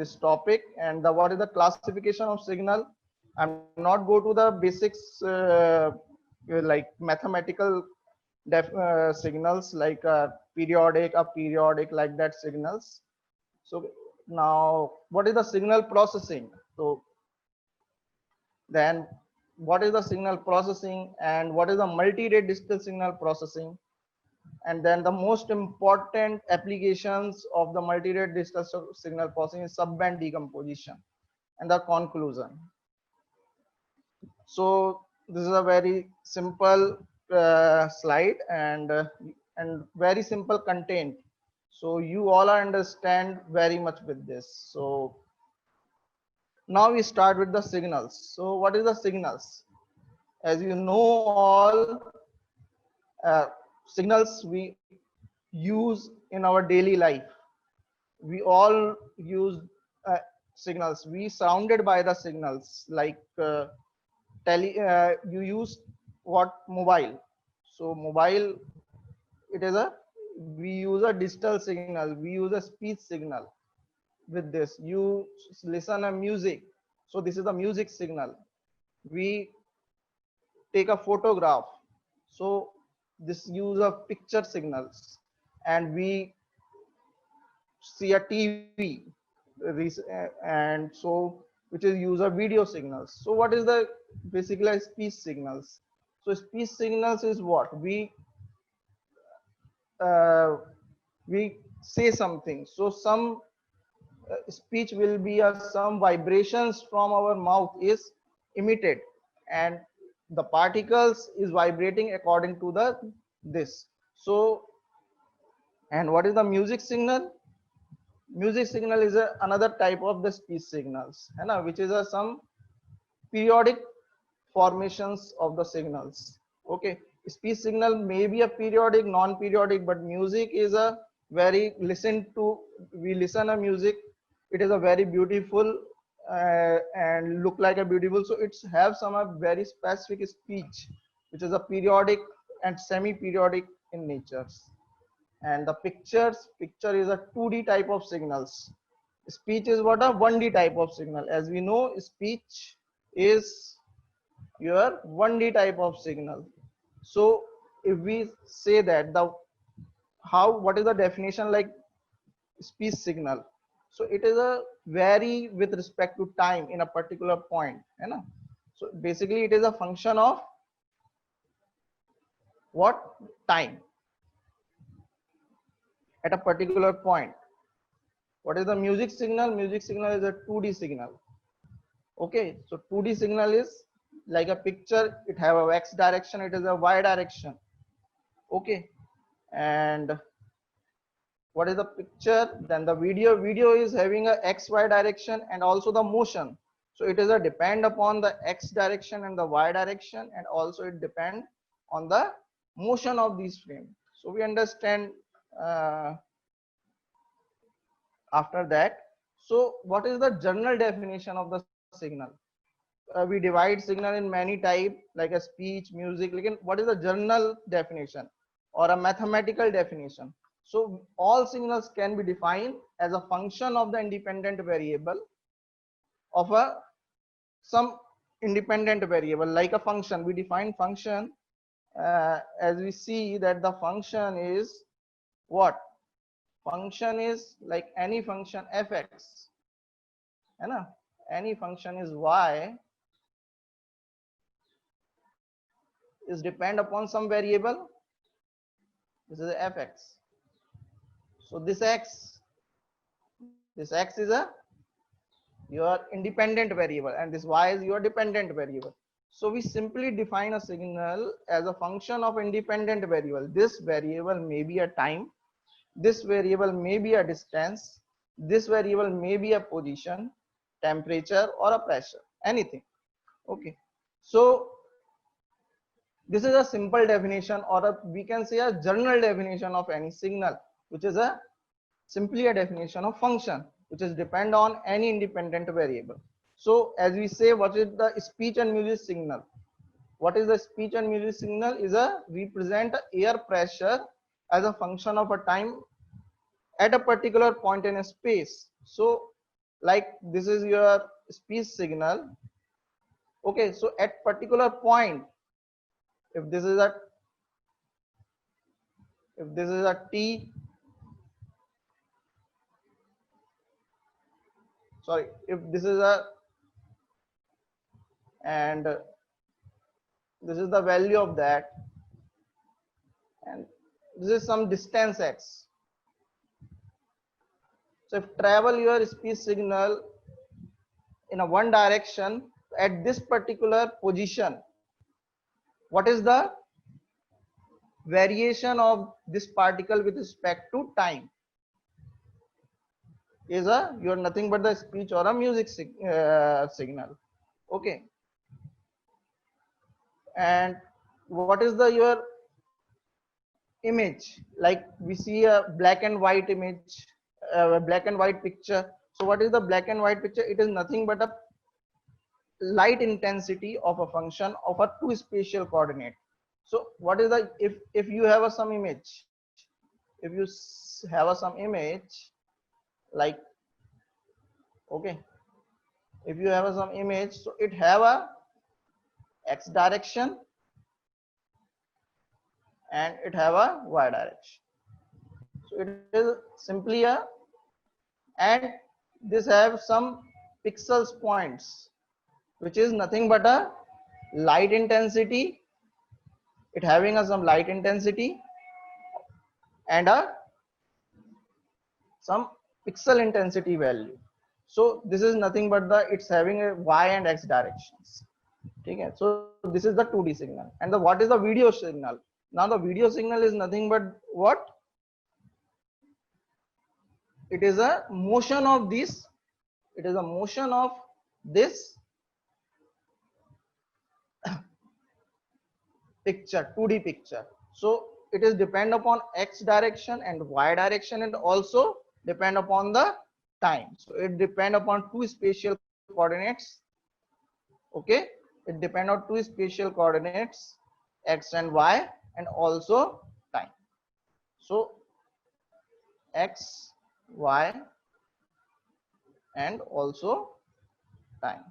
this topic, and the what is the classification of signal. I'm not go to the basics like mathematical signals like a periodic like that signals. So now what is the signal processing? So then what is the signal processing and what is the multi-rate digital signal processing? And then the most important applications of the multi-rate digital signal processing is subband decomposition and the conclusion. So this is a very simple slide and very simple content. So you all are understand very much with this. So now we start with the signals. So what is the signals? As you know all, signals we use in our daily life. We all use signals. We surrounded by the signals like you use what mobile. So mobile, it is a, we use a digital signal, we use a speech signal. With this you listen a music, so this is a music signal. We take a photograph, so this use of picture signals. And we see a TV and so which is use of video signals. So what is the basically speech signals? So speech signals is what uh, we say something, so some speech will be some vibrations from our mouth is emitted, and the particles is vibrating according to the this. So and what is the music signal? Music signal is another type of the speech signals, which is some periodic formations of the signals. Okay, speech signal may be a periodic, non-periodic, but music is a very listen to, we listen a music, it is a very beautiful and look like a beautiful, so it's have some very specific speech which is a periodic and semi-periodic in nature. And the picture is a 2D type of signals. Speech is what a 1D type of signal. As we know, speech is your 1D type of signal. So if we say that the what is the definition like speech signal? So it is a vary with respect to time in a particular point. So basically it is a function of what? Time at a particular point. What is the music signal? Music signal is a 2D signal. Okay, so 2D signal is like a picture, it have a x direction, it is a y direction. Okay, and what is the picture? Then the video is having a xy direction and also the motion. So it is a depend upon the x direction and the y direction, and also it depend on the motion of these frames. So we understand after that. So what is the general definition of the signal? We divide signal in many type like a speech, music. Like what is the general definition or a mathematical definition? So all signals can be defined as a function of the independent variable of a some independent variable like a function. We define function as we see that the function is what? Function is like any function fx, any function is y is depend upon some variable. This is fx. So this x is a your independent variable, and this y is your dependent variable. So we simply define a signal as a function of independent variable. This variable may be a time, this variable may be a distance, this variable may be a position, temperature, or a pressure, anything. Okay, so this is a simple definition, or we can say a general definition of any signal, which is a simply a definition of function which is depend on any independent variable. So as we say, what is the speech and music signal? What is the speech and music signal? Is a represent air pressure as a function of a time at a particular point in a space. So like this is your speech signal. Okay, so at particular point, if this is a T, sorry, if this is a, and this is the value of that, and this is some distance x. So if travel your speech signal in a one direction at this particular position, what is the variation of this particle with respect to time? Is a, you are nothing but the speech or a music signal. Okay, and what is the your image? Like we see a black and white image, a black and white picture. So what is the black and white picture? It is nothing but a light intensity of a function of a two spatial coordinate. So what is the, if you have a some image, if you have a some image, like, okay, if you have a some image, so it have a x direction and it have a y direction. So it is simply a, and this have some pixels points, which is nothing but a light intensity. It having a some light intensity and a some pixel intensity value. So this is nothing but the, it's having a y and x directions. Okay, so this is the 2D signal. And the what is the video signal? Now the video signal is nothing but what? It is a motion of this, it is a motion of this picture, 2D picture. So it is depend upon x direction and y direction, and also depend upon the time. So it depend upon two spatial coordinates. Okay, it depend on two spatial coordinates, x and y, and also time. So x, y, and also time.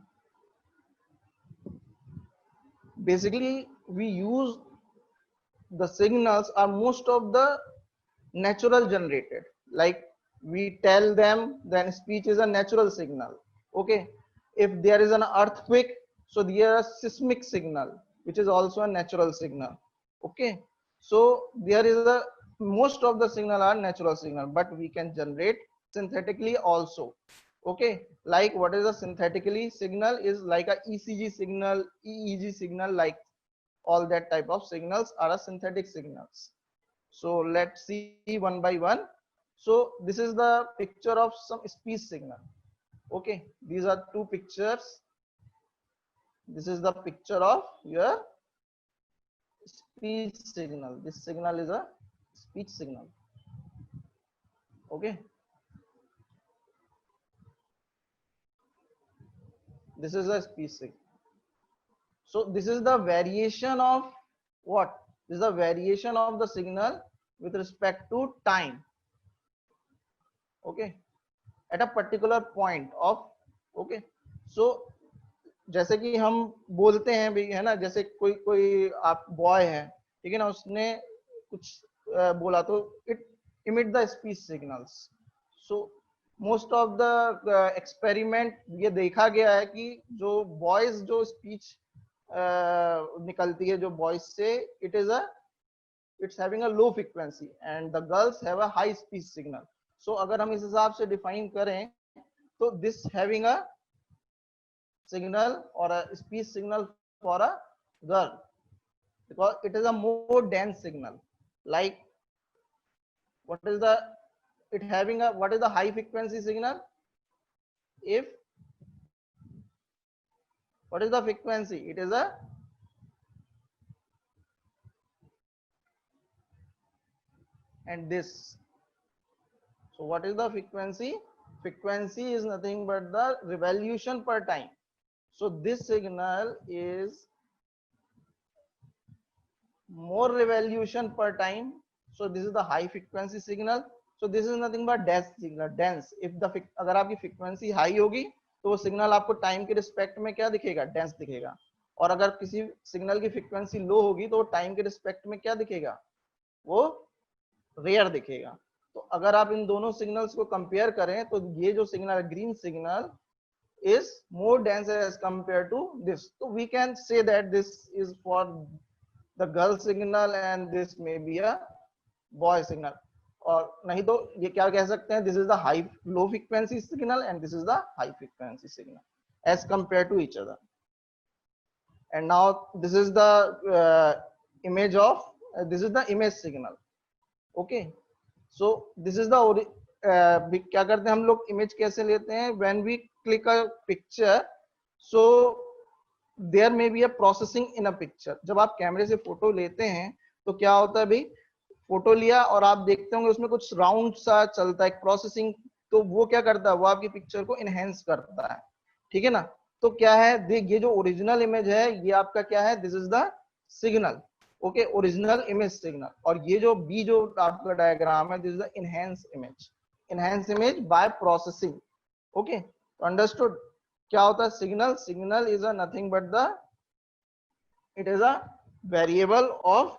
Basically we use the signals are most of the natural generated, like we tell them then speech is a natural signal. Okay, if there is an earthquake, so there is a seismic signal which is also a natural signal. Okay, so there is a, most of the signal are natural signal, but we can generate synthetically also. Okay, like what is a synthetically signal is like a ECG signal, EEG signal, like all that type of signals are a synthetic signals. So let's see one by one. So this is the picture of some speech signal. Okay, these are two pictures. This is the picture of your speech signal. This signal is a speech signal. Okay, this is a speech signal. So this is the variation of what? This is the variation of the signal with respect to time. Okay, at a particular point of, okay, so जैसे कि हम बोलते हैं भी है ना, जैसे कोई कोई आप बॉय है, ठीक है ना, उसने कुछ बोला तो it emit the speech signals. So most of the experiment ये देखा गया है कि जो बॉयज जो स्पीच निकलती है जो बॉयज से, it is a, it's having a low frequency and the girls have a high speech signal. So अगर हम इस हिसाब से डिफाइन करें तो this having a signal or a speech signal for a girl, because it is a more dense signal. Like what is the, it having a, what is the high frequency signal? If what is the frequency? It is a, and this. So what is the frequency? Frequency is nothing but the revolution per time. So this signal is more revolution per time. So this is the high frequency signal. So this is nothing but dense signal. Dense, if the अगर आपकी frequency high होगी तो वो signal आपको time के respect में क्या दिखेगा, डेंस दिखेगा। और अगर किसी सिग्नल की फ्रीक्वेंसी लो होगी तो टाइम के रिस्पेक्ट में क्या दिखेगा, वो रेयर दिखेगा। तो अगर आप इन दोनों सिग्नल्स को कंपेयर करें तो ये जो signal green signal is more denser as compared to this. So we can say that this is for the girl signal and this may be a boy signal. और नहीं तो ये क्या कह सकते हैं, this is the high low frequency signal and this is the high frequency signal as compared to each other. And now this is the image of this is the image signal. Okay, so this is the क्या करते हैं हम लोग image कैसे लेते हैं, when we click a picture so there may be a processing in a picture। जब आप कैमरे से फोटो लेते हैं तो क्या होता है भाई, फोटो लिया और आप देखते होंगे उसमें कुछ राउंड सा चलता है, प्रोसेसिंग। तो वो क्या करता है, वो आपकी पिक्चर को इनहेंस करता है, ठीक है ना। तो क्या है, देख ये जो ओरिजिनल इमेज है ये आपका क्या है, this is the signal. Okay, original image signal. और ये जो बी जो आपका डायग्राम है, this is the enhance image. Enhance image by processing. Okay, understood. क्या होता है signal, signal is a nothing but the it is a variable of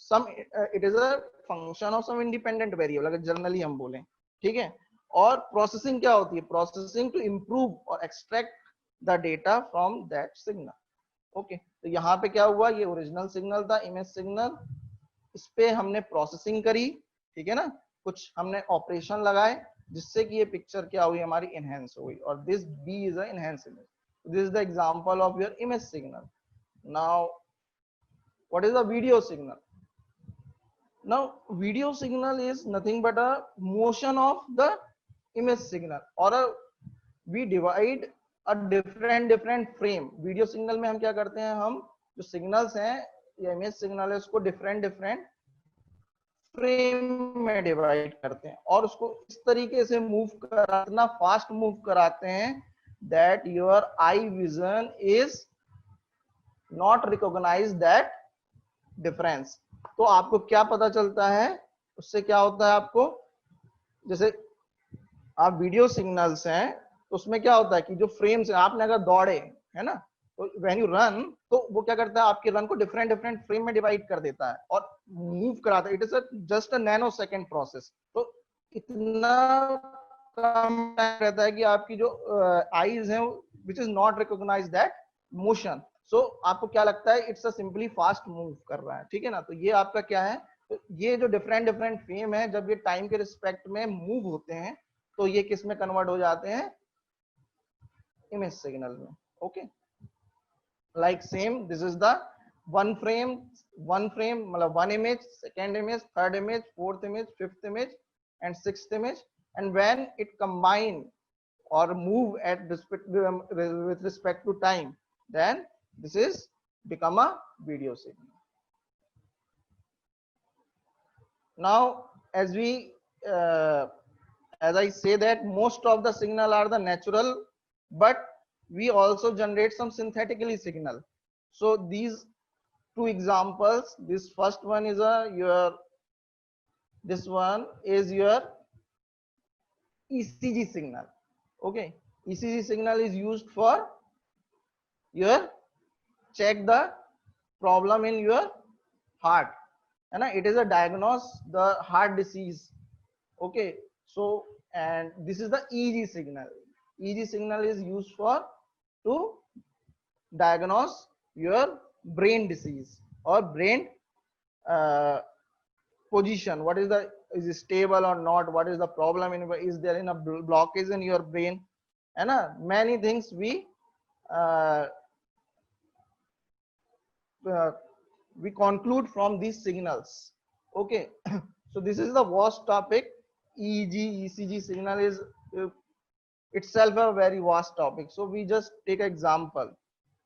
some, it is a function of some independent variable, अगर generally हम बोलें, ठीक है। और processing क्या होती है, प्रोसेसिंग टू इंप्रूव और extract the data from that signal. Okay, तो यहाँ पे क्या हुआ, ये ओरिजिनल सिग्नल था, इमेज सिग्नल, इस पे हमने प्रोसेसिंग करी, ठीक है ना, कुछ हमने ऑपरेशन लगाए जिससे कि ये पिक्चर क्या हुई हमारी, इनहेंस हुई। और this B is a enhance image, this is the example of your image signal. Now what is the video signal? Now video signal is nothing but a motion of the image signal, or we divide a different frame। Video signal में हम क्या करते हैं, हम जो signals हैं या image signal है उसको डिफरेंट फ्रेम में डिवाइड करते हैं और उसको इस तरीके से मूव करा, इतना फास्ट मूव कराते हैं that your eye vision is not recognize that difference। तो आपको क्या पता चलता है उससे, क्या होता है आपको, जैसे आप वीडियो सिग्नल्स हैं तो उसमें क्या होता है कि जो फ्रेम्स है, आपने अगर दौड़े है ना, तो व्हेन यू रन तो वो क्या करता है आपके रन को डिफरेंट फ्रेम में डिवाइड कर देता है और मूव कराता है। It is just a nano second process. तो इतना कम टाइम रहता है कि आपकी जो आईज हैं which is not recognize that motion. So आपको क्या लगता है, it's a simply fast move कर रहा है, ठीक है ना। तो ये आपका क्या है, तो ये जो डिफरेंट फ्रेम है जब ये टाइम के रिस्पेक्ट में मूव होते हैं तो ये किस में कन्वर्ट हो जाते हैं, इमेज सिग्नल में। Okay, like same this is the one frame मतलब one image, second image, third image, fourth image, fifth image and sixth image, and when it combine or move at with respect to time, then this is become a video signal. Now as we as I say that most of the signal are the natural, but we also generate some synthetically signal. So these two examples, this first one is this one is your ECG signal. Okay, ECG signal is used for your check the problem in your heart, and it is a diagnose the heart disease. Okay, so and this is the EEG signal. EEG signal is used for to diagnose your brain disease or brain position. What is the, is it stable or not, what is the problem in, is there in a blockage in your brain, and many things we conclude from these signals. Okay, so this is the vast topic. EEG ECG signal is itself a very vast topic, so we just take an example.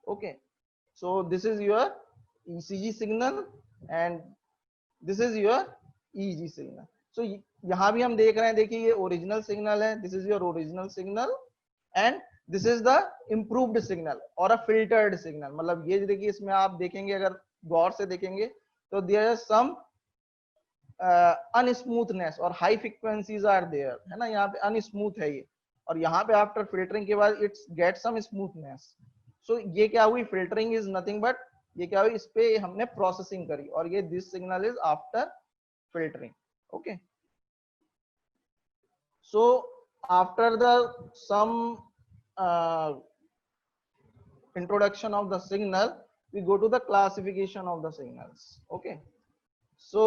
Okay, so this is your ECG signal and this is your EEG signal. So यहाँ भी हम देख रहे हैं, देखिए ये original signal है, this is your original signal and this is the improved signal और अ फिल्टर्ड सिग्नल। मतलब ये देखिए इसमें आप देखेंगे, अगर गौर से देखेंगे तो देयर इज सम अनस्मूथनेस और हाई फ्रीक्वेंसीज आर देयर, है ना, यहाँ पे अनस्मूथ है ये, और यहाँ पे आफ्टर फिल्टरिंग के बाद इट्स गेट सम स्मूथनेस। सो ये क्या हुई, फिल्टरिंग इज नथिंग बट ये क्या हुई, इस पे हमने प्रोसेसिंग करी, और ये this signal is after filtering. Okay, so after the some introduction of the signal, we go to the classification of the signals. Okay, so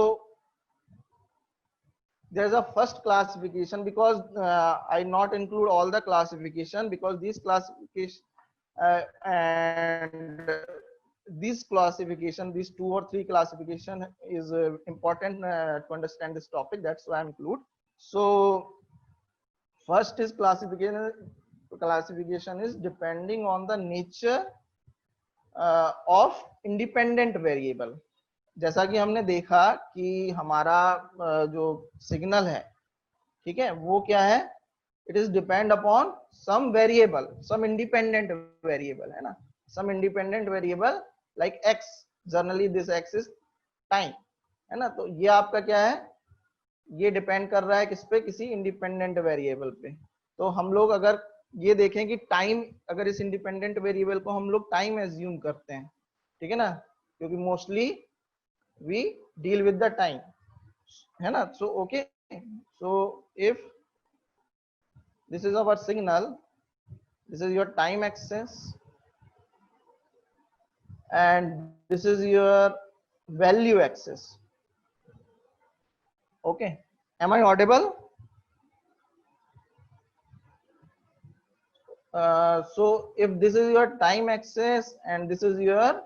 there's a first classification, because I not include all the classification, because these classification and this classification, these 2 or 3 classification is important to understand this topic, that's why I include. So first is classification is depending on the nature of independent variable. जैसा कि हमने देखा कि हमारा जो signal है, ठीक है, वो क्या है, it is depend upon some variable, some independent variable, है ना, some independent variable like x, generally this x is time, है ना, तो ये आपका क्या है, ये डिपेंड कर रहा है किस पे, किसी इंडिपेंडेंट वेरिएबल पे। तो हम लोग अगर ये देखें कि टाइम, अगर इस इंडिपेंडेंट वेरिएबल को हम लोग टाइम एज्यूम करते हैं, ठीक है ना, क्योंकि mostly we deal with the time, है ना। So okay, so if this is our signal, this is your time axis, and this is your value axis. Okay, am I audible? So if this is your time axis and this is your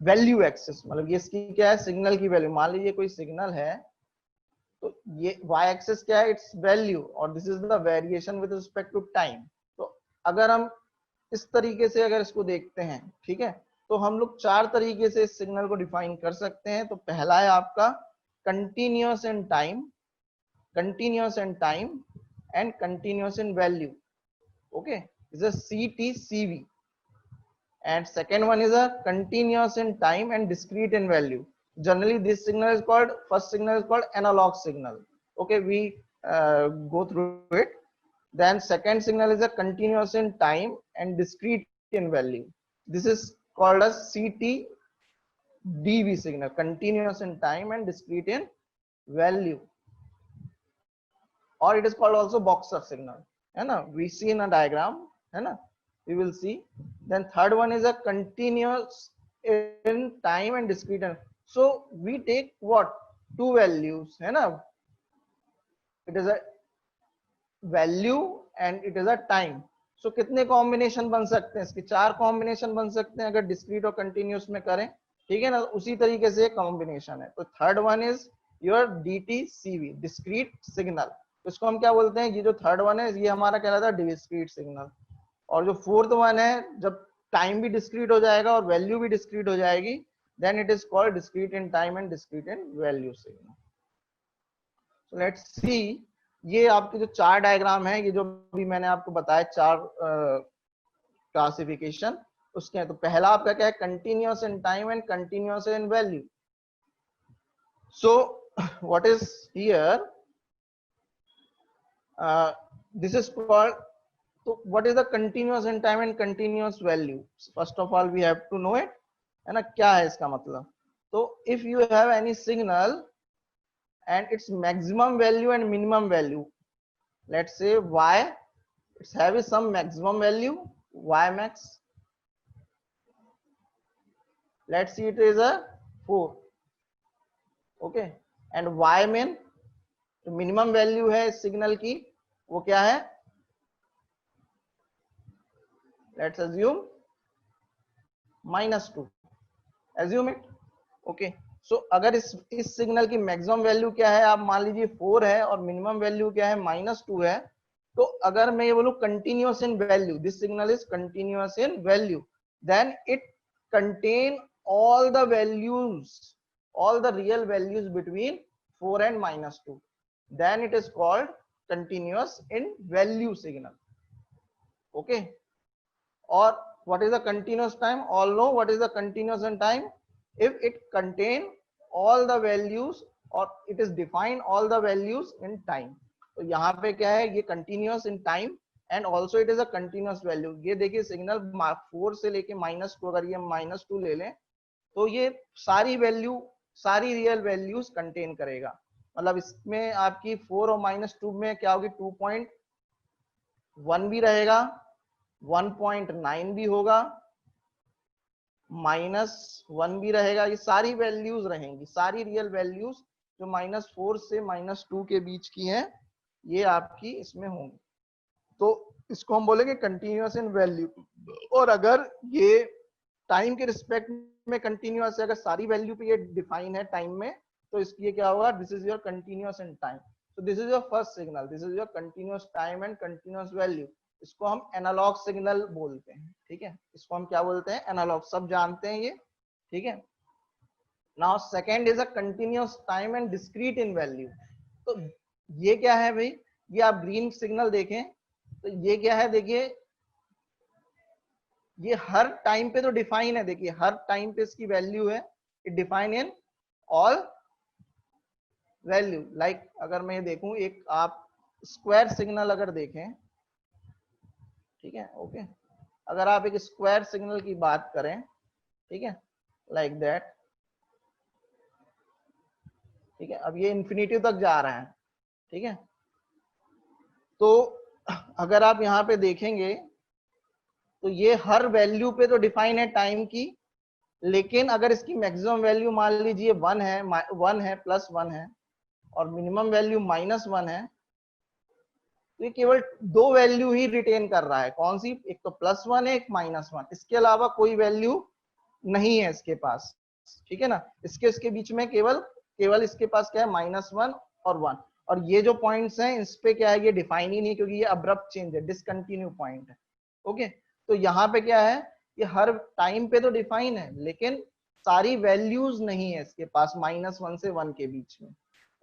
value axis, मतलब ये इसकी क्या है, signal की value, मान लीजिए कोई signal है, तो ये y एक्सिस क्या है, इट्स वैल्यू, और this is the variation with respect to time. तो अगर हम इस तरीके से अगर इसको देखते हैं, ठीक है, तो हम लोग 4 तरीके से इस सिग्नल को डिफाइन कर सकते हैं। तो पहला है आपका continuous in time, continuous in time and continuous in value. Okay, is a CTCV, and second one is a continuous in time and discrete in value. Generally this signal is called, first signal is called analog signal. Okay, we go through it. Then second signal is a continuous in time and discrete in value. This is called as CTDV signal, continuous in time and discrete in value, or it is called also boxer signal, है ना, we see in a diagram, है ना, we will see. Then third one is a continuous in time and discrete. So we take what, 2 values, है ना, it is a value and it is a time. So कितने combination बन सकते हैं इसके, 4 combination बन सकते हैं अगर डिस्क्रीट और कंटिन्यूस में करें, ठीक है ना, उसी तरीके से कॉम्बिनेशन है। तो third one is your DTCV, discrete signal. इसको हम क्या बोलते हैं, ये जो थर्ड वन है ये हमारा कहलाता है डिस्क्रीट सिग्नल। और जो फोर्थ वन है, जब टाइम भी डिस्क्रीट हो जाएगा और वैल्यू भी डिस्क्रीट हो जाएगी, then it is called discrete in time and discrete in value signal. So let's see, ये आपके जो 4 डायग्राम है, ये जो भी मैंने आपको बताया 4 क्लासिफिकेशन उसके हैं। तो पहला आपका क्या है, continuous in time and continuous in value. So what is here, this is called, so what is the continuous in time and continuous value? First of all we have to know it, है ना, क्या है इसका मतलब। तो if you have any signal and its maximum value and minimum value, let's say y, it's have some maximum value y max, let's see it is a 4, okay, and y min, तो minimum value है इस signal की, वो क्या है, let's assume -2, assume it, okay. So अगर इस signal की मैक्सिमम वैल्यू क्या है, आप मान लीजिए 4 है और मिनिमम वैल्यू क्या है, -2 है, तो अगर मैं ये बोलूं continuous in value, this signal is continuous in value, then it contain all the values, all the real values between 4 and -2, then it is called continuous in value signal. Okay, or what is the continuous time, all know what is the continuous in time, if it contain all the values और it is define all the values in time. तो यहाँ पे क्या है, ये continuous in time and also it is a continuous value. ये देखिए signal 4 से लेके -2, अगर ये -2 ले लें तो ये सारी वैल्यू, सारी रियल वैल्यूज कंटेन करेगा। मतलब इसमें आपकी 4 और -2 में क्या होगी, 2.1 भी रहेगा, 1.9 भी होगा, -1 भी रहेगा। ये सारी वैल्यूज रहेंगी, सारी रियल वैल्यूज जो -4 से -2 के बीच की हैं ये आपकी इसमें होंगी। तो इसको हम बोलेंगे कंटिन्यूअस इन वैल्यू। और अगर ये टाइम के रिस्पेक्ट में कंटिन्यूअस है, अगर सारी वैल्यू पे ये डिफाइन है टाइम में, तो इसलिए क्या होगा, this is your continuous in time. तो this is your first signal, this is your continuous time and continuous value. इसको हम एनालॉग सिग्नल बोलते हैं, ठीक है। इसको हम क्या बोलते हैं, एनालॉग, सब जानते हैं ये, ठीक है। Now second is a continuous time and discrete in value. तो ये क्या है भाई, ये आप ग्रीन सिग्नल देखें तो ये क्या है, देखिए ये हर टाइम पे तो डिफाइन है, देखिए हर टाइम पे इसकी वैल्यू है, it define in all value. Like अगर मैं देखूं, एक आप स्क्वायर सिग्नल अगर देखें, ठीक है, ओके, अगर आप एक स्क्वायर सिग्नल की बात करें, ठीक है, लाइक दैट, ठीक है, अब ये इंफिनिटी तक जा रहा है, ठीक है। तो अगर आप यहाँ पे देखेंगे तो ये हर वैल्यू पे तो डिफाइन है टाइम की, लेकिन अगर इसकी मैक्सिमम वैल्यू मान लीजिए 1 है, 1 है, +1 है, और मिनिमम वैल्यू -1 है, तो ये केवल 2 वैल्यू ही रिटेन कर रहा है। कौन सी, एक तो +1 है, एक -1, इसके अलावा कोई वैल्यू नहीं है इसके पास, ठीक है ना। इसके बीच में केवल इसके पास क्या है, -1 और 1। और ये जो पॉइंट्स हैं इस पे क्या है, ये डिफाइन ही नहीं, क्योंकि ये अब्रप्ट चेंज है, डिसकंटिन्यू पॉइंट है, ओके। तो यहाँ पे क्या है, ये हर टाइम पे तो डिफाइन है, लेकिन सारी वैल्यूज नहीं है इसके पास -1 से 1 के बीच में,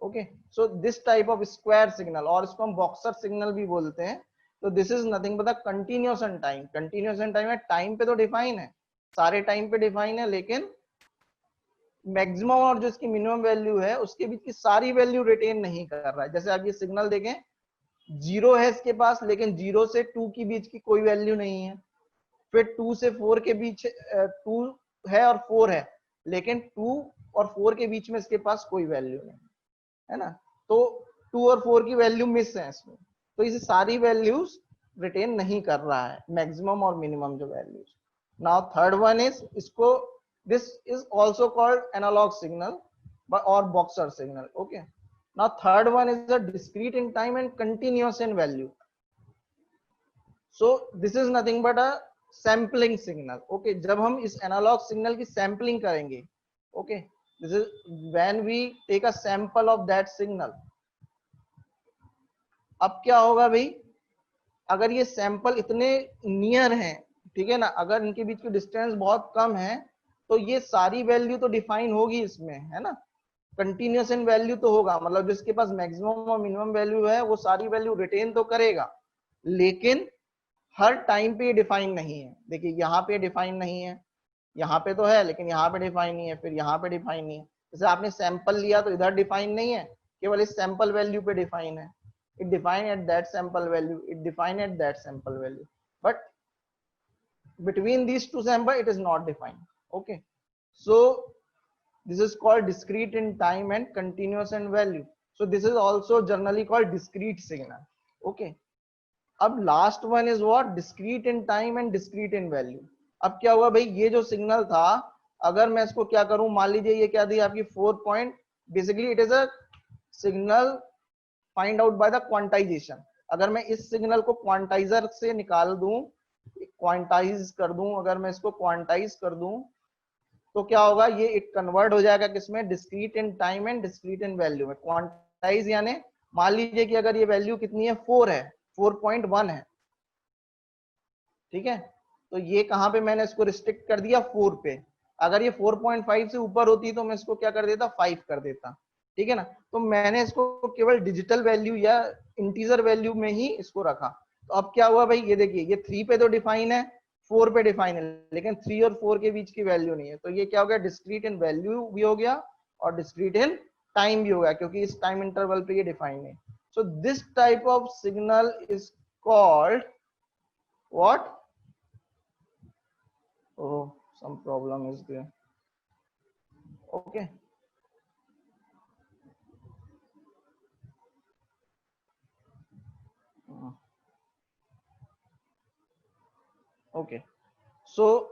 okay. So this type of square signal, और इसको हम बॉक्सर सिग्नल भी बोलते हैं। तो this is nothing but continuous in time. Continuous in time है, टाइम पे तो डिफाइन है, सारे टाइम पे डिफाइन है, लेकिन मैक्सिमम और जो इसकी मिनिमम वैल्यू है उसके बीच की सारी वैल्यू रिटेन नहीं कर रहा है। जैसे आप ये सिग्नल देखें, 0 है इसके पास, लेकिन 0 से 2 के बीच की कोई वैल्यू नहीं है। फिर 2 से 4 के बीच 2 है और 4 है, लेकिन 2 और 4 के बीच में इसके पास कोई वैल्यू नहीं है ना। तो 2 और 4 की वैल्यू मिस है इसमें, तो इसे सारी वैल्यूज रिटेन नहीं कर रहा है, मैक्सिमम और मिनिमम जो values. Now third one is, इसको this is also called analog signal or boxer signal, okay. Now third one is a discrete in time and continuous in value. So this is nothing but a sampling signal, okay. जब हम इस analog signal की sampling करेंगे, okay, this is when we take a sample of that signal. अब क्या होगा भाई, अगर ये सैंपल इतने नियर हैं, ठीक है ना, अगर इनके बीच की डिस्टेंस बहुत कम है, तो ये सारी वैल्यू तो डिफाइन होगी इसमें, है ना। कंटिन्यूअस इन वैल्यू तो होगा, मतलब जिसके पास मैक्सिमम और मिनिमम वैल्यू है वो सारी वैल्यू रिटेन तो करेगा, लेकिन हर टाइम पे डिफाइन नहीं है। देखिए यहाँ पे डिफाइन नहीं है, यहाँ पे तो है लेकिन यहाँ पे डिफाइन नहीं है, फिर यहाँ पे डिफाइन नहीं है। जैसे आपने सैंपल लिया तो इधर डिफाइन नहीं है, केवल इस सैंपल वैल्यू पे डिफाइन है। it define at that sample value, it define at that sample value, but between these two sample it is not defined, okay. So this is called discrete in time and continuous in value. So this is also generally called discrete signal, okay. अब last one is what, discrete in time and discrete in value. अब क्या हुआ भाई, ये जो signal था, अगर मैं इसको क्या करूं, मान लीजिए ये क्या दी आपकी 4 point, basically it is a signal find out by the quantization. अगर मैं इस सिग्नल को क्वांटाइजर से निकाल दूं, क्वांटाइज कर दूं, अगर मैं इसको क्वांटाइज कर दूं तो क्या होगा, ये एक कन्वर्ट हो जाएगा किसमें, discrete in time and discrete in value में। क्वांटाइज यानी मान लीजिए कि अगर ये वैल्यू कितनी है, 4 है, 4.1 है, ठीक है। तो ये कहां पे मैंने इसको रिस्ट्रिक्ट कर दिया, 4 पे। अगर ये 4.5 से ऊपर होती तो मैं इसको क्या कर देता, 5 कर देता, ठीक है ना। तो मैंने इसको केवल डिजिटल वैल्यू या इंटीजर वैल्यू में ही इसको रखा। तो अब क्या हुआ भाई, ये देखिए ये 3 पे तो डिफाइन है, 4 पे डिफाइन है, लेकिन 3 और 4 के बीच की वैल्यू नहीं है। तो ये क्या हो गया, डिस्क्रीट इन वैल्यू भी हो गया और डिस्क्रीट इन टाइम भी होगा क्योंकि इस टाइम इंटरवल पे ये डिफाइन है. So this type of signal is called what? Oh, some problem is there. Okay. Okay. So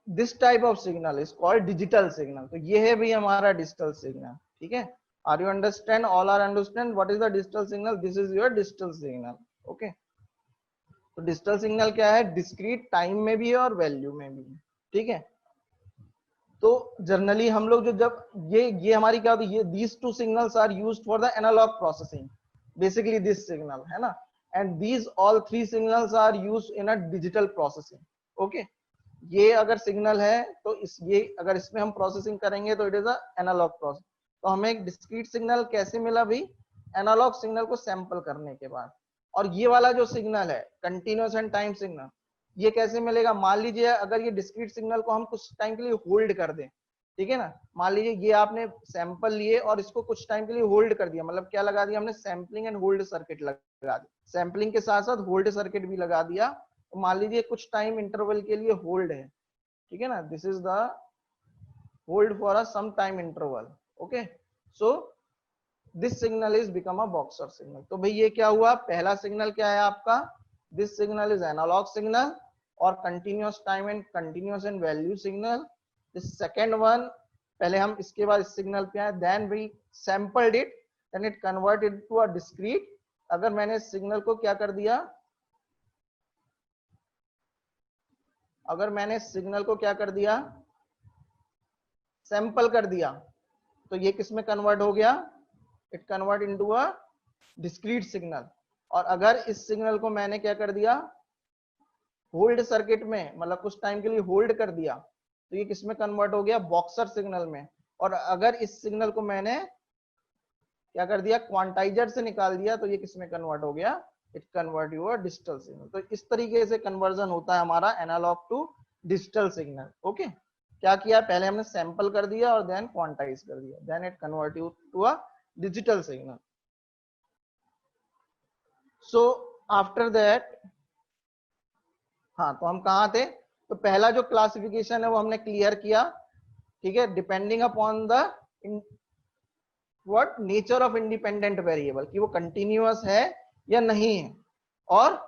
this type of signal is called digital signal. तो ये है भी हमारा digital signal. ठीक है? Are you understand? All are understand what is the digital signal? This is your digital signal. Okay. तो digital signal क्या है? डिस्क्रीट टाइम में भी है और वैल्यू में भी है. ठीक है. तो जनरली हम लोग जो जब ये हमारी क्या होती है, ये these two signals are used for the analogue processing, basically this signal है ना, and these all three signals are used in a digital processing. Okay. ये अगर सिग्नल है तो ये अगर इसमें हम प्रोसेसिंग करेंगे तो it is a analogue process. तो हमें एक डिस्क्रीट सिग्नल कैसे मिला भाई? एनालॉग सिग्नल को सैंपल करने के बाद. और ये वाला जो सिग्नल है कंटिन्यूअस एंड टाइम सिग्नल, ये कैसे मिलेगा? मान लीजिए अगर ये डिस्क्रीट सिग्नल को हम कुछ टाइम के लिए होल्ड कर दें, ठीक है ना, मान लीजिए ये आपने सैंपल लिए और इसको कुछ टाइम के लिए होल्ड कर दिया, मतलब क्या लगा दिया हमने? सैंपलिंग एंड होल्ड सर्किट लगा दिया. सैंपलिंग के साथ साथ होल्ड सर्किट भी लगा दिया. तो मान लीजिए कुछ टाइम इंटरवल के लिए होल्ड है, ठीक है ना, this is the hold for a some time interval. Okay. So this signal is become a boxer signal. तो भाई ये क्या हुआ? पहला सिग्नल क्या है आपका? This signal is analog signal और continuous time and continuous and value signal. The second one, पहले हम इसके बाद इस सिग्नल पे आए, then we sampled it, then it converted to a discrete. अगर मैंने इस सिग्नल को क्या कर दिया, अगर मैंने इस सिग्नल को क्या कर दिया? सैंपल कर दिया, तो ये किस में कन्वर्ट हो गया? It convert into a discrete signal. और अगर इस सिग्नल को मैंने क्या कर दिया? होल्ड सर्किट में, मतलब कुछ टाइम के लिए होल्ड कर दिया, तो ये किसमें कन्वर्ट हो गया? बॉक्सर सिग्नल में. और अगर इस सिग्नल को मैंने क्या कर दिया? क्वांटाइजर से निकाल दिया, तो ये किसमें कन्वर्ट हो गया? It convert your digital signal. तो इस तरीके से कन्वर्जन होता है हमारा analogue to digital signal. Okay. क्या किया? पहले हमने सैंपल कर दिया और देन क्वांटाइज कर दिया, then it convert you to a digital signal. So after that, हाँ, तो हम कहाँ थे? तो पहला जो क्लासिफिकेशन है वो हमने क्लियर किया. ठीक है. Depending upon the what nature of independent variable, कि वो कंटिन्यूअस है या नहीं है, और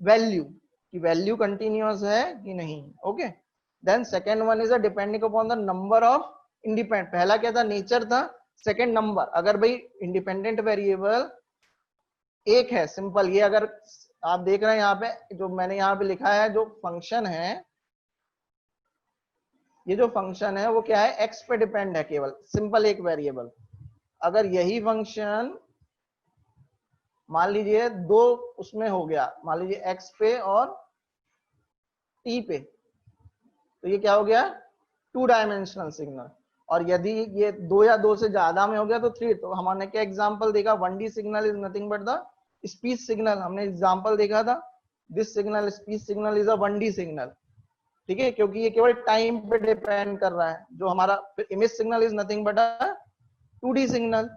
वैल्यू, कि वैल्यू कंटिन्यूअस है कि नहीं. Okay. Then second one is a depending upon the number of independent. पहला क्या था? नेचर था. Second number. अगर भाई इंडिपेंडेंट वेरिएबल एक है, सिंपल, ये अगर आप देख रहे हैं यहाँ पे जो मैंने यहाँ पे लिखा है, जो फंक्शन है, ये जो फंक्शन है वो क्या है? एक्स पे डिपेंड है केवल, सिंपल एक वेरिएबल. अगर यही फंक्शन मान लीजिए दो उसमें हो गया, मान लीजिए एक्स पे और टी पे, तो ये क्या हो गया? Two dimensional signal. और यदि ये दो या दो से ज्यादा में हो गया तो थ्री. तो हमने क्या एग्जांपल देखा? 1D signal is nothing but the speech signal. हमने एग्जांपल देखा था, this signal speech signal is a 1D signal. ठीक है, क्योंकि ये केवल टाइम पे डिपेंड कर रहा है. जो हमारा image signal is nothing but a 2D signal.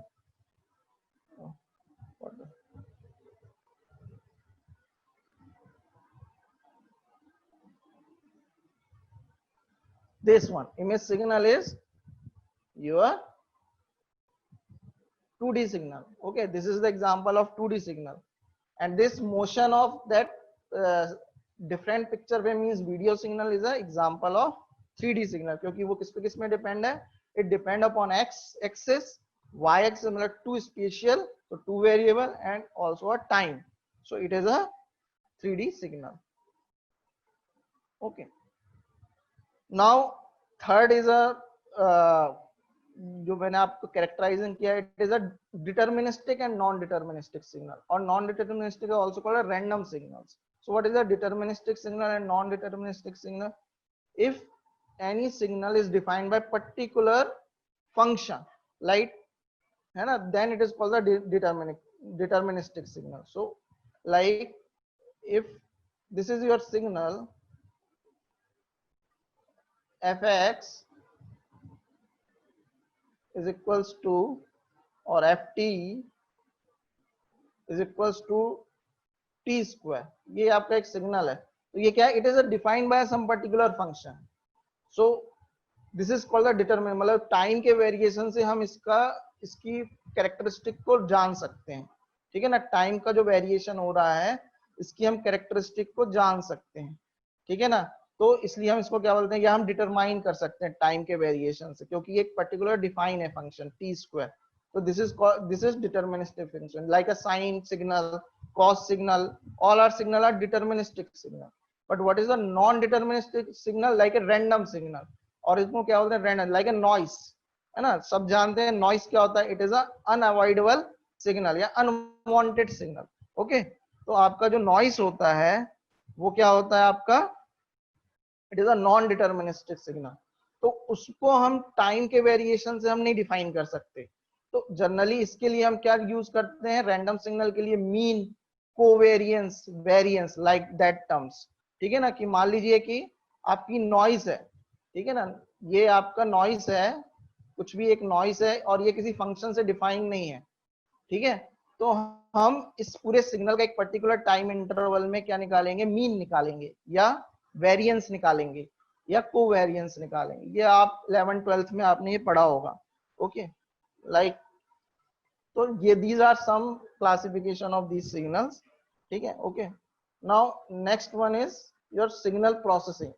This one image signal is your 2D signal. Okay, this is the example of 2D signal. And this motion of that different picture wave means video signal is an example of 3D signal. क्योंकि वो किस पे किस में depend है? It depend upon x axis, y axis, मतलब two spatial, so two variable, and also a time. So it is a 3D signal. Okay. Now third is a जो मैंने आपको कैरेक्टराइजिंग किया, it is a deterministic and non deterministic signal, और non deterministic also called a random signals. So what is a deterministic signal and non deterministic signal? If any signal is defined by particular function, like, है ना, then it is called the deterministic signal. So like if this is your signal fx is equals to और F T is equals to T square, ये आपका एक signal है। तो ये क्या है, it is defined by some particular function. So this is called the determinant, मतलब टाइम के वेरिएशन से हम इसकी कैरेक्टरिस्टिक को जान सकते हैं, ठीक है ना। टाइम का जो वेरिएशन हो रहा है इसकी हम कैरेक्टरिस्टिक को जान सकते हैं, ठीक है ना। तो इसलिए हम इसको क्या बोलते हैं, या हम डिटरमाइन कर सकते हैं टाइम के वेरिएशन से, क्योंकि एक पर्टिकुलर डिफाइन है function T square. So this is deterministic function, like a sine signal, cos signal, all our signal are deterministic signal. But what is a non-deterministic signal, like a random signal, और इसको क्या बोलते हैं random, like a noise, है ना। सब जानते हैं noise क्या होता है, it is a unavoidable signal या unwanted signal, okay। तो आपका जो noise होता है वो क्या होता है आपका, it is a non-deterministic signal। तो उसको हम टाइम के वेरिएशन से हम नहीं डिफाइन कर सकते। तो जनरली इसके लिए हम क्या यूज करते हैं, रैंडम सिग्नल के लिए mean, covariance, variance, like that terms, ठीक है ना। कि मान लीजिए कि आपकी नॉइस है, ठीक है ना, ये आपका नॉइस है, कुछ भी एक नॉइस है और ये किसी फंक्शन से डिफाइन नहीं है, ठीक है। तो हम इस पूरे सिग्नल का एक पर्टिकुलर टाइम इंटरवल में क्या निकालेंगे, मीन निकालेंगे या वेरिएंस निकालेंगे या कोवेरियंस निकालेंगे। ये आप 11th 12th में आपने ये पढ़ा होगा, ओके लाइक। तो ये these are some classification of these signals, ठीक है, okay. Now next one is your signal processing.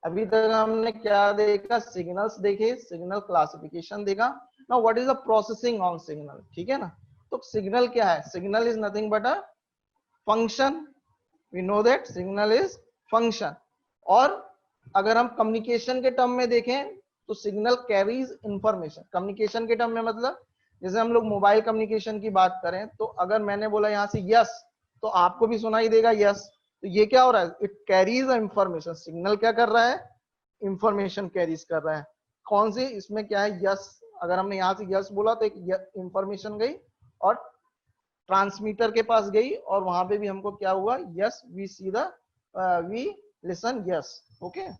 अभी तक हमने क्या देखा, सिग्नल्स देखे, सिग्नल क्लासिफिकेशन देखा। Now what is the processing on signal, ठीक है ना। तो सिग्नल क्या है, signal is nothing but a function, we know that signal is function. और अगर हम कम्युनिकेशन के टर्म में देखें तो सिग्नल कैरीज इंफॉर्मेशन। कम्युनिकेशन के टर्म में मतलब जैसे हम लोग मोबाइल कम्युनिकेशन की बात करें, तो अगर मैंने बोला यहां से यस, तो आपको भी सुनाई देगा यस। तो ये क्या हो रहा है, इट कैरीज इंफॉर्मेशन। सिग्नल क्या कर रहा है, इंफॉर्मेशन कैरीज कर रहा है। कौन सी, इसमें क्या है, यस। अगर हमने यहां से यस बोला तो एक इंफॉर्मेशन गई और ट्रांसमीटर के पास गई, और वहां पे भी हमको क्या हुआ, yes, we see the, we listen yes, okay.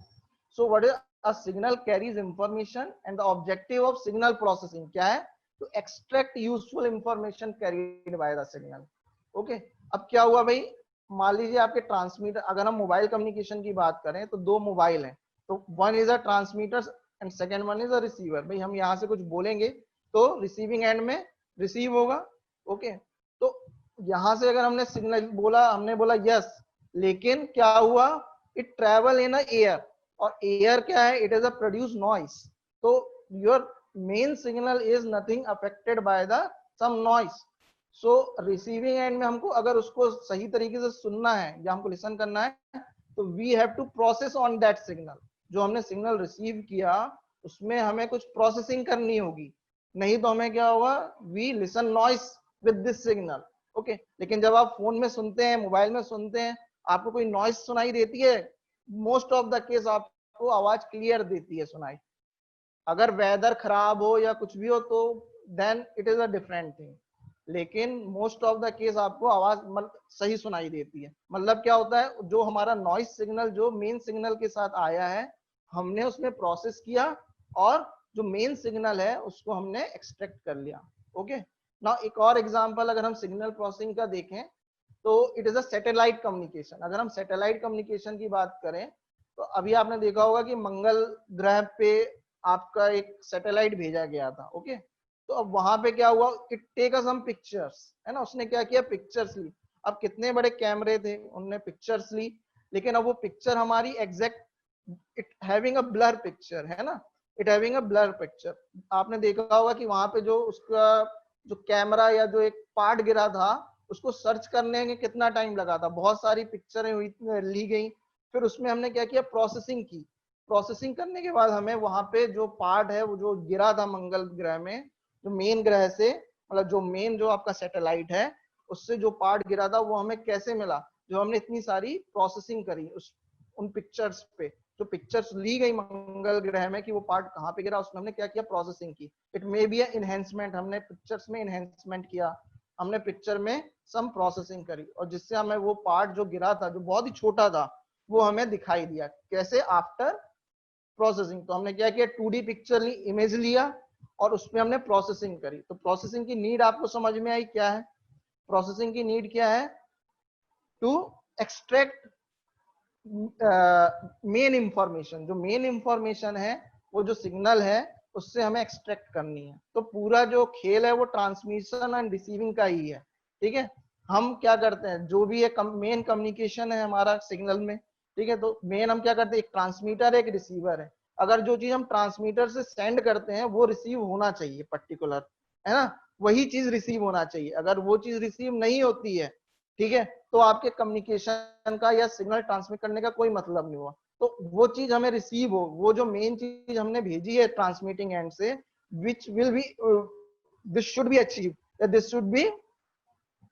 So what is a signal carries information and the objective of signal processing क्या है, to extract useful information carried by the signal, okay. अब क्या हुआ भाई, मान लीजिए आपके ट्रांसमीटर, अगर हम मोबाइल कम्युनिकेशन की बात करें तो दो मोबाइल हैं, तो one is a transmitter and second one is a receiver. भाई हम यहाँ से कुछ बोलेंगे तो रिसीविंग एंड में रिसीव होगा, ओके। तो यहां से अगर हमने सिग्नल बोला, हमने बोला यस, लेकिन क्या हुआ, इट ट्रेवल इन एयर, और एयर क्या है, it is a produce noise. तो your main signal is nothing affected by the some noise. So receiving end में हमको अगर उसको सही तरीके से सुनना है या हमको लिसन करना है, तो we have to process on that signal. जो हमने सिग्नल रिसीव किया उसमें हमें कुछ प्रोसेसिंग करनी होगी, नहीं तो हमें क्या होगा, we listen noise with this signal, okay. लेकिन जब आप फोन में सुनते हैं, मोबाइल में सुनते हैं, आपको कोई नॉइस सुनाई देती है, मोस्ट ऑफ द केस आपको आवाज क्लियर देती है सुनाई। अगर वेदर खराब हो या कुछ भी हो तो then it is a different thing, लेकिन मोस्ट ऑफ द केस आपको आवाज सही सुनाई देती है। मतलब क्या होता है, जो हमारा नॉइस सिग्नल जो मेन सिग्नल के साथ आया है, हमने उसमें प्रोसेस किया और जो मेन सिग्नल है उसको हमने एक्सट्रैक्ट कर लिया, ओके। नाउ एक और एग्जांपल अगर हम सिग्नल प्रोसेसिंग का देखें तो it is a satellite communication. अगर हम सैटेलाइट कम्युनिकेशन की बात करें तो अभी आपने देखा होगा कि मंगल ग्रह पे आपका एक सैटेलाइट भेजा गया था, ओके। तो अब वहां पे क्या हुआ, इट टेक सम पिक्चर्स, है ना, उसने क्या किया, पिक्चर्स ली। अब कितने बड़े कैमरे थे, उन्होंने पिक्चर्स ली, लेकिन अब वो पिक्चर हमारी exact, it having a blur picture, है ना, it having a blur picture. आपने देखा होगा कि वहां पे जो उसका जो कैमरा या जो एक पार्ट गिरा था उसको सर्च करने में कितना टाइम लगा था, बहुत सारी पिक्चरें हुई ली गई, फिर उसमें हमने क्या किया, प्रोसेसिंग की। प्रोसेसिंग करने के बाद हमें वहां पे जो पार्ट है वो जो गिरा था मंगल ग्रह में, जो मेन ग्रह से, मतलब जो मेन जो आपका सैटेलाइट है उससे जो पार्ट गिरा था वो हमें कैसे मिला, जो हमने इतनी सारी प्रोसेसिंग करी उस उन पिक्चर्स पे, जो पिक्चर्स ली गई मंगल ग्रह में कि वो पार्ट कहाँ पे गिरा, उसमें हमने क्या किया, प्रोसेसिंग की। इट मे बी एनहेंसमेंट, हमने पिक्चर्स में एनहेंसमेंट किया, हमने पिक्चर में सम प्रोसेसिंग करी, और जिससे हमें वो पार्ट जो गिरा था जो बहुत ही छोटा था वो हमें दिखाई दिया। कैसे, आफ्टर प्रोसेसिंग। तो हमने क्या किया, 2D पिक्चर ली, इमेज लिया, और उस पर हमने प्रोसेसिंग करी। तो प्रोसेसिंग की नीड आपको समझ में आई क्या है? प्रोसेसिंग की नीड क्या है? To extract main information. जो मेन इंफॉर्मेशन है वो जो सिग्नल है उससे हमें एक्सट्रैक्ट करनी है। तो पूरा जो खेल है वो ट्रांसमिशन एंड रिसीविंग का ही है, ठीक है। हम क्या करते हैं, जो भी है मेन कम्युनिकेशन है हमारा सिग्नल में, ठीक है। तो मेन हम क्या करते हैं, एक ट्रांसमीटर है, एक रिसीवर है। अगर जो चीज हम ट्रांसमीटर से सेंड करते हैं वो रिसीव होना चाहिए पर्टिकुलर, है ना, वही चीज रिसीव होना चाहिए। अगर वो चीज रिसीव नहीं होती है, ठीक है, तो आपके कम्युनिकेशन का या सिग्नल ट्रांसमिट करने का कोई मतलब नहीं हुआ। तो वो चीज हमें रिसीव हो, वो जो मेन चीज हमने भेजी है ट्रांसमिटिंग एंड से, which will be this should be achieve, this should be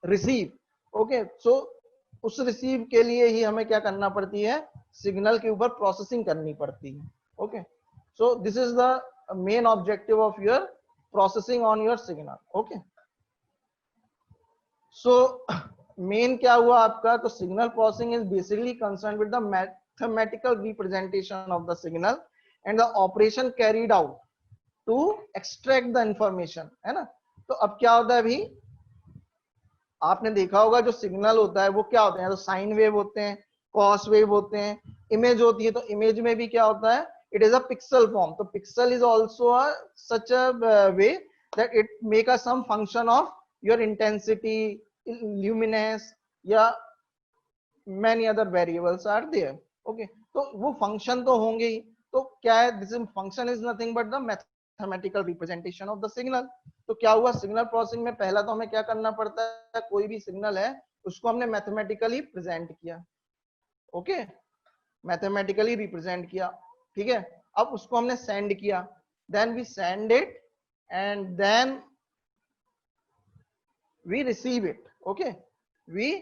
receive. Okay, so उस रिसीव के लिए ही हमें क्या करना पड़ती है, सिग्नल के ऊपर प्रोसेसिंग करनी पड़ती है। Okay, so this is the main objective of your processing on your signal. Okay, so main क्या हुआ आपका, तो signal processing is basically concern with the mathematical representation of the signal and the operation carried out to extract the information, है ना। तो अब क्या होता है अभी, आपने देखा होगा जो सिग्नल होता है वो क्या होते हैं, तो साइन वेव होते हैं, कॉस वेव होते हैं, इमेज होती है। तो इमेज में भी क्या होता है, it is a pixel form. तो pixel is also such a way that it make a some function of your intensity, luminance या many other variables are there. Okay, तो वो फंक्शन तो होंगे ही। तो क्या है, this function is nothing but the mathematical representation of the signal. तो क्या हुआ, सिग्नल प्रोसेसिंग में पहला तो हमें क्या करना पड़ता है, कोई भी सिग्नल है उसको हमने मैथमेटिकली प्रेजेंट किया। ओके, मैथमेटिकली रिप्रेजेंट किया, ठीक है। अब उसको हमने सेंड किया, then we send it and then we receive it. Okay, we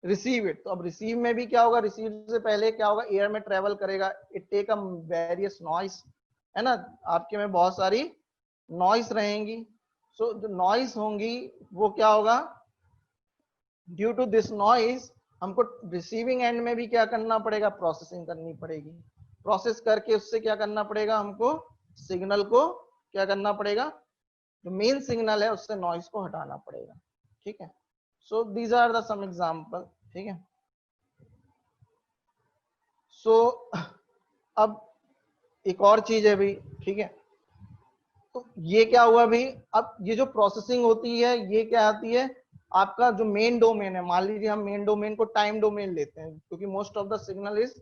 receive it. तो अब रिसीव में भी क्या होगा, रिसीव से पहले क्या होगा, एयर में ट्रेवल करेगा, it take a various noise, है ना, आपके में बहुत सारी नॉइस रहेंगी। सो जो नॉइस होंगी वो क्या होगा, ड्यू टू दिस नॉइस हमको रिसीविंग एंड में भी क्या करना पड़ेगा, प्रोसेसिंग करनी पड़ेगी। प्रोसेस करके उससे क्या करना पड़ेगा, हमको सिग्नल को क्या करना पड़ेगा, जो मेन सिग्नल है उससे नॉइस को हटाना पड़ेगा, ठीक है। So these are the some example, ठीक है। सो अब एक और चीज है भाई, ठीक है। तो ये क्या हुआ भाई, अब ये जो प्रोसेसिंग होती है ये क्या आती है, आपका जो मेन डोमेन है, मान लीजिए हम मेन डोमेन को टाइम डोमेन लेते हैं, क्योंकि most of the signal is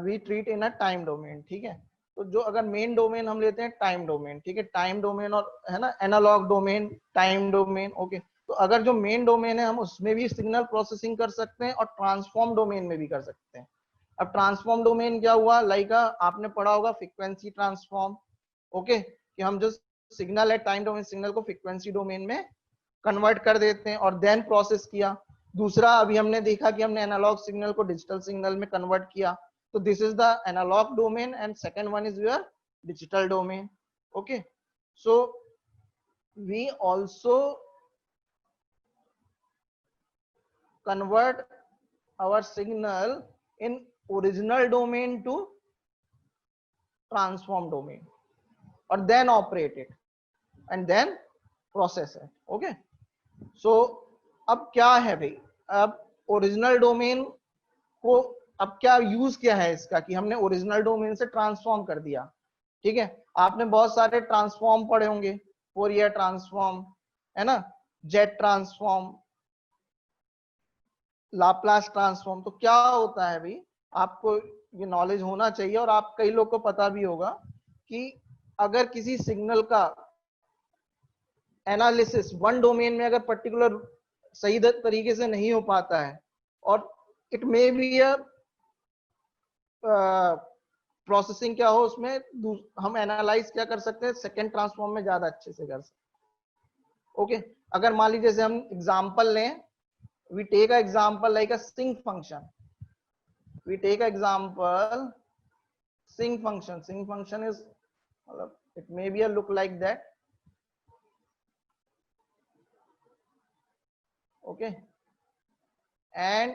we treat in a time domain, ठीक है। तो जो अगर मेन डोमेन हम लेते हैं टाइम डोमेन, ठीक है, टाइम डोमेन और है ना analog domain, time domain. Okay, तो अगर जो मेन डोमेन है हम उसमें भी सिग्नल प्रोसेसिंग कर सकते हैं और ट्रांसफॉर्म डोमेन में भी कर सकते हैं। अब ट्रांसफॉर्म डोमेन क्या हुआ, लाइक आपने पढ़ा होगा फ्रीक्वेंसी ट्रांसफॉर्म। ओके, कि हम जो सिग्नल है टाइम डोमेन सिग्नल को फ्रीक्वेंसी डोमेन में कन्वर्ट कर देते हैं और देन प्रोसेस किया। दूसरा अभी हमने देखा कि हमने एनालॉग सिग्नल को डिजिटल सिग्नल में कन्वर्ट किया। तो this is the analog domain and second one is your digital domain. Okay, so we also convert our signal in original domain to transform domain or then operate it and then process it. Okay, so अब क्या है भाई, अब original domain को अब क्या use क्या है इसका, कि हमने ओरिजिनल डोमेन से ट्रांसफॉर्म कर दिया, ठीक है। आपने बहुत सारे ट्रांसफॉर्म पढ़े होंगे, फोरियर ट्रांसफॉर्म, है ना, जेट ट्रांसफॉर्म, लाप्लास ट्रांसफॉर्म। तो क्या होता है भाई, आपको ये नॉलेज होना चाहिए और आप कई लोग को पता भी होगा कि अगर किसी सिग्नल का एनालिसिस वन डोमेन में अगर पर्टिकुलर सही तरीके से नहीं हो पाता है, और it may be a processing क्या हो उसमें, हम एनालाइज क्या कर सकते हैं, सेकेंड ट्रांसफॉर्म में ज्यादा अच्छे से कर सकते। ओके, अगर मान लीजिए जैसे हम एग्जांपल लें, we take an example like a sync function. We take an example sync function. Sync function is, it may be a look like that. Okay, and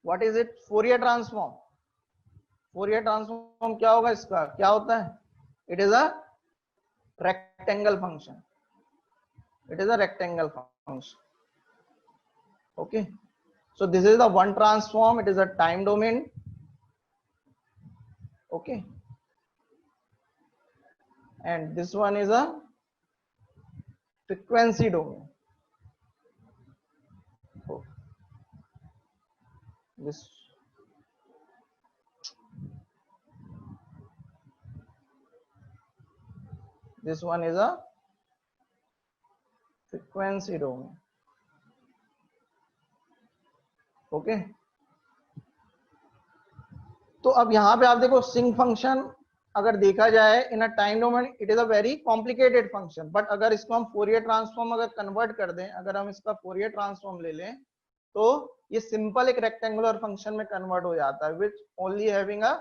what is it, Fourier transform. Fourier transform क्या होगा इसका, क्या होता है, it is a rectangle function. It is a rectangle function. Okay, so this is the one transform. It is a time domain. Okay, and this one is a frequency domain. Oh, this one is a frequency domain. Okay, तो अब यहाँ पे आप देखो sinc function अगर देखा जाए in a time domain it is a very complicated function, but अगर इसको हम फोरियर ट्रांसफॉर्म अगर कन्वर्ट कर दें, अगर हम इसका फोरियर ट्रांसफॉर्म ले लें तो ये सिंपल एक रेक्टेंगुलर फंक्शन में कन्वर्ट हो जाता है which only having a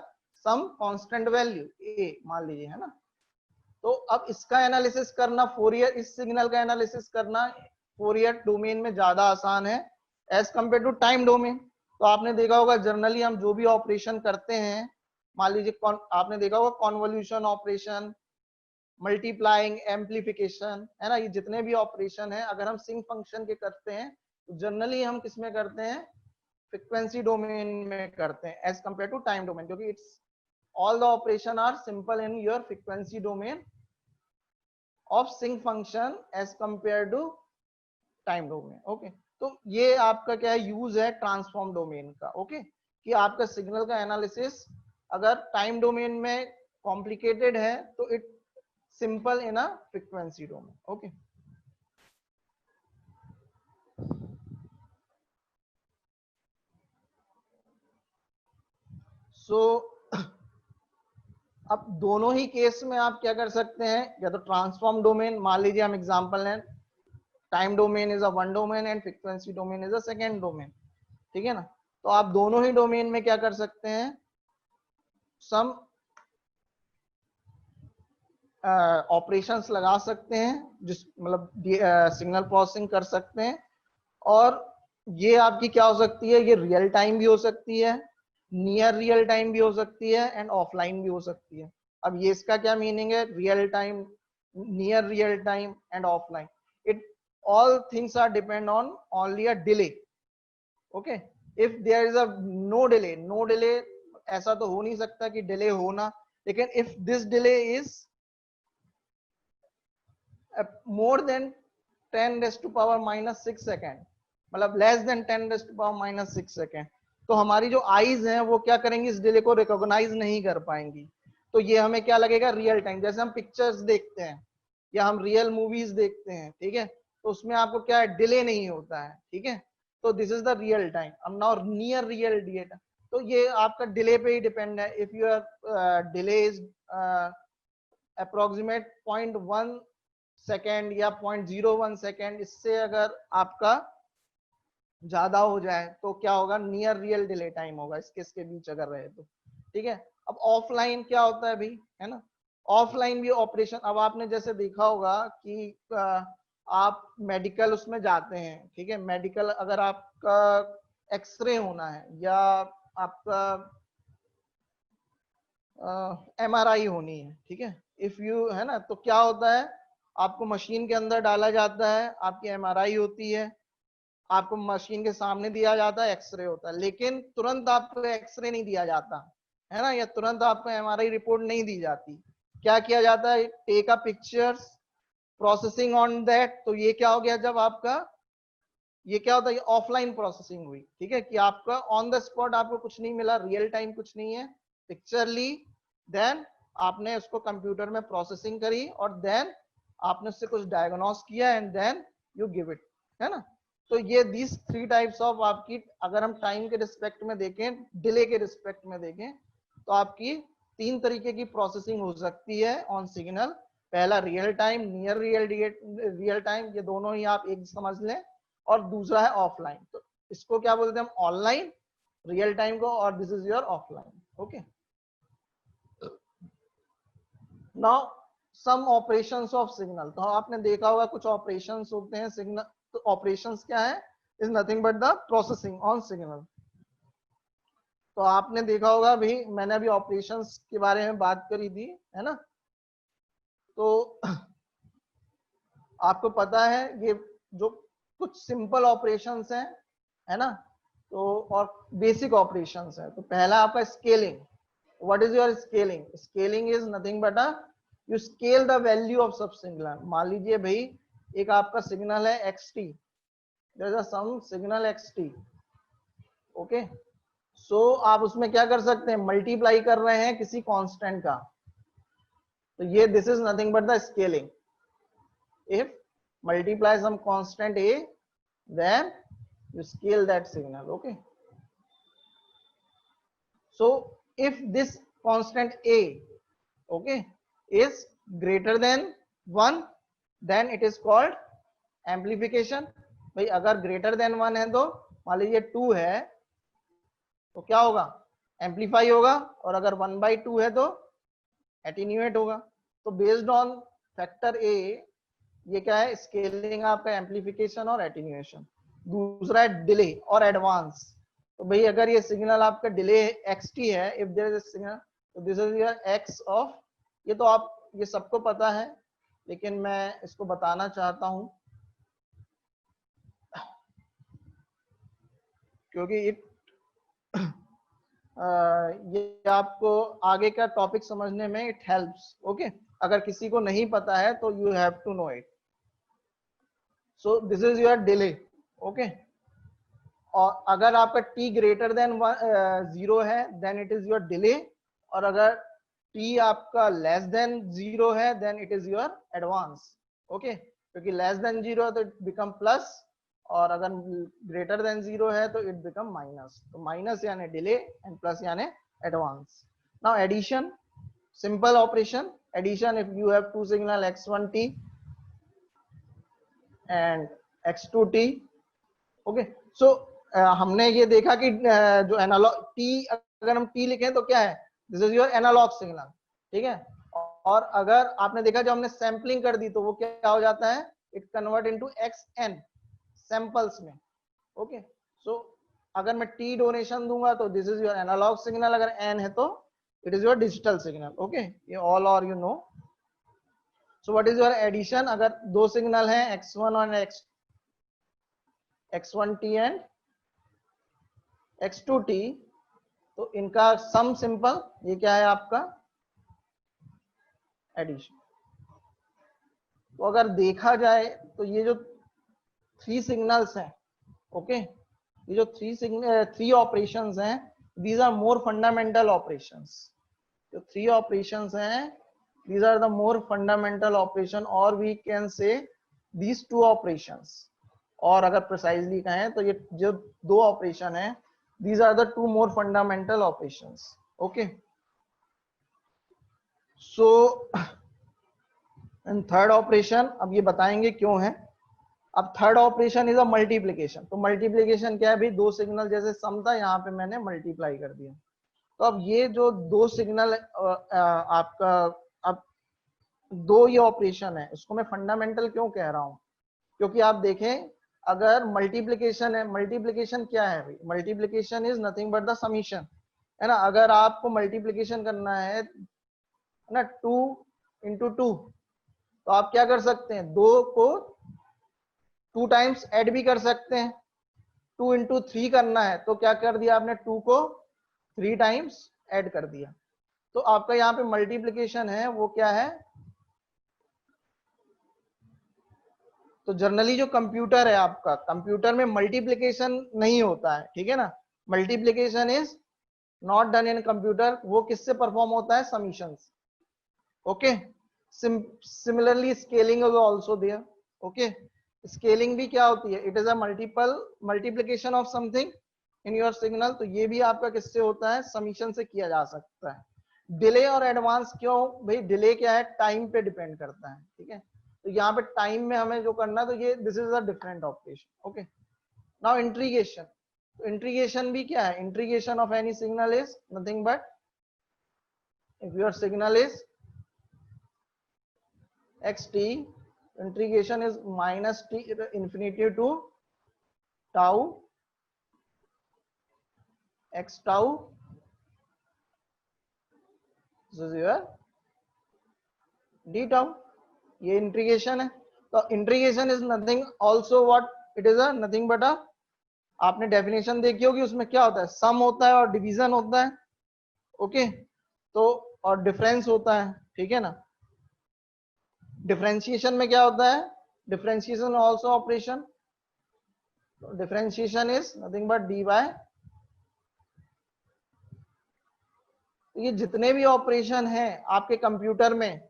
some constant value A मान लीजिए, है ना। तो अब इसका एनालिसिस करना फोरियर, इस सिग्नल का एनालिसिस करना फोरियर डोमेन में ज्यादा आसान है as compare to time domain. तो आपने देखा होगा जनरली हम जो भी ऑपरेशन करते हैं, मान लीजिए आपने देखा होगा कॉन्वोल्यूशन ऑपरेशन, मल्टीप्लाइंग, एम्प्लीफिकेशन, है ना, ये जितने भी ऑपरेशन है अगर हम सिंक फंक्शन के करते हैं तो जनरली हम किस में करते हैं, फ्रीक्वेंसी डोमेन में करते हैं as compare to time domain, क्योंकि it's all the operation are simple in your frequency domain of sync function as compared to time domain. Okay, तो ये आपका क्या है, यूज है ट्रांसफॉर्म डोमेन का। ओके, कि आपका सिग्नल का एनालिसिस अगर टाइम डोमेन में कॉम्प्लिकेटेड है तो it simple in a frequency domain. Okay, so अब दोनों ही केस में आप क्या कर सकते हैं, या तो ट्रांसफॉर्म डोमेन, मान लीजिए हम एग्जांपल लें time domain is a one domain and frequency domain is a second domain, ठीक है ना। तो आप दोनों ही डोमेन में क्या कर सकते हैं, सम ऑपरेशंस लगा सकते हैं, जिस मतलब सिग्नल प्रोसेसिंग कर सकते हैं, और ये आपकी क्या हो सकती है, ये रियल टाइम भी हो सकती है, नियर रियल टाइम भी हो सकती है एंड ऑफलाइन भी हो सकती है। अब ये इसका क्या मीनिंग है, real time, near real time and offline, it all things are depend on only a delay. okay, if there is a no delay ऐसा तो हो नहीं सकता कि डिले होना, लेकिन if this delay is more than 10 raised to power minus 6 second, मतलब less than 10 raised to power minus 6 second, तो हमारी जो आईज हैं वो क्या करेंगी, इस डिले को रिकॉग्नाइज नहीं कर पाएंगी। तो ये हमें क्या लगेगा, रियल टाइम, जैसे हम पिक्चर्स देखते हैं या हम रियल मूवीज देखते हैं, ठीक है, तो उसमें आपको क्या है, डिले नहीं होता है, ठीक है, तो this is the real time. अब नाउ नियर रियल डेटा, तो ये आपका डिले पे ही डिपेंड है। If your delay is approximate 0.1 second या 0.01 सेकेंड, इससे अगर आपका ज्यादा हो जाए तो क्या होगा, नियर रियल डिले टाइम होगा इसके बीच अगर रहे तो, ठीक है। अब ऑफलाइन क्या होता है भाई, है ना, ऑफलाइन भी ऑपरेशन, अब आपने जैसे देखा होगा कि आप मेडिकल उसमें जाते हैं, ठीक है, मेडिकल अगर आपका एक्सरे होना है या आपका एमआरआई होनी है, ठीक है, इफ यू, है ना, तो क्या होता है, आपको मशीन के अंदर डाला जाता है, आपकी एमआरआई होती है, आपको मशीन के सामने दिया जाता है, एक्सरे होता है, लेकिन तुरंत आपको एक्सरे नहीं दिया जाता, है ना, या तुरंत आपको एमआरआई रिपोर्ट नहीं दी जाती। क्या किया जाता है, take a pictures, processing on that. तो ये क्या हो गया, जब आपका ये क्या होता है, ऑफलाइन प्रोसेसिंग हुई, ठीक है, कि आपका ऑन द स्पॉट आपको कुछ नहीं मिला, रियल टाइम कुछ नहीं है, पिक्चर ली, देन आपने उसको कंप्यूटर में प्रोसेसिंग करी और देन आपने उससे कुछ डायग्नोस किया and then you give it, है ना। तो ये दीज थ्री टाइप्स ऑफ आपकी, अगर हम टाइम के रिस्पेक्ट में देखें, डिले के रिस्पेक्ट में देखें, तो आपकी तीन तरीके की प्रोसेसिंग हो सकती है ऑन सिग्नल। पहला real time, near real time, ये दोनों ही आप एक समझ लें, और दूसरा है ऑफलाइन, तो इसको क्या बोलते हैं हम, ऑनलाइन रियल टाइम को, और this is your offline. Okay, now some operations of signal, तो आपने देखा होगा कुछ ऑपरेशंस होते हैं सिग्नल, तो ऑपरेशंस क्या है, is nothing but the processing on signal. तो आपने देखा होगा भी, मैंने अभी ऑपरेशंस के बारे में बात करी थी, है ना, तो आपको पता है ये जो कुछ सिंपल ऑपरेशंस हैं, है ना, तो और बेसिक ऑपरेशंस हैं। तो पहला आपका scaling. What is your scaling? Scaling is nothing but you scale the value of sub signal. मान लीजिए भाई एक आपका सिग्नल है xt, there is a some signal xt, okay. So आप उसमें क्या कर सकते हैं, मल्टीप्लाई कर रहे हैं किसी कांस्टेंट का, तो ये this is nothing but the scaling. if multiply some constant a, then you scale that signal, okay. So if this constant a, okay, is greater than 1, then it is called amplification। भाई अगर greater than 1 है तो मान लीजिए 2 है तो क्या होगा, एम्पलीफाई होगा, और अगर 1/2 है तो एटीन्यूएट होगा। तो बेस्ड ऑन फैक्टर ए, ये क्या है, स्केलिंग आपका एम्पलीफिकेशन और एटीन्यूएशन। दूसरा है डिले और एडवांस। तो भाई अगर ये सिग्नल आपका डिले xt है, if there is a signal, तो this is your x of, ये तो आप ये सबको पता है, लेकिन मैं इसको बताना चाहता हूं क्योंकि ये आपको आगे का टॉपिक समझने में इट हेल्प्स, ओके। अगर किसी को नहीं पता है तो you have to know it. So this is your delay, okay. और अगर आपका t ग्रेटर देन 0 है then it is your delay, और अगर t आपका लेस देन 0 है then it is your advance, okay. क्योंकि लेस देन 0 है तो इट बिकम प्लस, और अगर ग्रेटर देन 0 है तो इट बिकम माइनस। तो माइनस यानी डिले एंड प्लस यानी advance. Now addition, simple operation addition. If you have two signal x1t and x2t, okay. So हमने ये देखा कि जो एनालॉग t, अगर हम t लिखें तो क्या है, this is your analog signal, ठीक है। और अगर आपने देखा जब हमने सैंपलिंग कर दी तो वो क्या हो जाता है, it convert into xn samples में, ओके। सो अगर मैं t डोनेशन दूंगा तो this is your analog signal, अगर n है तो it is your digital signal, okay. ये ऑल और you know. So what is your addition? अगर दो सिग्नल हैं x1 और x1t एंड x2t, तो इनका सम सिंपल, ये क्या है आपका एडिशन। तो अगर देखा जाए तो ये जो थ्री सिग्नल्स हैं, ओके, ये जो थ्री ऑपरेशंस हैं, these are more fundamental operations. जो थ्री ऑपरेशंस हैं, these are the more fundamental operation, और we can say these two operations. और अगर प्रिसाइजली कहें तो ये जो दो ऑपरेशन है, these are the two more fundamental operations, okay. So and third operation, अब ये बताएंगे क्यों है। अब third operation is a multiplication. तो मल्टीप्लिकेशन क्या है भाई, दो सिग्नल जैसे सम था, यहाँ पे मैंने मल्टीप्लाई कर दिया। तो अब ये जो दो सिग्नल आपका, अब दो ये ऑपरेशन है, इसको मैं फंडामेंटल क्यों कह रहा हूं, क्योंकि आप देखें अगर मल्टीप्लिकेशन है, मल्टीप्लिकेशन क्या है भाई, multiplication is nothing but the summation, है ना। अगर आपको मल्टीप्लिकेशन करना है ना 2 इंटू 2, तो आप क्या कर सकते हैं, दो को 2 टाइम्स ऐड भी कर सकते हैं। 2 इंटू 3 करना है तो क्या कर दिया आपने, 2 को 3 टाइम्स ऐड कर दिया। तो आपका यहाँ पे मल्टीप्लिकेशन है वो क्या है, तो जनरली जो कंप्यूटर है आपका, कंप्यूटर में मल्टीप्लिकेशन नहीं होता है, ठीक है ना। Multiplication is not done in computer. वो किससे परफॉर्म होता है, summation, okay. Similarly scaling is also there, okay. Scaling भी क्या होती है, it is a multiplication of something in your signal. तो ये भी आपका किससे होता है, समीशन से किया जा सकता है। डिले और एडवांस क्यों भाई, डिले क्या है, टाइम पे डिपेंड करता है, ठीक है। तो यहाँ पे टाइम में हमें जो करना है, तो ये this is a different operation, okay. Now integration. तो इंट्रीगेशन भी क्या है, integration of any signal is nothing but, if your signal is xt, integration is minus t infinity to tau x tau, this is your d tau, ये integration है। तो integration is nothing also what it is a nothing but a, आपने definition देखी होगी, उसमें क्या होता है, सम होता है और डिवीजन होता है। ओके, तो और डिफरेंस होता है, ठीक है ना। डिफरेंशिएशन में क्या होता है, differentiation also operation, differentiation is nothing but D by, ये जितने भी ऑपरेशन हैं आपके कंप्यूटर में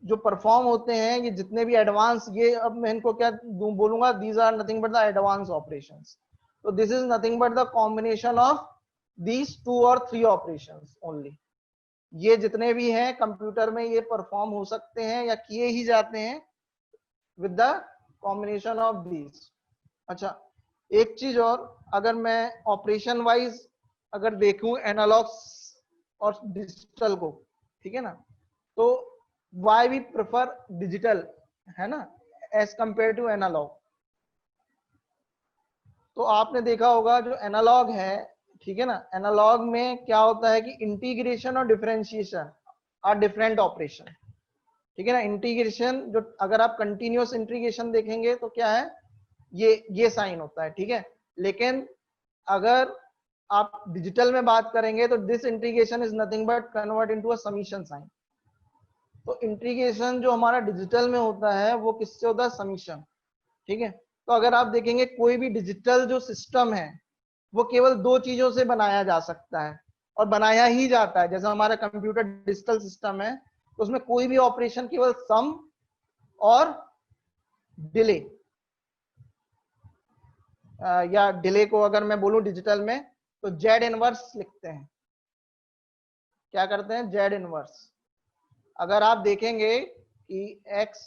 जो परफॉर्म होते हैं, ये जितने भी एडवांस, ये अब मैं इनको क्या बोलूंगा, these are nothing but the advance operations. तो this is nothing but the combination of these 2 और 3 ऑपरेशंस ओनली। ये जितने भी हैं कंप्यूटर में ये परफॉर्म हो सकते हैं या किए ही जाते हैं with the combination of these. अच्छा, एक चीज और, अगर मैं ऑपरेशन वाइज अगर देखूं एनालॉग और डिजिटल को, ठीक है ना, तो वाई वी प्रेफर डिजिटल, है ना, एज कंपेयर टू एनालॉग। तो आपने देखा होगा जो एनालॉग है, ठीक है ना, एनालॉग में क्या होता है कि इंटीग्रेशन और डिफरेंशिएशन आर डिफरेंट ऑपरेशन, ठीक है ना। इंटीग्रेशन जो, अगर आप कंटिन्यूअस इंटीग्रेशन देखेंगे तो क्या है, ये साइन होता है, ठीक है। लेकिन अगर आप डिजिटल में बात करेंगे तो this integration is nothing but convert into a summation sign. तो इंटीग्रेशन जो हमारा डिजिटल में होता है वो किससे होता है, समीशन, ठीक है। तो अगर आप देखेंगे कोई भी डिजिटल जो सिस्टम है वो केवल 2 चीजों से बनाया जा सकता है और बनाया ही जाता है। जैसे हमारा कंप्यूटर डिजिटल सिस्टम है तो उसमें कोई भी ऑपरेशन केवल सम और डिले, या डिले को अगर मैं बोलूं डिजिटल में तो जेड इनवर्स लिखते हैं। क्या करते हैं, जेड इनवर्स। अगर आप देखेंगे कि एक्स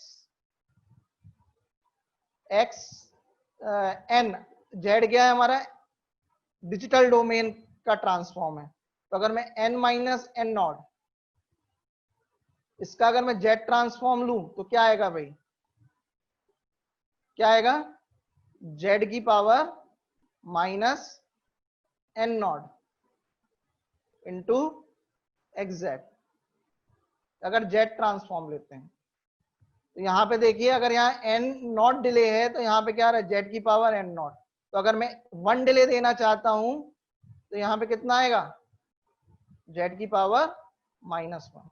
एक्स एन, जेड क्या है हमारा, डिजिटल डोमेन का ट्रांसफॉर्म है। तो अगर मैं एन माइनस एन नॉट, इसका अगर मैं जेड ट्रांसफॉर्म लूं तो क्या आएगा भाई, क्या आएगा, जेड की power minus N naught into X Z, अगर जेड ट्रांसफॉर्म लेते हैं। तो यहाँ पे देखिए, अगर यहाँ एन नॉट डिले है तो यहाँ पे क्या रहा है, जेड की पावर एन नॉट। तो अगर मैं 1 डिले देना चाहता हूं तो यहाँ पे कितना आएगा, जेड की power -1।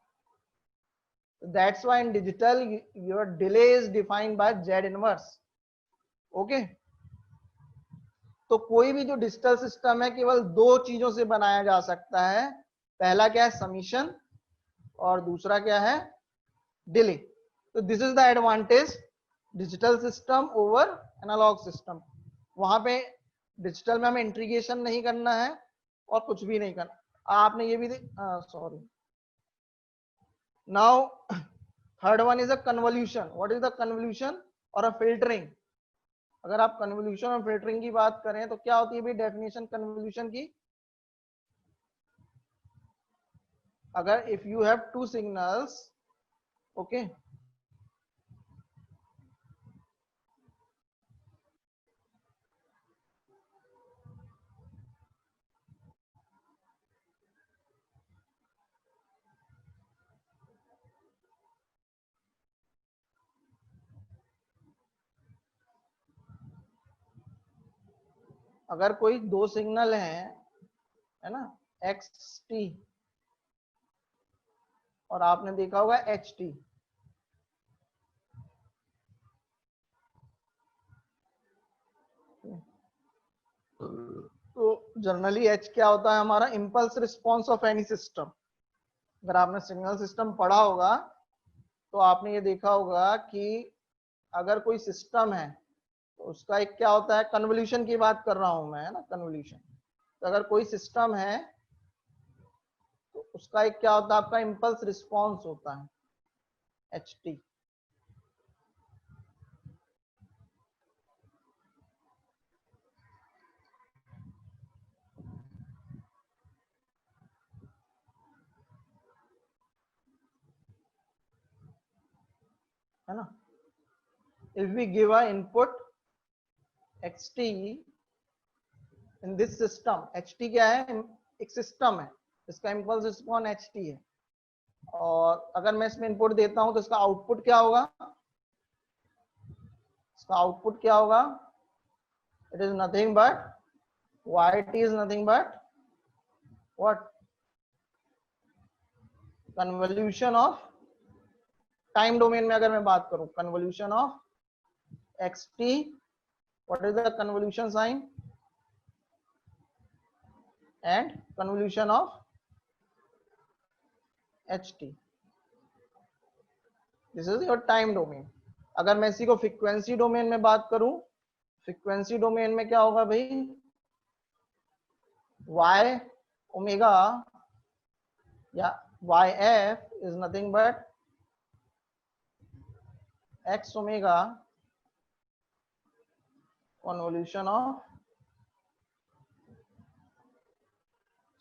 That's why in digital your delay is defined bye Z inverse. Okay, तो कोई भी जो डिजिटल सिस्टम है केवल 2 चीजों से बनाया जा सकता है। पहला क्या है, समीशन, और दूसरा क्या है, डिले। तो this is the advantage digital system over analog system. वहां पे डिजिटल में हमें इंटीग्रेशन नहीं करना है और कुछ भी नहीं करना। आपने ये भी sorry, now third one is a convolution. What is the convolution और अ फिल्टरिंग। अगर आप कन्वोल्यूशन और फिल्टरिंग की बात करें तो क्या होती है भाई डेफिनेशन कन्वोल्यूशन की, अगर if you have 2 signals, okay, अगर कोई 2 सिग्नल है ना, एक्स टी और आपने देखा होगा एच टी, तो जनरली एच क्या होता है हमारा, impulse response of any system. अगर आपने सिग्नल सिस्टम पढ़ा होगा तो आपने ये देखा होगा कि अगर कोई सिस्टम है तो उसका एक क्या होता है, कन्वोल्यूशन की बात कर रहा हूं मैं, है ना, कन्वोल्यूशन। तो अगर कोई सिस्टम है तो उसका एक क्या होता है, आपका इंपल्स रिस्पॉन्स होता है, एच टी। है ना, if we give a input xt in this system, ht क्या है, एक सिस्टम है, इसका इंपल्स रिस्पॉन्स ht है। और अगर मैं इसमें इनपुट देता हूं तो इसका आउटपुट क्या होगा, इसका आउटपुट क्या होगा, it is nothing but yt is nothing but what, convolution of time domain में अगर मैं बात करूं, convolution of xt, what is the convolution sign, and convolution of ht, this is your time domain. अगर मैं इसी को फ्रीक्वेंसी डोमेन में बात करूं, फ्रीक्वेंसी डोमेन में क्या होगा भाई, y ओमेगा या yf is nothing but x omega convolution of,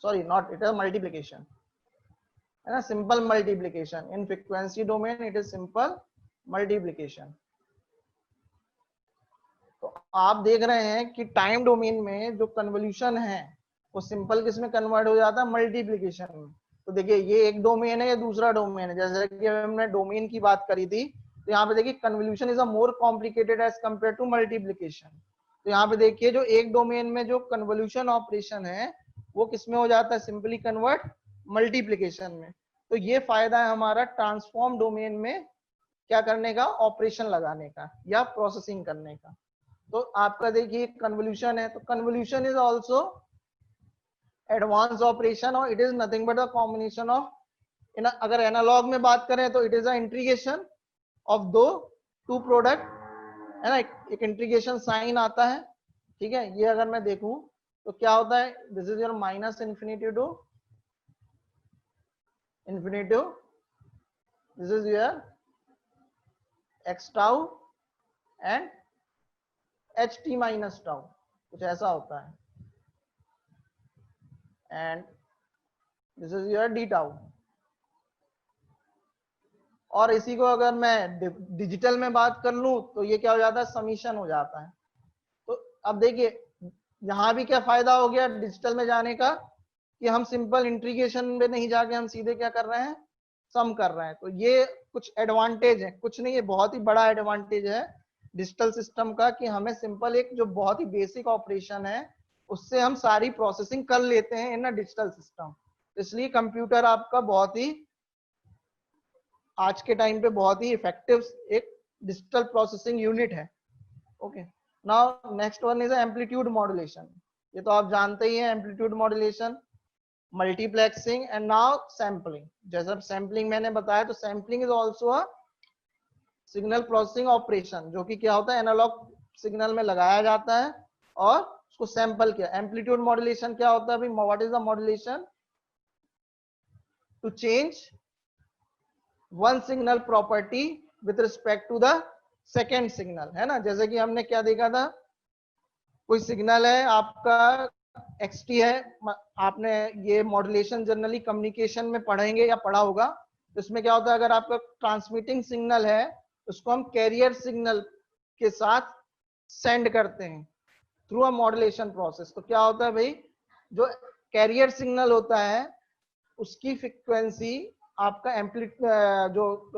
sorry not, it is multiplication, है ना, simple multiplication. In frequency domain it is simple multiplication. तो आप देख रहे हैं कि टाइम डोमेन में जो कन्वोल्यूशन है वो सिंपल किस में कन्वर्ट हो जाता है, मल्टीप्लीकेशन में. तो देखिए ये एक डोमेन है, ये दूसरा डोमेन है. जैसे कि हमने डोमेन की बात करी थी, तो यहाँ पे देखिए convolution is a more complicated as compare to multiplication. तो यहाँ पे देखिए जो एक डोमेन में जो कन्वोल्यूशन ऑपरेशन है वो किसमें हो जाता है, सिंपली कन्वर्ट मल्टीप्लीकेशन में. तो ये फायदा है हमारा ट्रांसफॉर्म डोमेन में क्या करने का, ऑपरेशन लगाने का या प्रोसेसिंग करने का. तो आपका देखिए कन्वोल्यूशन है, तो convolution is also advance operation और it is nothing but a combination of, अगर एनालॉग में बात करें तो it is a integration of दो टू प्रोडक्ट, है ना, एक इंटीग्रेशन साइन आता है. ठीक है, ये अगर मैं देखूं तो क्या होता है, this is your minus infinity to infinity, this is your x tau and ht minus tau, कुछ ऐसा होता है. And this is your d tau. और इसी को अगर मैं डिजिटल में बात कर लूं तो ये क्या हो जाता है, समीशन हो जाता है. तो अब देखिए यहां भी क्या फायदा हो गया डिजिटल में जाने का, कि हम सिंपल इंटीग्रेशन में नहीं जाके हम सीधे क्या कर रहे हैं, सम कर रहे हैं. तो ये कुछ एडवांटेज है, कुछ नहीं, ये बहुत ही बड़ा एडवांटेज है डिजिटल सिस्टम का, कि हमें सिंपल एक जो बहुत ही बेसिक ऑपरेशन है उससे हम सारी प्रोसेसिंग कर लेते हैं इन अ डिजिटल सिस्टम. इसलिए कंप्यूटर आपका बहुत ही आज के टाइम पे बहुत ही इफेक्टिव एक डिजिटल प्रोसेसिंग यूनिट है. Okay, now next one is amplitude modulation. ये तो आप जानते ही हैं, amplitude modulation, multiplexing and now sampling. जैसा सैम्पलिंग मैंने बताया, तो sampling is also a signal processing operation, जो कि क्या होता है, एनालॉग सिग्नल में लगाया जाता है और उसको सैंपल किया. एम्पलीट्यूड मॉड्यूलेशन क्या होता है, what is the modulation, to change one signal property with respect to the second signal, है ना. जैसे कि हमने क्या देखा था, कोई सिग्नल है आपका xt है, आपने ये मॉड्यूलेशन जनरली कम्युनिकेशन में पढ़ेंगे या पढ़ा होगा. तो इसमें क्या होता है, अगर आपका ट्रांसमिटिंग सिग्नल है उसको हम कैरियर सिग्नल के साथ सेंड करते हैं थ्रू अ मॉड्यूलेशन प्रोसेस. तो क्या होता है भाई, जो कैरियर सिग्नल होता है उसकी फ्रीक्वेंसी आपका जो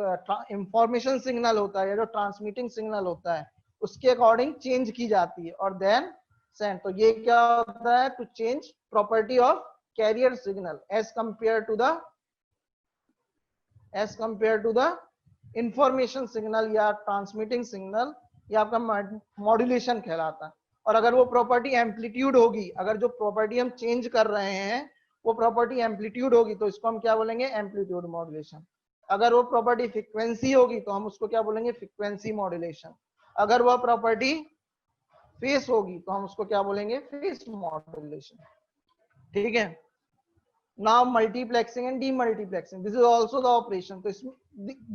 इंफॉर्मेशन सिग्नल होता है या जो ट्रांसमिटिंग सिग्नल होता है उसके अकॉर्डिंग चेंज की जाती है और देन सेंड. तो ये क्या होता है, to change property of carrier signal as compare to the information signal या ट्रांसमिटिंग सिग्नल, ये आपका मॉड्यूलेशन कहलाता है. और अगर वो प्रॉपर्टी एम्पलीट्यूड होगी, अगर जो प्रॉपर्टी हम चेंज कर रहे हैं वो प्रॉपर्टी एम्पलीट्यूड होगी तो इसको हम क्या बोलेंगे, एम्पलीट्यूड मॉड्यूलेशन. अगर वो प्रॉपर्टी फ्रीक्वेंसी होगी तो हम उसको क्या बोलेंगे, फ्रीक्वेंसी मॉड्यूलेशन. अगर वह प्रॉपर्टी फेस होगी तो हम उसको क्या बोलेंगे, फेस मॉड्यूलेशन. ठीक है, now multiplexing and demultiplexing, this is also the operation. तो इसमें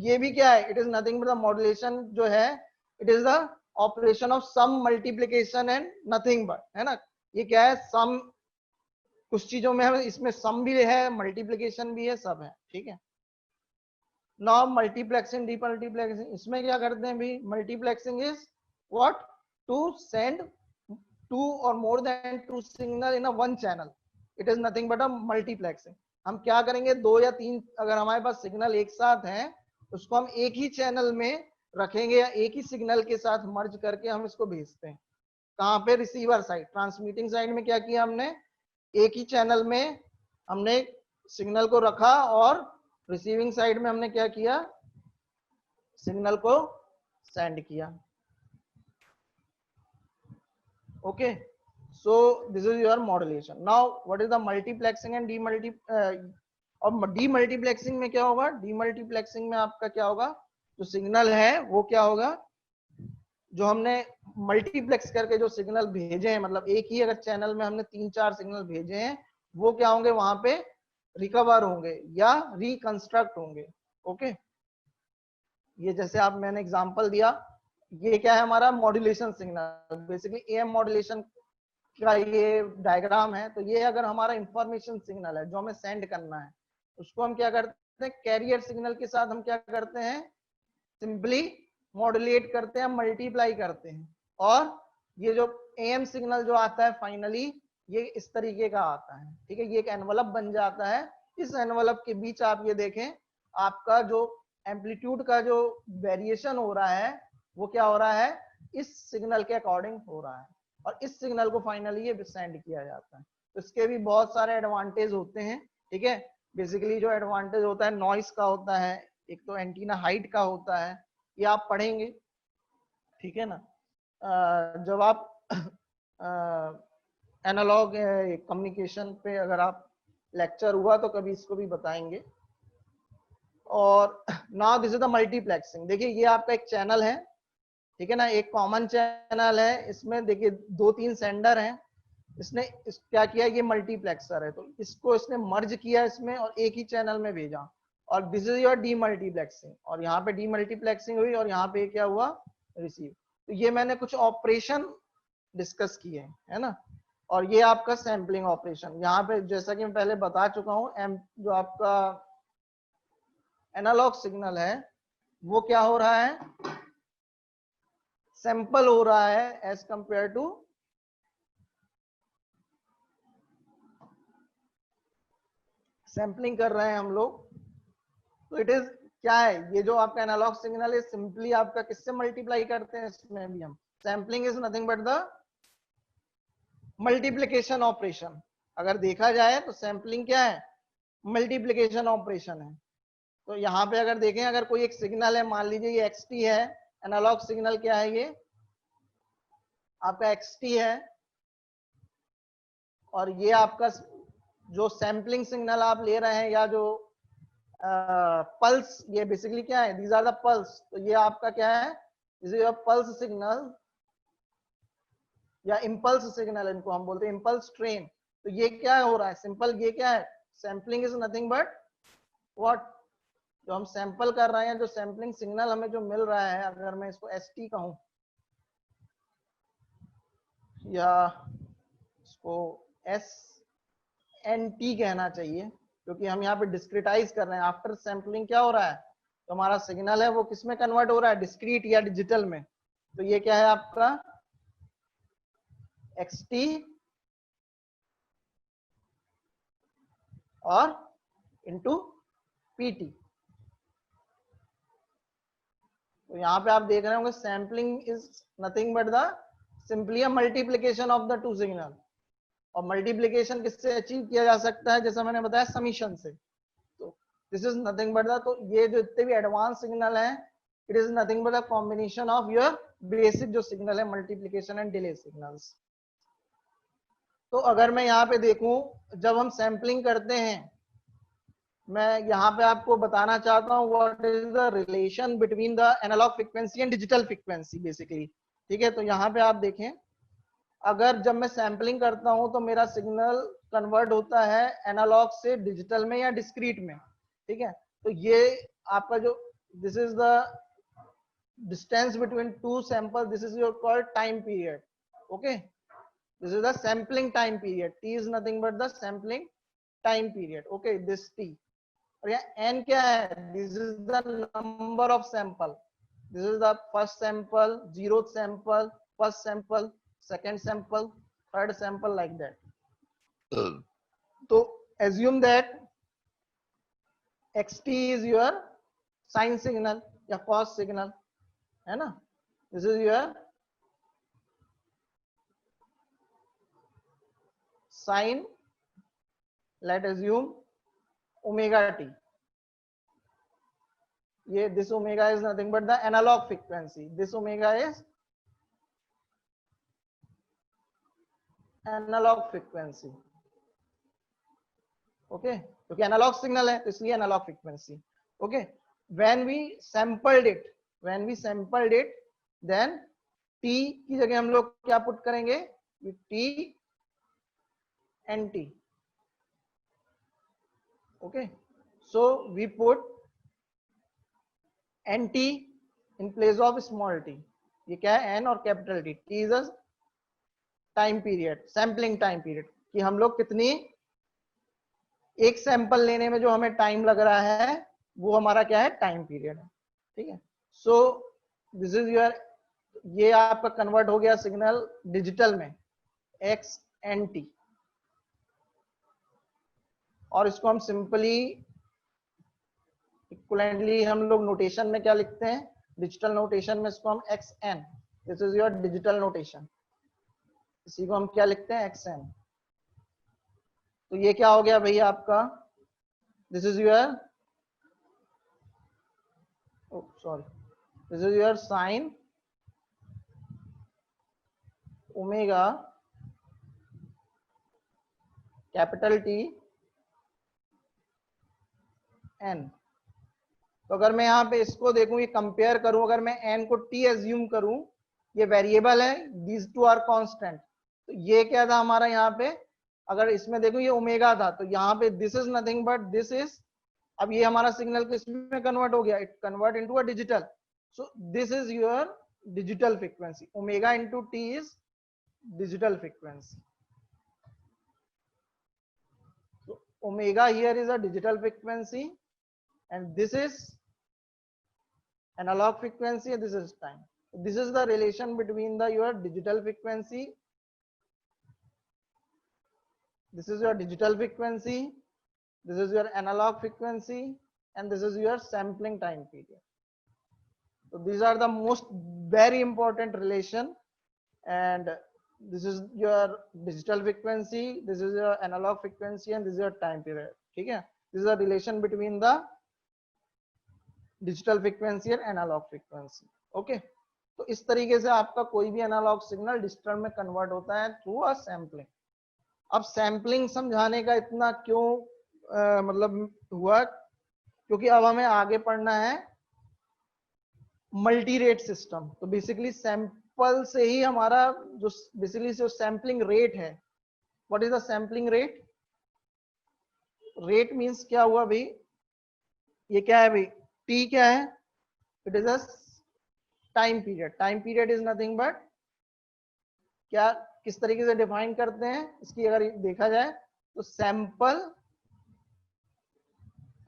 ये भी क्या है, it is nothing but the modulation जो है, it is the operation of some multiplication and nothing but, है ना. ये क्या है, सम, कुछ चीजों में हमें इसमें सम भी है, मल्टीप्लिकेशन भी है, सब है. ठीक है, नाउ मल्टीप्लेक्सिंग डीमल्टीप्लेक्सिंग, इसमें क्या करते हैं भाई, multiplexing is what, to send two और more than two signal in a one channel, it is nothing but a multiplexing. हम क्या करेंगे, 2 या 3 अगर हमारे पास सिग्नल एक साथ हैं, उसको हम एक ही चैनल में रखेंगे या एक ही सिग्नल के साथ मर्ज करके हम इसको भेजते हैं। कहाँ पे, रिसीवर साइड। ट्रांसमिटिंग साइड में क्या किया हमने, एक ही चैनल में हमने सिग्नल को रखा, और रिसीविंग साइड में हमने क्या किया, सिग्नल को सेंड किया। Okay, so this is your modulation. Now what is the multiplexing and अब demultiplexing में क्या होगा, demultiplexing में आपका क्या होगा, जो सिग्नल है वो क्या होगा, जो हमने मल्टीप्लेक्स करके जो सिग्नल भेजे हैं, मतलब एक ही अगर चैनल में हमने 3-4 सिग्नल भेजे हैं, वो क्या होंगे, वहां पे रिकवर होंगे या रिकंस्ट्रक्ट होंगे। ओके, ये जैसे आप, मैंने एग्जांपल दिया, ये क्या है हमारा modulation signal, basically am modulation का ये डायग्राम है। तो ये अगर हमारा इंफॉर्मेशन सिग्नल है जो हमें सेंड करना है, उसको हम क्या करते हैं, कैरियर सिग्नल के साथ हम क्या करते हैं, सिंपली मॉड्यूलेट करते हैं, मल्टीप्लाई करते हैं, और ये जो एएम सिग्नल जो आता है फाइनली, ये इस तरीके का आता है। ठीक है, ये एक एनवलप बन जाता है। इस एनवलप के बीच आप ये देखें, आपका जो एम्पलीट्यूड का जो वेरिएशन हो रहा है, वो क्या हो रहा है, इस सिग्नल के अकॉर्डिंग हो रहा है, और इस सिग्नल को फाइनली ये सेंड किया जाता है। तो इसके भी बहुत सारे एडवांटेज होते हैं। ठीक है, बेसिकली जो एडवांटेज होता है नॉइस का होता है, एक तो एंटीना हाइट का होता है, ये आप पढ़ेंगे। ठीक है ना, जब आप एनालॉग कम्युनिकेशन पे अगर आप लेक्चर हुआ तो कभी इसको भी बताएंगे। और now this is the multiplexing. देखिए ये आपका एक चैनल है, ठीक है ना, एक कॉमन चैनल है, इसमें देखिए 2-3 सेंडर हैं, इसने क्या किया, ये मल्टीप्लेक्सर है, तो इसको इसने मर्ज किया इसमें और एक ही चैनल में भेजा, और दिस इज योर डीमल्टीप्लेक्सिंग, और यहाँ पे डीमल्टीप्लेक्सिंग हुई और यहाँ पे क्या हुआ, रिसीव। तो ये मैंने कुछ ऑपरेशन डिस्कस किए हैं, है ना, और ये आपका सैम्पलिंग ऑपरेशन। यहाँ पे जैसा कि मैं पहले बता चुका हूँ, जो आपका एनालॉग सिग्नल है वो क्या हो रहा है, सैंपल हो रहा है एज कंपेयर टू सैंपलिंग कर रहे हैं हम लोग। तो इट इज क्या है, ये जो आपका एनालॉग सिग्नल है सिंपली आपका किससे मल्टीप्लाई करते हैं, इसमें भी हम sampling is nothing but the multiplication operation. अगर देखा जाए तो सैंपलिंग क्या है, मल्टीप्लिकेशन ऑपरेशन है। तो यहाँ पे अगर देखें, अगर कोई एक सिग्नल है, मान लीजिए ये एक्सटी है, एनालॉग सिग्नल क्या है, ये आपका एक्सटी है, और ये आपका जो सैंपलिंग सिग्नल आप ले रहे हैं, या जो पल्स, ये बेसिकली क्या है, दीज आर द पल्स। तो ये आपका क्या है, this is your pulse signal या इम्पल्स सिग्नल, इनको हम बोलते हैं इम्पल्स ट्रेन। तो ये क्या हो रहा है, सिंपल, ये क्या है, sampling is nothing but what, जो हम सैंपल कर रहे हैं, जो सैंपलिंग सिग्नल हमें जो मिल रहा है, अगर मैं इसको एसटी कहूं या इसको एस एन टी कहना चाहिए, क्योंकि हम यहाँ पे डिस्क्रिटाइज कर रहे हैं। आफ्टर सैंपलिंग क्या हो रहा है, तो हमारा सिग्नल है वो किस में कन्वर्ट हो रहा है, डिस्क्रीट या डिजिटल में। तो ये क्या है आपका एक्सटी और इंटू पीटी। तो यहाँ पे आप देख रहे होंगे sampling is nothing but the simply a multiplication of the two signal. और मल्टीप्लिकेशन किससे अचीव किया जा सकता है, जैसा मैंने बताया समीशन से। तो this is nothing but the, तो ये जो इतने भी एडवांस सिग्नल है, it is nothing but the combination of your basic जो सिग्नल है, मल्टीप्लिकेशन एंड डिले सिग्नल्स। तो अगर मैं यहाँ पे देखूं, जब हम सैंपलिंग करते हैं, मैं यहाँ पे आपको बताना चाहता हूँ what is the relation between the analog frequency and digital frequency basically. ठीक है, तो यहाँ पे आप देखें, अगर जब मैं सैंपलिंग करता हूं तो मेरा सिग्नल कन्वर्ट होता है एनालॉग से डिजिटल में या डिस्क्रीट में। ठीक है, तो ये आपका जो this is the distance between two sample, this is your called time period. Okay, this is the sampling time period, T is nothing but the sampling time period. Okay, this T, और यहाँ N क्या है, this is the number of sample, this is the first sample, zeroth sample, first sample, second sample, third sample, like that. तो assume that xt is your sine signal या cos signal, है ना. This is your sine, let assume omega t. ये this omega is nothing but the analog frequency. This omega is analog frequency. Okay, क्योंकि analog signal है तो इसलिए analog frequency. Okay, when we sampled it then t की जगह हम लोग क्या पुट करेंगे, t nt. Okay, so we put nt in place of small t. ये क्या है, n और capital T. t is a time period, sampling time period, कि हम लोग कितनी एक सैंपल लेने में जो हमें टाइम लग रहा है वो हमारा क्या है, टाइम पीरियड है. ठीक है, सो दिस इज योर, ये आपका कन्वर्ट हो गया सिग्नल डिजिटल में xnt. और इसको हम सिंपली इक्विवेलेंटली हम लोग नोटेशन में क्या लिखते हैं, डिजिटल नोटेशन में इसको हम xn, this is your digital notation, इसी को हम क्या लिखते हैं, xn. तो ये क्या हो गया भैया आपका, this is your, sorry, this is your sine omega capital T n. तो अगर मैं यहाँ पे इसको देखूं, ये कंपेयर करूं, अगर मैं n को t एज्यूम करूं, ये वेरिएबल है, दीज टू आर कांस्टेंट. तो ये क्या था हमारा यहाँ पे, अगर इसमें देखो ये ओमेगा था, तो यहाँ पे this is nothing but this is, अब ये हमारा सिग्नल किस में कन्वर्ट हो गया, it convert into a digital. So this is your digital frequency, omega into T is digital frequency. So omega here is a digital frequency and this is analog frequency and this is time. This is the relation between the your digital frequency. This is your digital frequency. This is your analog frequency and this is your sampling time period. So these are the most very important relation, and this is your digital frequency, this is your analog frequency and this is your time period. ठीक है, this is a relation between the digital frequency and analog frequency. Okay, तो इस तरीके से आपका कोई भी analogue signal digital में कन्वर्ट होता है थ्रू अ सैम्पलिंग. अब सैम्पलिंग समझाने का इतना क्यों मतलब हुआ, क्योंकि अब हमें आगे पढ़ना है मल्टी रेट सिस्टम. तो बेसिकली सैंपल से ही हमारा जो बेसिकली जो सैम्पलिंग रेट है, what is the sampling rate, rate means क्या हुआ भाई, ये क्या है भाई, टी क्या है, it is a time period. Time period is nothing but क्या, किस तरीके से डिफाइन करते हैं इसकी, अगर देखा जाए तो sample,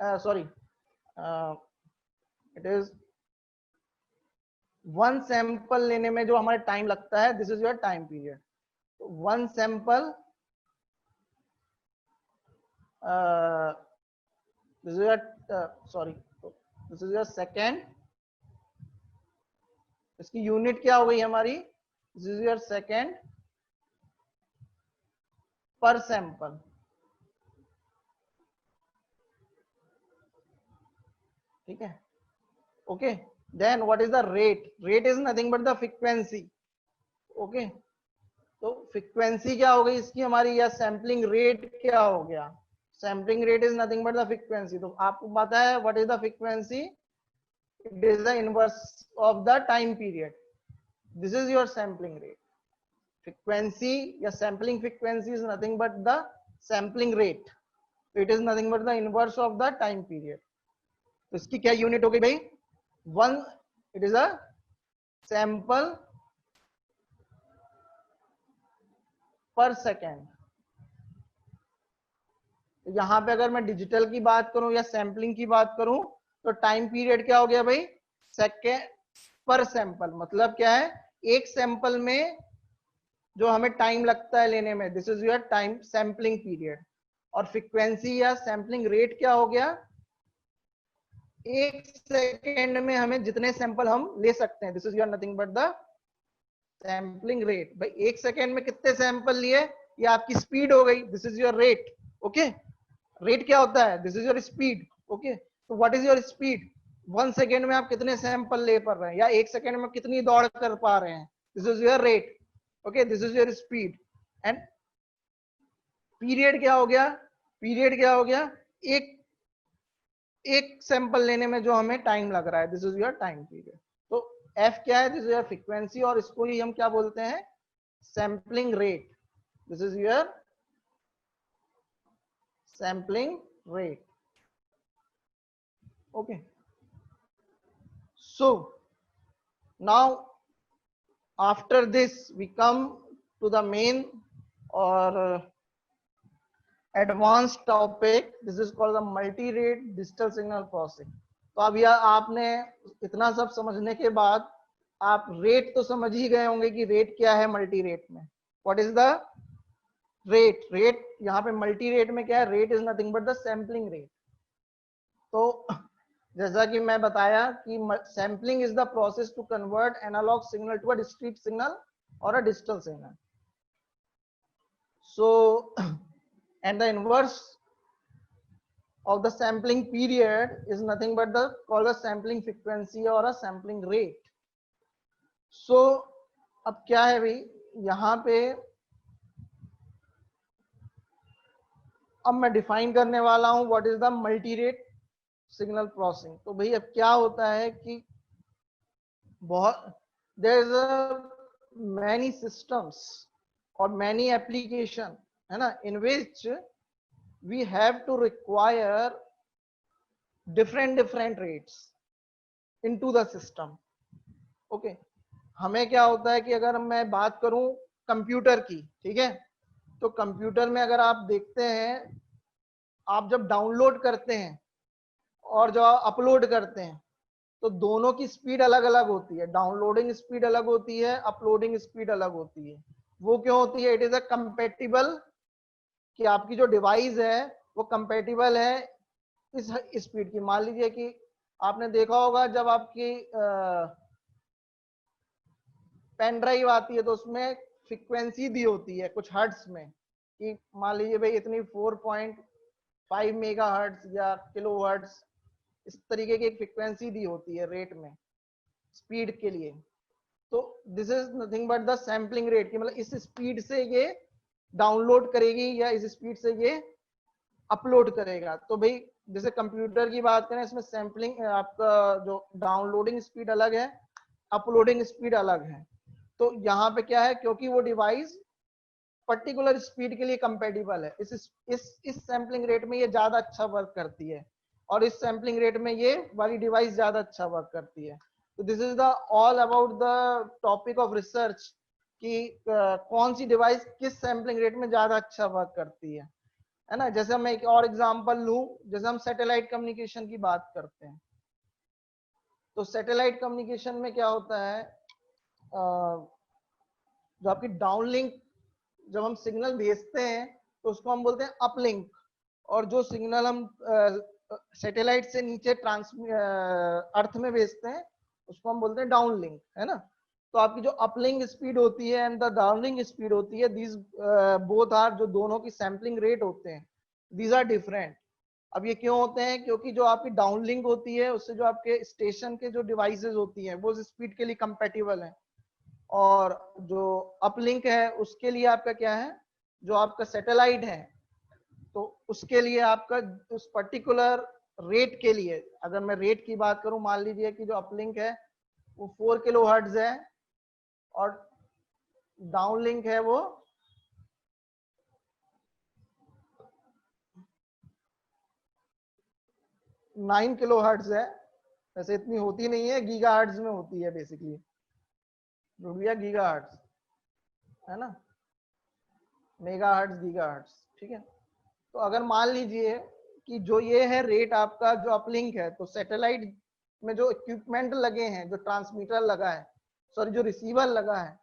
sorry, it is one sample लेने में जो हमारे टाइम लगता है, this is your time period. One sample, this is your, sorry, this is your second, इसकी यूनिट क्या हो गई हमारी, दिस इज योर सेकेंड पर सैंपल. ठीक है, okay. Then what is the rate? Rate is nothing but the frequency. Okay, तो frequency क्या हो गई इसकी हमारी, या sampling rate क्या हो गया, sampling rate is nothing but the frequency. तो आपको पता है what is the frequency, it is the inverse of the time period. This is your sampling rate. Frequency या sampling frequency is nothing but the sampling rate. It is nothing but the inverse of the time period. तो इसकी क्या unit हो गई भाई, one, it is a sample पर second. यहां पे अगर मैं डिजिटल की बात करूं या सैंपलिंग की बात करूं तो टाइम पीरियड क्या हो गया भाई, सेकेंड पर सैंपल. मतलब क्या है, एक सैंपल में जो हमें टाइम लगता है लेने में, this is your time sampling period. और फ्रीक्वेंसी या सैंपलिंग रेट क्या हो गया, एक सेकेंड में हमें जितने सैंपल हम ले सकते हैं, this is your nothing but the sampling rate. भाई एक सेकेंड में कितने सैंपल लिए, ये आपकी स्पीड हो गई, this is your rate. Okay, rate क्या होता है, this is your speed. Okay, तो what is your speed, 1 second में आप कितने सैंपल ले पा रहे हैं, या 1 सेकेंड में कितनी दौड़ कर पा रहे हैं, this is your rate. Okay, this is your speed. And period क्या हो गया, पीरियड क्या हो गया, एक एक सैंपल लेने में जो हमें टाइम लग रहा है, this is your time period. तो एफ क्या है, दिस इज योर फ्रीक्वेंसी, और इसको ही हम क्या बोलते हैं, sampling rate. This is your sampling rate. Okay, so now after this we come to the main or advanced topic, this is called the multi rate digital signal processing। तो अब यह आपने इतना सब समझने के बाद आप रेट तो समझ ही गए होंगे कि रेट क्या है मल्टी रेट में, what is the rate. Rate यहाँ पे मल्टी रेट में क्या है, rate is nothing but the sampling rate. तो जैसा कि मैं बताया कि sampling is the process to convert analog signal to a discrete signal और a digital signal. So and the inverse of the sampling period is nothing but the called the sampling frequency or a sampling rate। so अब क्या है भाई, यहाँ पे अब मैं define करने वाला हूं what is the multi rate signal processing. तो भाई अब क्या होता है कि बहुत there is a many systems और मैनी एप्लीकेशन है ना, in which we have to require different rates into the system। Okay, हमें क्या होता है कि अगर मैं बात करूं कंप्यूटर की, ठीक है, तो कंप्यूटर में अगर आप देखते हैं, आप जब डाउनलोड करते हैं और जो अपलोड करते हैं, तो दोनों की स्पीड अलग अलग होती है। डाउनलोडिंग स्पीड अलग होती है, अपलोडिंग स्पीड अलग होती है। वो क्यों होती है, इट इज अ कंपेटिबल, कि आपकी जो डिवाइस है वो कंपेटिबल है इस स्पीड की। मान लीजिए कि आपने देखा होगा जब आपकी पेन ड्राइव आती है तो उसमें फ्रीक्वेंसी दी होती है कुछ हर्ट्ज में, कि मान लीजिए भाई इतनी 4.5 मेगा हर्ट्ज या किलो हर्ट्ज, इस तरीके की एक फ्रीक्वेंसी दी होती है रेट में, स्पीड के लिए। तो this is nothing but the sampling rate, की मतलब इस स्पीड से ये डाउनलोड करेगी या इस स्पीड से ये अपलोड करेगा। तो भाई जैसे कंप्यूटर की बात करें, इसमें सैंपलिंग आपका जो डाउनलोडिंग स्पीड अलग है, अपलोडिंग स्पीड अलग है। तो यहाँ पे क्या है, क्योंकि वो डिवाइस पर्टिकुलर स्पीड के लिए कंपेटिबल है, इस सैंपलिंग रेट में ये ज्यादा अच्छा वर्क करती है, और इस सैंपलिंग रेट में ये वाली डिवाइस ज्यादा अच्छा वर्क करती है। तो this is the all about the topic of research, कि कौन सी डिवाइस किस सैंपलिंग रेट में ज्यादा अच्छा वर्क करती है ना। जैसे मैं एक और एग्जांपल लूं, जैसे हम सैटेलाइट कम्युनिकेशन की बात करते हैं, तो सैटेलाइट कम्युनिकेशन में क्या होता है, जो आपकी डाउनलिंक, जब हम सिग्नल भेजते हैं तो उसको हम बोलते हैं अपलिंक, और जो सिग्नल हम सैटेलाइट से नीचे अर्थ में भेजते हैं उसको हम बोलते हैं डाउनलिंक, है ना। तो आपकी जो अपलिंक स्पीड होती है एंड द डाउनलिंक स्पीड होती है, दीज बोथ आर, जो दोनों की सैंपलिंग रेट होते हैं, दीज आर डिफरेंट। अब ये क्यों होते हैं, क्योंकि जो आपकी डाउनलिंक होती है उससे जो आपके स्टेशन के जो डिवाइसेस होती हैं वो स्पीड के लिए कंपेटिबल है, और जो अपलिंक है उसके लिए आपका क्या है, जो आपका सैटेलाइट है तो उसके लिए आपका उस पर्टिकुलर रेट के लिए, अगर मैं रेट की बात करूं, मान लीजिए कि जो अपलिंक है वो 4 किलो हर्ट्ज है और डाउनलिंक है वो 9 किलो हर्ट्ज है। वैसे इतनी होती नहीं है, गीगा हर्ट्ज में होती है बेसिकली, रुपया गीगा हर्ट्ज है ना, मेगा हर्ट्ज गीगा हर्ट्ज, ठीक है। तो अगर मान लीजिए कि जो ये है रेट आपका जो अपलिंक है, तो सैटेलाइट में जो इक्विपमेंट लगे हैं, जो ट्रांसमीटर लगा है, सॉरी जो रिसीवर लगा है,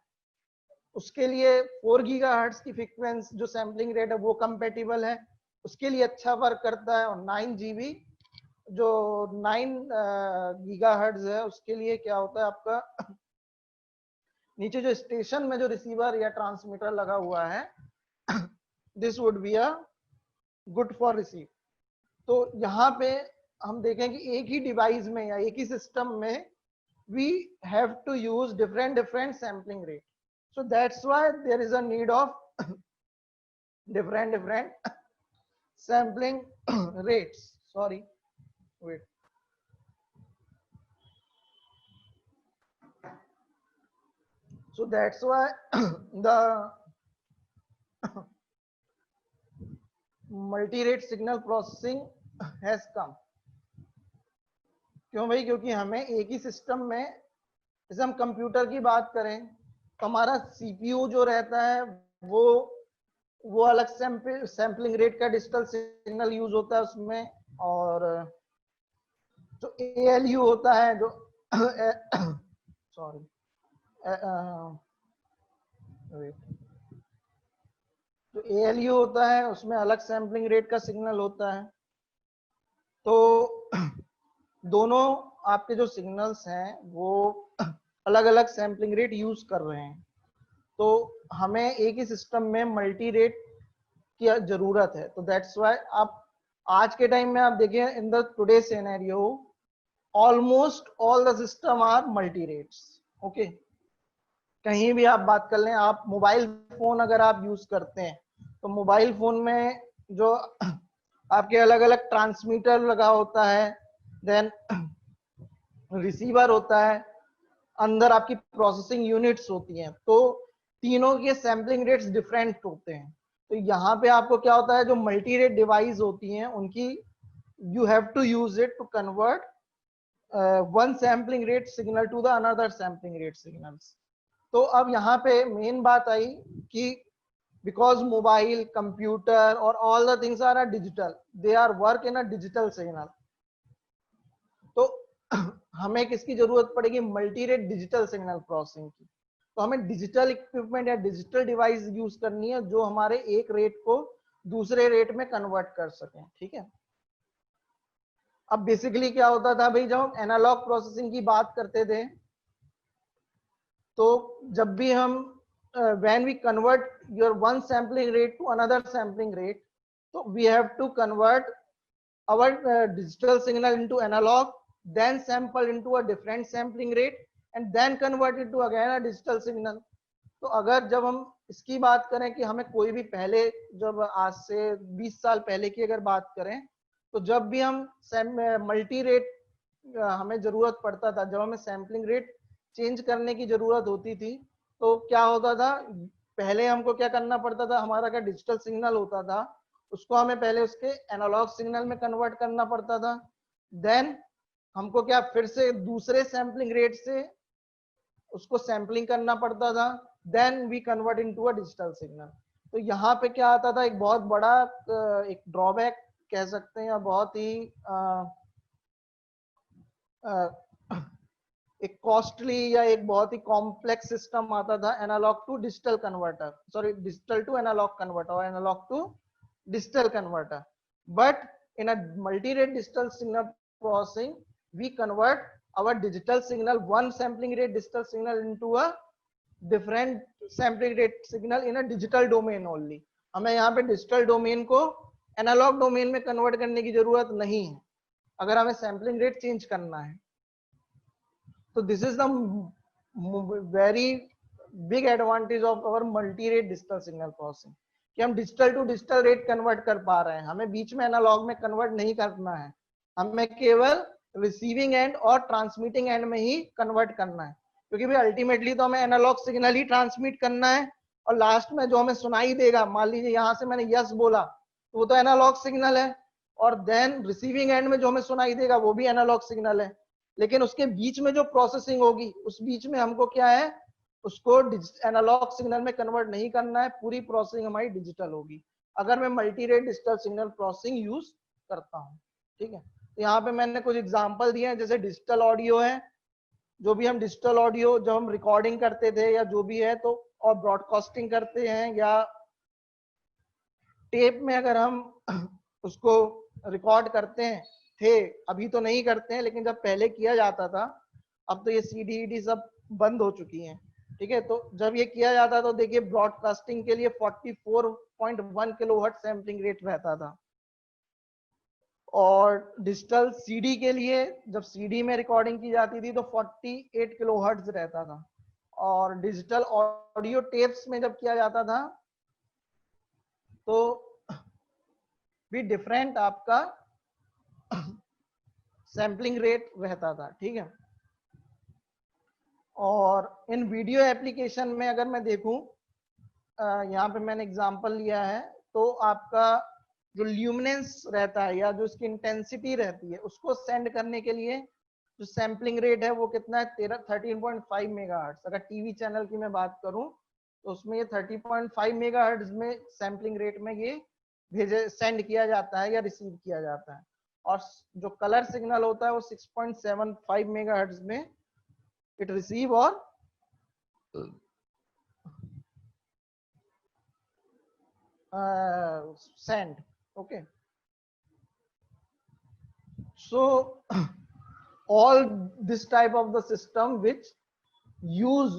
उसके लिए 4 गीगाहर्ट्ज की फ्रीक्वेंसी जो सैंपलिंग रेट है वो कंपेटिबल है, उसके लिए अच्छा वर्क करता है। और 9 GB जो 9 गीगाहर्ट्ज है उसके लिए क्या होता है आपका नीचे जो स्टेशन में जो रिसीवर या ट्रांसमीटर लगा हुआ है this would be a good for receive. तो यहाँ पे हम देखें कि एक ही डिवाइस में या एक ही सिस्टम में we have to use different sampling rate, so that's why there is a need of different sampling rates. Sorry, wait. So that's why the multi-rate signal processing has come. क्यों भाई? क्योंकि हमें एक ही system में, जैसे हम computer की बात करें तो हमारा सीपीयू जो रहता है वो अलग सैम्पलिंग रेट का डिजिटल सिग्नल यूज होता है उसमें, और जो एएलयू होता है जो सॉरी जो एएलयू होता है उसमें अलग सैम्पलिंग रेट का सिग्नल होता है। तो दोनों आपके जो सिग्नल्स हैं वो अलग अलग सैम्पलिंग रेट यूज कर रहे हैं, तो हमें एक ही सिस्टम में मल्टी रेट की जरूरत है। तो दैट्स व्हाई आप आज के टाइम में आप देखिए in the today scenario almost all the system are multi rates. Okay, कहीं भी आप बात कर लें, आप मोबाइल फोन अगर आप यूज करते हैं तो मोबाइल फोन में जो आपके अलग अलग ट्रांसमीटर लगा होता है, देन रिसीवर होता है, अंदर आपकी प्रोसेसिंग यूनिट्स होती हैं, तो तीनों के सैम्पलिंग रेट्स डिफरेंट होते हैं। तो यहाँ पे आपको क्या होता है, जो मल्टी रेट डिवाइस होती हैं उनकी you have to use it to convert one sampling rate signal to the another sampling rate signals. तो अब यहाँ पे मेन बात आई कि because mobile computer or all the things are digital, they are work in a digital signal, तो हमें किसकी जरूरत पड़ेगी? Multi rate digital signal processing की। तो हमें डिजिटल इक्विपमेंट या डिजिटल डिवाइस यूज करनी है जो हमारे एक रेट को दूसरे रेट में कन्वर्ट कर सकें। ठीक है, अब बेसिकली क्या होता था भाई, जब हम एनालॉग प्रोसेसिंग की बात करते थे तो जब भी हम when we convert your one sampling rate to another sampling rate, so we have to convert our digital signal into analog, then sample into a different sampling rate and then convert it to again a digital signal. तो अगर जब हम इसकी बात करें कि हमें कोई भी पहले, जब आज से 20 साल पहले की अगर बात करें, तो जब भी हम मल्टी रेट हमें जरूरत पड़ता था, जब हमें सैम्पलिंग रेट चेंज करने की जरूरत होती थी, तो क्या होता था, पहले हमको क्या करना पड़ता था, हमारा क्या डिजिटल सिग्नल होता था उसको हमें पहले उसके एनालॉग सिग्नल में कन्वर्ट करना पड़ता था, देन हमको क्या फिर से दूसरे सैम्पलिंग रेट से उसको सैम्पलिंग करना पड़ता था, then we convert into a digital signal. तो यहाँ पे क्या आता था, एक बहुत बड़ा एक ड्रॉबैक कह सकते हैं, या बहुत ही एक कॉस्टली या एक बहुत ही कॉम्प्लेक्स सिस्टम आता था, analog to digital converter, sorry digital to analog converter और analog to digital converter. But in a multi rate digital signal processing we convert our digital signal, one sampling rate digital signal into a different sampling rate signal in a digital domain only. हमें यहाँ पे digital domain को analogue domain में convert करने की जरूरत नहीं है अगर हमें सैम्पलिंग रेट चेंज करना है। तो this is the very big advantage of our multi rate digital signal processing, कि हम digital to digital rate convert कर पा रहे हैं, हमें बीच में एनालॉग में कन्वर्ट नहीं करना है, हमें केवल रिसीविंग एंड और ट्रांसमिटिंग एंड में ही कन्वर्ट करना है, क्योंकि भाई अल्टीमेटली तो हमें एनालॉग सिग्नल ही ट्रांसमिट करना है, और लास्ट में जो हमें सुनाई देगा, मान लीजिए यहाँ से मैंने यस बोला तो वो तो एनालॉग सिग्नल है, और देन रिसीविंग एंड में जो हमें सुनाई देगा वो भी एनालॉग सिग्नल है, लेकिन उसके बीच में जो प्रोसेसिंग होगी उस बीच में हमको क्या है, उसको एनालॉग सिग्नल में कन्वर्ट नहीं करना है, पूरी प्रोसेसिंग हमारी डिजिटल होगी अगर मैं multi rate digital signal processing use करता हूँ। ठीक है, यहाँ पे मैंने कुछ एग्जांपल दिए हैं, जैसे डिजिटल ऑडियो है, जो भी हम डिजिटल ऑडियो जब हम रिकॉर्डिंग करते थे या जो भी है, तो और ब्रॉडकास्टिंग करते हैं या टेप में अगर हम उसको रिकॉर्ड करते हैं, थे, अभी तो नहीं करते हैं, लेकिन जब पहले किया जाता था, अब तो ये CD सब बंद हो चुकी हैं, ठीक है। तो जब ये किया जाता तो देखिए ब्रॉडकास्टिंग के लिए 44.1 किलोहर्ट्ज सैंपलिंग रेट रहता था, और डिजिटल CD के लिए जब CD में रिकॉर्डिंग की जाती थी तो 48 किलोहर्ट्ज रहता था, और डिजिटल ऑडियो टेप्स में जब किया जाता था तो भी डिफरेंट आपका सैंपलिंग रेट रहता था, ठीक है। और इन वीडियो एप्लीकेशन में अगर मैं देखूं, यहाँ पे मैंने एग्जांपल लिया है, तो आपका जो ल्यूमिनेंस रहता है या जो उसकी इंटेंसिटी रहती है उसको सेंड करने के लिए जो सैंपलिंग रेट है वो कितना है, 13.5 मेगाहर्ट्ज। अगर टीवी चैनल की मैं बात करूं तो उसमें ये 30.5 मेगाहर्ट्ज में सैंपलिंग रेट में ये भेजे सेंड किया जाता है या रिसीव किया जाता है, और जो कलर सिग्नल होता है वो 6.75 मेगाहर्ट्ज में इट रिसीव और send. Okay, so all this type of the system which use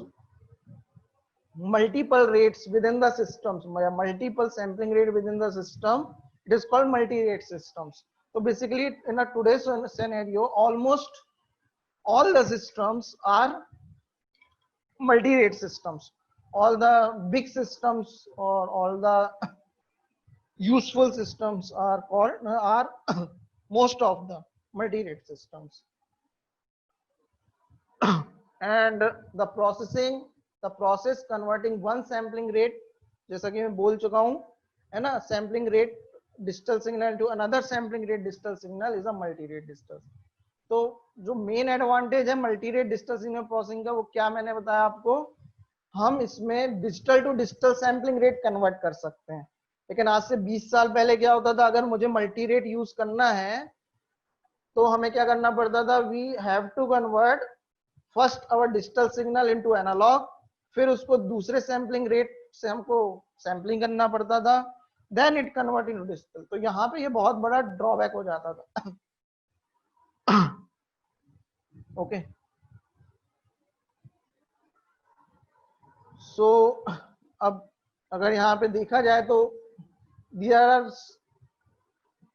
multiple rates within the systems, multiple sampling rate within the system, it is called multi-rate systems. So basically in a today's scenario, almost all the systems are multi-rate systems. All the big systems or all the useful systems are called are most of the multi-rate systems. And the process converting one sampling rate, जैसा कि मैं बोल चुका हूं, है ना, sampling rate digital signal to another sampling rate digital signal is a multi-rate digital. तो जो मेन एडवांटेज है मल्टी-रेट डिजिटल सिग्नल प्रोसेसिंग का वो क्या मैंने बताया आपको, हम इसमें digital to digital sampling rate convert कर सकते हैं। लेकिन आज से 20 साल पहले क्या होता था, अगर मुझे मल्टी रेट यूज करना है तो हमें क्या करना पड़ता था, we have to convert first our digital signal into analog, फिर उसको दूसरे सैम्पलिंग रेट से हमको सैम्पलिंग करना पड़ता था, then it convert into digital. तो यहाँ पे ये बहुत बड़ा ड्रॉबैक हो जाता था। ओके, सो अब अगर यहाँ पे देखा जाए तो there are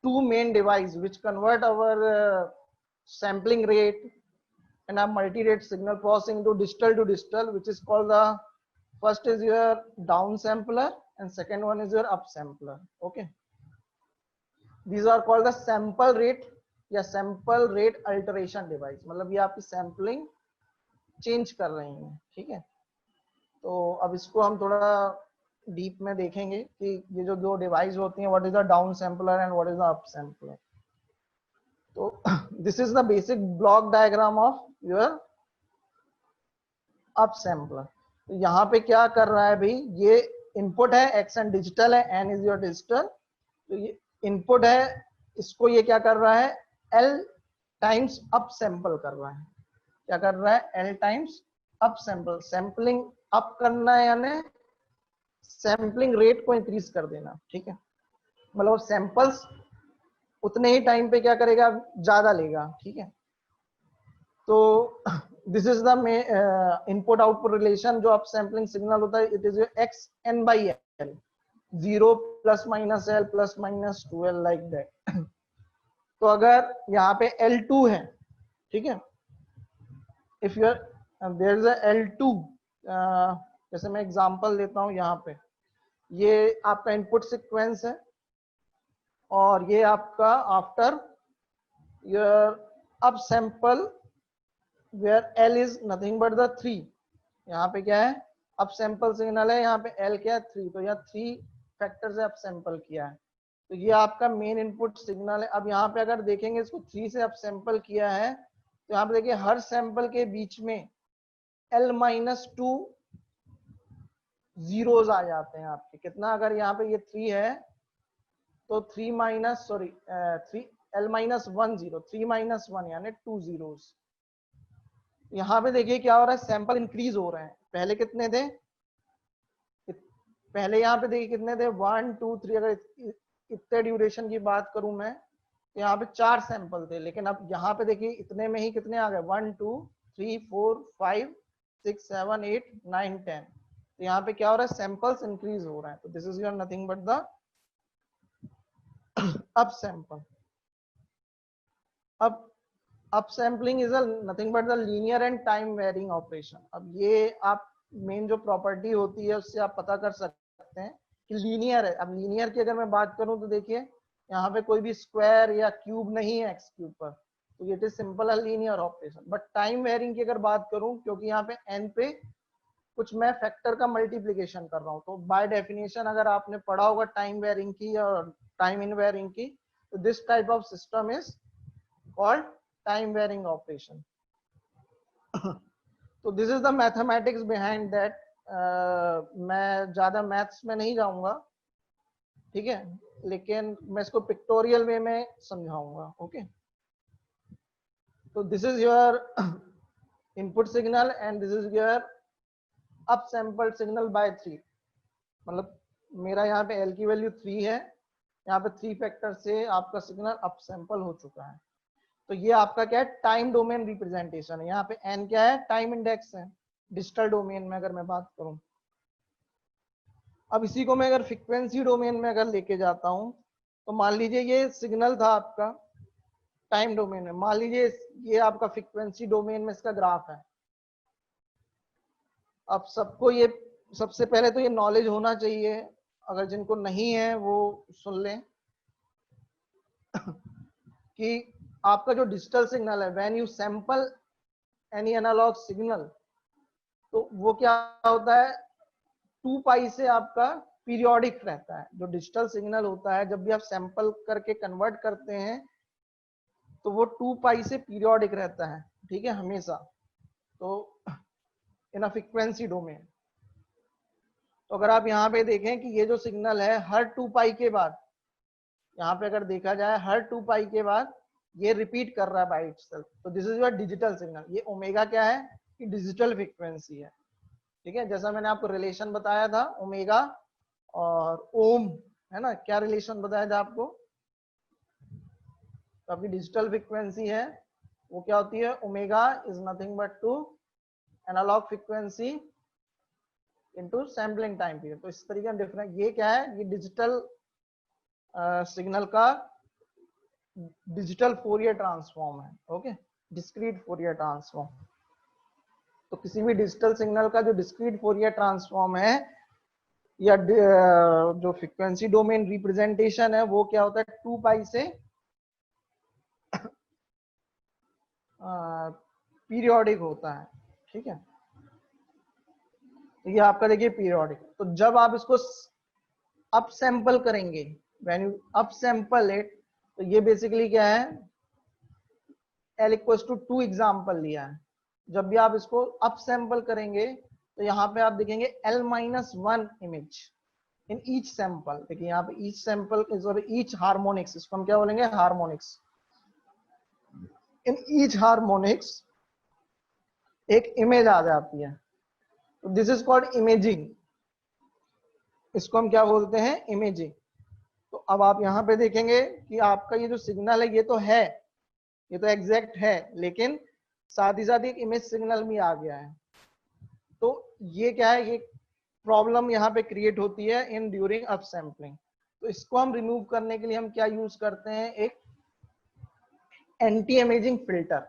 two main device which convert our sampling rate and a multi-rate signal processing to digital, which is called the first is your down sampler and second one is your up sampler. Okay, these are called the sample rate या sample rate alteration device, मतलब ये आपकी sampling change कर रही है, ठीक है। तो अब इसको हम थोड़ा डीप में देखेंगे कि ये जो दो डिवाइस होती हैं, what is the down sampler and what is the up sampler. तो this is the basic block diagram of your up sampler. तो यहाँ पे क्या कर रहा है भाई, ये इनपुट है, एक्स एंड डिजिटल है, एन इज योर डिजिटल। तो ये इनपुट है, इसको ये क्या कर रहा है, एल टाइम्स अप सैंपल कर रहा है। क्या कर रहा है, L times up sample, sampling up करना है यानी सैम्पलिंग रेट को इंक्रीज कर देना, ठीक है। मतलब सैंपल्स उतने ही टाइम पे क्या करेगा, ज्यादा लेगा, ठीक है। तो this is the input output relation जो आप सैम्पलिंग सिग्नल होता है, it is X N by L, 0 plus minus L plus minus 2l like that. तो अगर यहाँ पे L2 है, ठीक है, if your there is a L2, जैसे मैं एग्जांपल देता हूँ, यहाँ पे ये आपका इनपुट सीक्वेंस है और ये आपका after your up sample where L is nothing but the 3। यहाँ पे क्या है, अप सैंपल सिग्नल है, यहाँ पे एल क्या है, 3। तो यहाँ 3 फैक्टर से अप सैंपल किया है, तो ये आपका मेन इनपुट सिग्नल है। अब यहाँ पे अगर देखेंगे इसको 3 से अप सैंपल किया है, तो यहाँ पे देखिए हर सैंपल के बीच में L-2 जीरोस आ जाते हैं आपके। कितना, अगर यहाँ पे ये 3 है तो 3 माइनस सॉरी 3 L-1 0, 3 माइनस 1 यानी 2 जीरोस। यहाँ पे देखिए क्या हो रहा है, सैंपल इंक्रीज हो रहे हैं। पहले कितने थे, पहले यहाँ पे देखिए कितने थे, 1 2 3। अगर इतने ड्यूरेशन की बात करूं मैं तो यहाँ पे 4 सैंपल थे, लेकिन अब यहाँ पे देखिए इतने में ही कितने आ गए, 1 2 3 4 5 6 7 8 9 10। तो यहाँ पे क्या हो रहा है, सैंपल्स इंक्रीज हो रहे हैं। तो this is your nothing but the up sample. अब up sampling is nothing but the linear and time varying operation. अब ये आप मेन जो प्रॉपर्टी होती है उससे आप पता कर सकते हैं कि लीनियर है। अब लीनियर की अगर मैं बात करूं तो देखिए यहाँ पे कोई भी स्क्वायर या क्यूब नहीं है एक्स क्यूब पर, तो it is simple a linear operation. But time varying की अगर बात करूं, क्योंकि यहाँ पे एन पे कुछ मैं फैक्टर का मल्टीप्लीकेशन कर रहा हूँ, तो बाय डेफिनेशन अगर आपने पढ़ा होगा टाइम वेरिंग की और टाइम इन वेरिंग की, तो this type of system is called time varying operation. तो this is the mathematics behind that. मैं ज्यादा मैथ्स में नहीं जाऊंगा, ठीक है, लेकिन मैं इसको पिक्टोरियल वे में समझाऊंगा। Okay, so this is your input signal and this is your up sampled signal by 3। मतलब मेरा यहाँ पे एल की वैल्यू 3 है, यहाँ पे 3 फैक्टर से आपका सिग्नल अप सैंपल हो चुका है। तो ये आपका क्या है, टाइम डोमेन रिप्रेजेंटेशन है। यहाँ पे एन क्या है, टाइम इंडेक्स है डिजिटल डोमेन में अगर मैं बात करूं। अब इसी को मैं अगर फ्रीक्वेंसी डोमेन में अगर लेके जाता हूं, तो मान लीजिए ये सिग्नल था आपका टाइम डोमेन में, मान लीजिए ये आपका फ्रीक्वेंसी डोमेन में इसका ग्राफ है। अब सबको ये सबसे पहले तो ये नॉलेज होना चाहिए, अगर जिनको नहीं है वो सुन लें कि आपका जो डिजिटल सिग्नल है, when you sample any analog signal, तो वो क्या होता है, 2 पाई से आपका पीरियोडिक रहता है। जो डिजिटल सिग्नल होता है जब भी आप सैंपल करके कन्वर्ट करते हैं तो वो 2 पाई से पीरियोडिक रहता है, ठीक है, हमेशा। तो इन अ फ्रीक्वेंसी डोमेन, तो अगर आप यहाँ पे देखें कि ये जो सिग्नल है हर 2 पाई के बाद, यहाँ पे अगर देखा जाए हर 2 पाई के बाद ये रिपीट कर रहा है बाय इटसेल्फ, तो this is your digital signal. ये ओमेगा क्या है, कि डिजिटल फ्रीक्वेंसी है, ठीक है। जैसा मैंने आपको रिलेशन बताया था ओमेगा और ओम, है ना, क्या रिलेशन बताया था आपको। तो आपकी डिजिटल फ्रीक्वेंसी है वो क्या होती है, omega is nothing but to analog frequency into sampling time period. तो इस तरीके का डिफरेंस, ये क्या है, ये डिजिटल सिग्नल का डिजिटल फोरियर ट्रांसफॉर्म है। Okay, discrete Fourier transform. तो किसी भी डिजिटल सिग्नल का जो डिस्क्रीट फोरियर ट्रांसफॉर्म है या जो फ्रीक्वेंसी डोमेन रिप्रेजेंटेशन है वो क्या होता है, 2 पाई से पीरियोडिक होता है, ठीक है। तो ये आपका देखिए पीरियोडिक। तो जब आप इसको अप सैंपल करेंगे, when you up sample it, तो ये बेसिकली क्या है, L इक्वल्स टू 2 एग्जाम्पल लिया है। जब भी आप इसको अप सैंपल करेंगे तो यहाँ पे आप देखेंगे L-1 image in each sample. देखिए यहाँ पे each sample is each harmonics, इसको हम क्या बोलेंगे, हार्मोनिक्स। इन ईच हार्मोनिक्स एक इमेज आ जाती है, तो दिस इज कॉल्ड इमेजिंग। इसको हम क्या बोलते हैं, इमेजिंग। तो अब आप यहाँ पे देखेंगे कि आपका ये जो सिग्नल है ये तो है, ये तो एग्जैक्ट है, लेकिन साथ ही साथ एक इमेज सिग्नल भी आ गया है। तो ये क्या है, ये प्रॉब्लम यहाँ पे क्रिएट होती है इन ड्यूरिंग अप सैम्पलिंग। तो इसको हम रिमूव करने के लिए हम क्या यूज करते हैं, एक एंटी इमेजिंग फिल्टर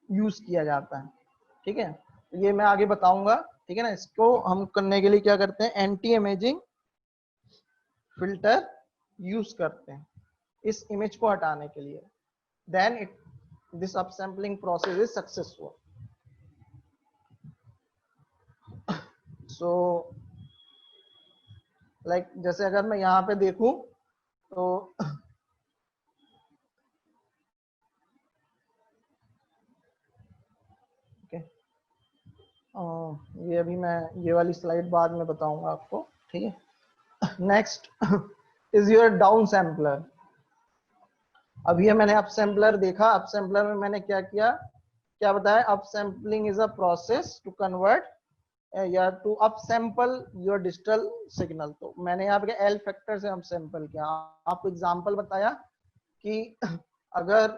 यूज किया जाता है, ठीक है। तो ये मैं आगे बताऊंगा, ठीक है ना। इसको हम करने के लिए क्या करते हैं, एंटी इमेजिंग फिल्टर यूज करते हैं इस इमेज को हटाने के लिए। Then it this upsampling process is successful. So like जैसे अगर मैं यहाँ पे देखूं तो ये अभी मैं ये वाली स्लाइड बाद में बताऊंगा आपको, ठीक है। Next is your down sampler. अब ये मैंने अप सैम्पलर देखा, अप सैम्पलर में मैंने क्या किया, क्या बताया, up sampling is a process to convert या to up sample your digital signal. तो मैंने यहाँ पे एल फैक्टर से अप सैंपल किया, आपको एग्जांपल बताया कि अगर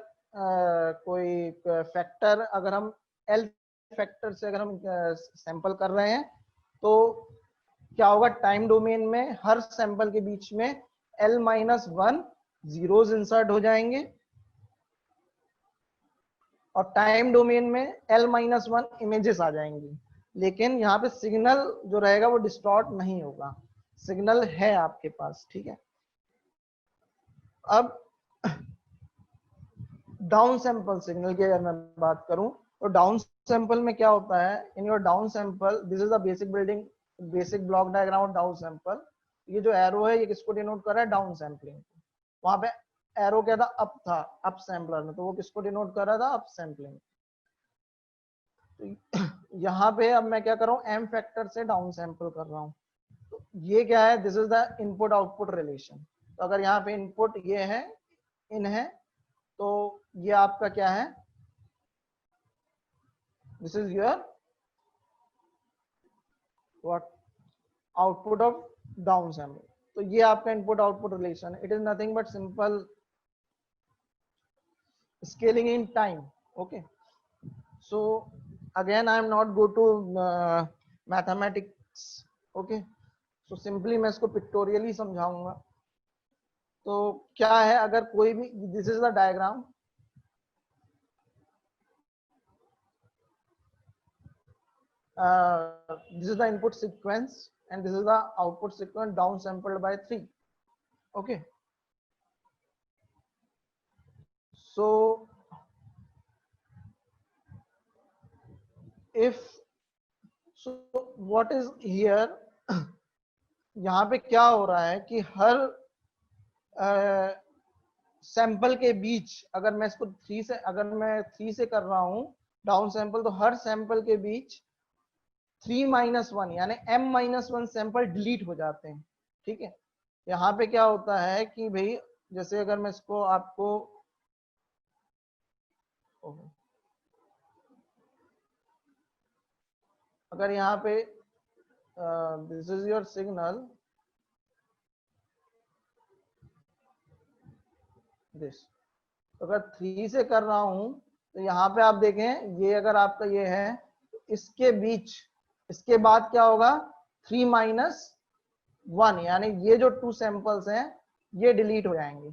कोई फैक्टर, अगर हम एल फैक्टर से अगर हम सैंपल कर रहे हैं तो क्या होगा, टाइम डोमेन में हर सैंपल के बीच में L-1 जीरोस इंसर्ट हो जाएंगे और टाइम डोमेन में L-1 इमेजेस आ जाएंगी। लेकिन यहाँ पे सिग्नल जो रहेगा वो डिस्टॉर्ट नहीं होगा, सिग्नल है आपके पास, ठीक है। अब डाउन सैंपल सिग्नल की अगर मैं बात करूं तो डाउन सैंपल में क्या होता है, in your down sample this is the basic block diagram of down sample. ये जो एरो है ये किसको डिनोट कर रहा है, डाउन सैंपलिंग। वहां पे एरो क्या था, अप था, अप सैंपलर में, तो वो किसको डिनोट कर रहा था, अप सैंपलिंग। तो यहाँ पे अब मैं क्या कर रहा हूँ, एम फैक्टर से डाउन सैंपल कर रहा हूँ। तो ये क्या है, this is the input output relation. तो अगर यहाँ पे इनपुट ये है, इन है, तो ये आपका क्या है, this is your what, output of down sample. तो ये आपका इनपुट आउटपुट रिलेशन है। It is nothing but simple scaling in time. Okay, so again I am not go to mathematics. Okay, so simply मैं इसको pictorially समझाऊंगा। तो क्या है, अगर कोई भी, this is the diagram, this is the input sequence and this is the output sequence down sampled by 3. Okay, so if so what is here, यहाँ पे क्या हो रहा है कि हर सैंपल के बीच, अगर मैं इसको 3 से, अगर मैं 3 से कर रहा हूं डाउन सैंपल, तो हर सैंपल के बीच 3-1 यानी M-1 सैंपल डिलीट हो जाते हैं, ठीक है। यहाँ पे क्या होता है कि भाई, जैसे अगर मैं इसको आपको, अगर यहाँ पे this is your signal, this, अगर 3 से कर रहा हूं तो यहाँ पे आप देखें, ये अगर आपका ये है, इसके बीच, इसके बाद क्या होगा, 3-1 यानी ये जो 2 सैंपल्स हैं ये डिलीट हो जाएंगे,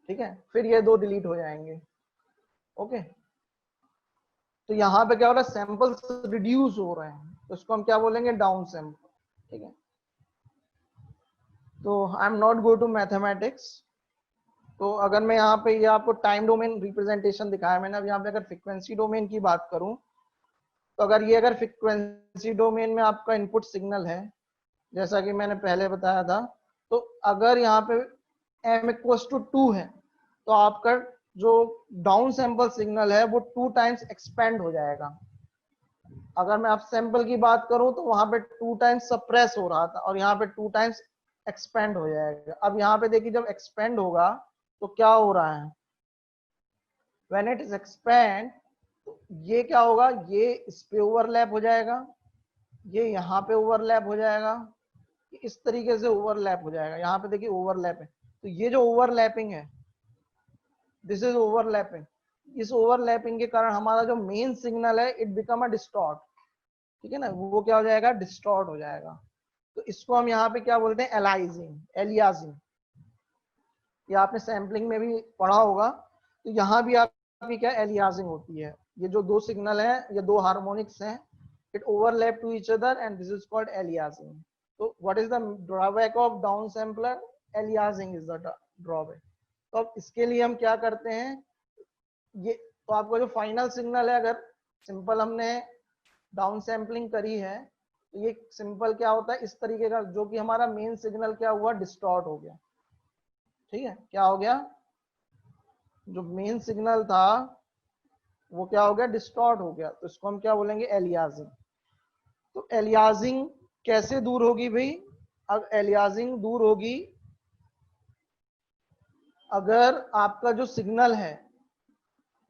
ठीक है, फिर ये 2 डिलीट हो जाएंगे। ओके, तो यहाँ पे क्या हो रहा है, सैंपल्स रिड्यूस हो रहे हैं, तो इसको हम क्या बोलेंगे, डाउन सैंपल, ठीक है। तो I am not go to mathematics. तो अगर मैं यहाँ पे ये आपको टाइम डोमेन रिप्रेजेंटेशन दिखाया मैंने, अब यहाँ पे अगर फ्रीक्वेंसी डोमेन की बात करूं, तो अगर ये, अगर फ्रीक्वेंसी डोमेन में आपका इनपुट सिग्नल है, जैसा कि मैंने पहले बताया था, तो अगर यहाँ पे m=2 है, तो आपका जो डाउन सैंपल सिग्नल है वो 2 टाइम्स एक्सपेंड हो जाएगा। अगर मैं अप सैंपल की बात करूं तो वहां पे 2 टाइम्स सप्रेस हो रहा था और यहाँ पे 2 टाइम्स एक्सपेंड हो जाएगा। अब यहाँ पे देखिए, जब एक्सपेंड होगा तो क्या हो रहा है, व्हेन इट इज एक्सपेंड, ये क्या होगा, ये इस पे ओवरलैप हो जाएगा, ये यहाँ पे ओवरलैप हो जाएगा, इस तरीके से ओवरलैप हो जाएगा। यहाँ पे देखिए ओवरलैप है, तो ये जो ओवरलैपिंग है, दिस इज ओवरलैपिंग। इस ओवरलैपिंग के कारण हमारा जो मेन सिग्नल है, इट बिकम अ डिस्टॉर्ट, ठीक है ना, वो क्या हो जाएगा, डिस्टॉर्ट हो जाएगा। तो इसको हम यहाँ पे क्या बोलते हैं, एलाइजिंग, एलियाजिंग। ये आपने सैम्पलिंग में भी पढ़ा होगा। तो यहाँ भी आपकी क्या एलियाजिंग होती है। ये जो 2 सिग्नल है, ये 2 हार्मोनिक्स हैं, it overlap to each other and this is called aliasing. तो what is the drawback of down sampler, aliasing is the drawback. तो अब इसके लिए हम क्या करते हैं, ये तो आपका जो फाइनल सिग्नल है, अगर सिंपल हमने डाउन सैम्पलिंग करी है, तो ये सिंपल क्या होता है, इस तरीके का, जो कि हमारा मेन सिग्नल क्या हुआ, डिस्टॉर्ट हो गया, ठीक है। क्या हो गया, जो मेन सिग्नल था वो क्या हो गया, डिस्टॉर्ट हो गया। तो इसको हम क्या बोलेंगे, एलियाजिंग। तो एलियाजिंग कैसे दूर होगी भाई, अब एलियाजिंग दूर होगी अगर आपका जो सिग्नल है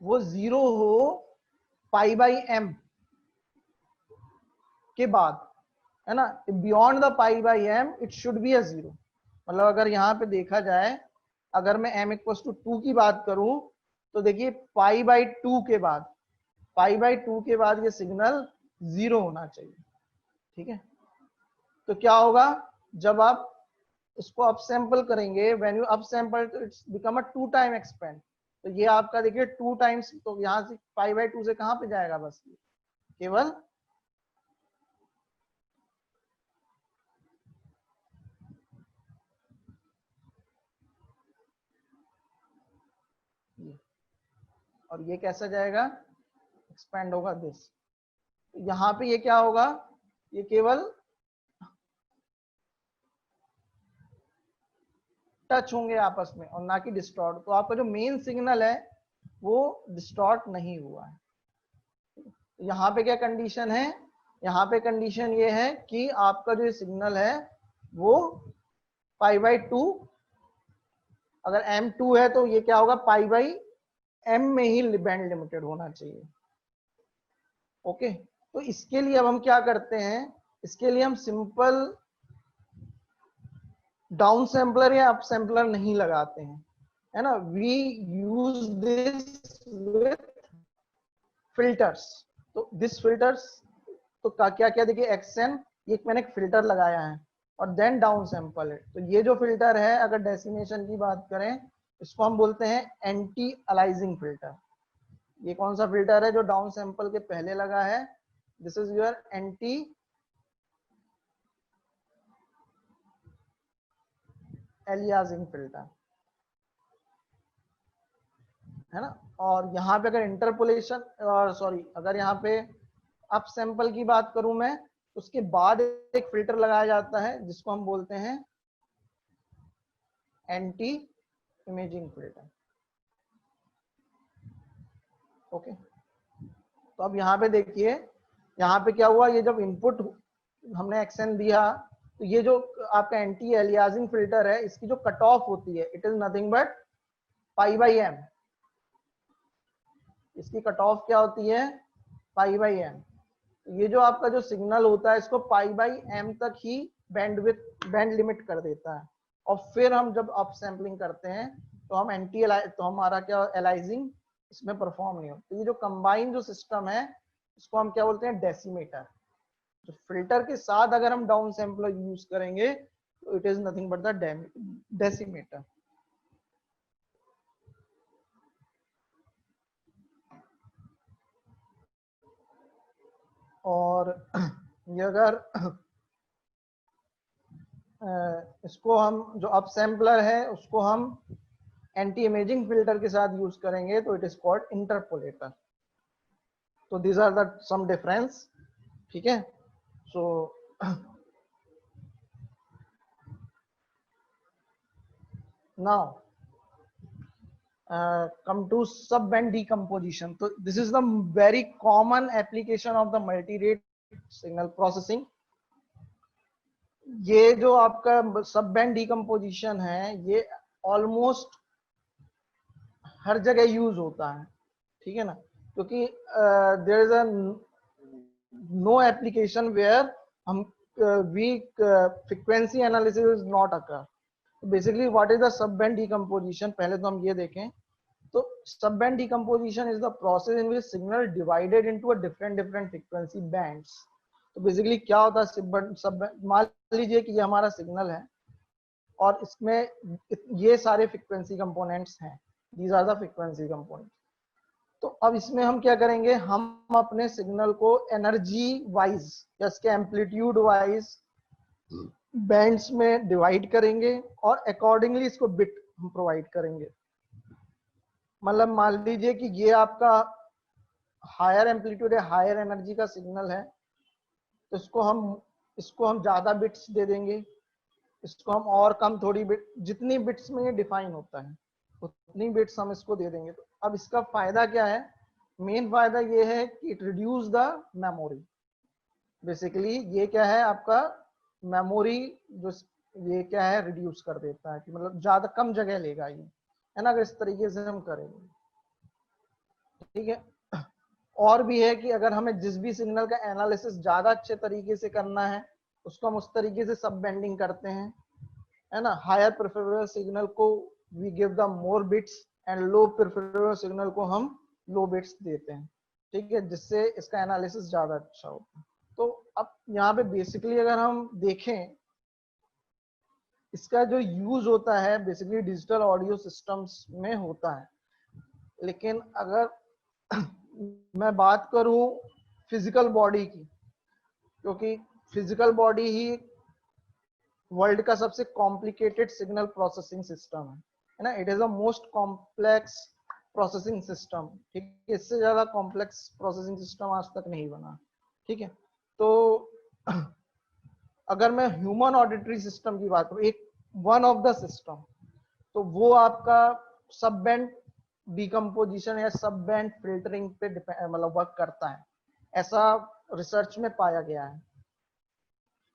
वो 0 हो π/m के बाद, है ना, beyond the π/m it should be a 0। मतलब अगर यहाँ पे देखा जाए, अगर मैं m इक्वल टू 2 की बात करूं तो देखिए π/2 के बाद, π/2 के बाद ये सिग्नल 0 होना चाहिए। ठीक है, तो क्या होगा जब आप इसको अप सैंपल करेंगे, व्हेन यू अप सैंपल तो it's become a 2 time expand. तो ये आपका देखिए 2 टाइम्स, तो यहाँ से π/2 से कहां पे जाएगा, बस केवल और ये कैसा जाएगा, एक्सपेंड होगा दिस। यहाँ पे ये क्या होगा, ये केवल टच होंगे आपस में और ना कि डिस्टॉर्ट। तो आपका जो मेन सिग्नल है वो डिस्टॉर्ट नहीं हुआ है। यहाँ पे क्या कंडीशन है, यहाँ पे कंडीशन ये है कि आपका जो सिग्नल है वो π/2, अगर m2 है तो ये क्या होगा, π/m में ही बैंड लिमिटेड होना चाहिए। ओके, तो इसके लिए अब हम क्या करते हैं, इसके लिए हम सिंपल डाउन सैम्पलर या अप सैम्पलर नहीं लगाते हैं, है ना। We use this with filters. तो दिस फिल्टर्स, तो क्या क्या देखिए XN, ये मैंने एक फिल्टर लगाया है और देन डाउन सैंपल है। तो ये जो फिल्टर है, अगर डेसिमेशन की बात करें, इसको हम बोलते हैं एंटी अलाइजिंग फिल्टर। ये कौन सा फिल्टर है जो डाउन सैंपल के पहले लगा है, this is your anti aliasing filter, है ना। और यहाँ पे अगर इंटरपोलेशन, सॉरी, अगर यहाँ पे अप सैंपल की बात करूं मैं, उसके बाद एक फिल्टर लगाया जाता है जिसको हम बोलते हैं एंटी इमेजिंग फिल्टर। ओके, तो अब यहाँ पे देखिए, यहाँ पे क्या हुआ, ये जब इनपुट हमने XN दिया, तो ये जो आपका एंटी एलियासिंग फिल्टर है, इसकी जो कट ऑफ होती है, it is nothing but π/m। इसकी कट ऑफ क्या होती है, π/m। ये जो आपका जो सिग्नल होता है, इसको π/m तक ही बैंड लिमिट कर देता है। और फिर हम जब अप सैम्पलिंग करते हैं तो हम तो हमारा क्या एलाइजिंग इसमें परफॉर्म नहीं होता। ये जो कंबाइन जो सिस्टम है, इसको हम क्या बोलते हैं, डेसिमेटर। तो फिल्टर के साथ अगर हम डाउन सैम्पलर यूज करेंगे तो it is nothing but the decimator. और ये अगर इसको हम जो अप सैम्पलर है उसको हम एंटी इमेजिंग फिल्टर के साथ यूज करेंगे तो इट इज कॉल्ड इंटरपोलेटर। तो these are the some difference. ठीक है, so now come to sub band decomposition. तो this is the very common application of the multi rate signal processing। ये जो आपका सब बैंड डिकम्पोजिशन है, ये ऑलमोस्ट हर जगह यूज होता है। ठीक है ना, क्योंकि there is a no application where हम weak frequency analysis is not occur. Basically what is the sub band decomposition, पहले तो हम ये देखें। तो sub band decomposition is the process in which signal divided into a different frequency bands. तो basically क्या होता है, सब मान लीजिए कि ये हमारा सिग्नल है और इसमें ये सारे फ्रीक्वेंसी कंपोनेंट्स हैं, these are the frequency components. तो अब इसमें हम क्या करेंगे, हम अपने सिग्नल को एनर्जी वाइज या इसके एम्पलीट्यूड वाइज बैंड्स में डिवाइड करेंगे और अकॉर्डिंगली इसको बिट हम प्रोवाइड करेंगे। मतलब मान लीजिए कि ये आपका हायर एम्पलीट्यूड है, हायर एनर्जी का सिग्नल है, तो इसको हम ज्यादा बिट्स दे देंगे, इसको हम और कम थोड़ी बिट, जितनी बिट्स में ये डिफाइन होता है उतनी बिट्स हम इसको दे देंगे। तो अब इसका फायदा क्या है, मेन फायदा ये है कि it reduce the memory. Basically ये क्या है, आपका मेमोरी जो ये क्या है, रिड्यूस कर देता है, कि मतलब ज्यादा कम जगह लेगा ये, है ना, अगर इस तरीके से हम करेंगे। ठीक है, और भी है कि अगर हमें जिस भी सिग्नल का एनालिसिस ज्यादा अच्छे तरीके से करना है, उसको हम उस तरीके से सब बेंडिंग करते हैं, है ना। हायर प्रेफरेबल सिग्नल को we give the more bits and low preferable signal को हम लो बिट्स देते हैं, ठीक है, जिससे इसका एनालिसिस ज्यादा अच्छा होता है। तो अब यहाँ पे बेसिकली अगर हम देखें, इसका जो यूज होता है बेसिकली डिजिटल ऑडियो सिस्टम्स में होता है। लेकिन अगर मैं बात करूं फिजिकल बॉडी की, क्योंकि फिजिकल बॉडी ही वर्ल्ड का सबसे कॉम्प्लिकेटेड सिग्नल प्रोसेसिंग सिस्टम है ना, it is the most complex processing system, ठीक है, इससे ज्यादा कॉम्प्लेक्स प्रोसेसिंग सिस्टम आज तक नहीं बना, ठीक है। तो अगर मैं ह्यूमन ऑडिटरी सिस्टम की बात करूं, एक वन ऑफ द सिस्टम, तो वो आपका सब बैंड डिकम्पोजिशन या सब बैंड फिल्टरिंग पे मतलब वर्क करता है, ऐसा रिसर्च में पाया गया है।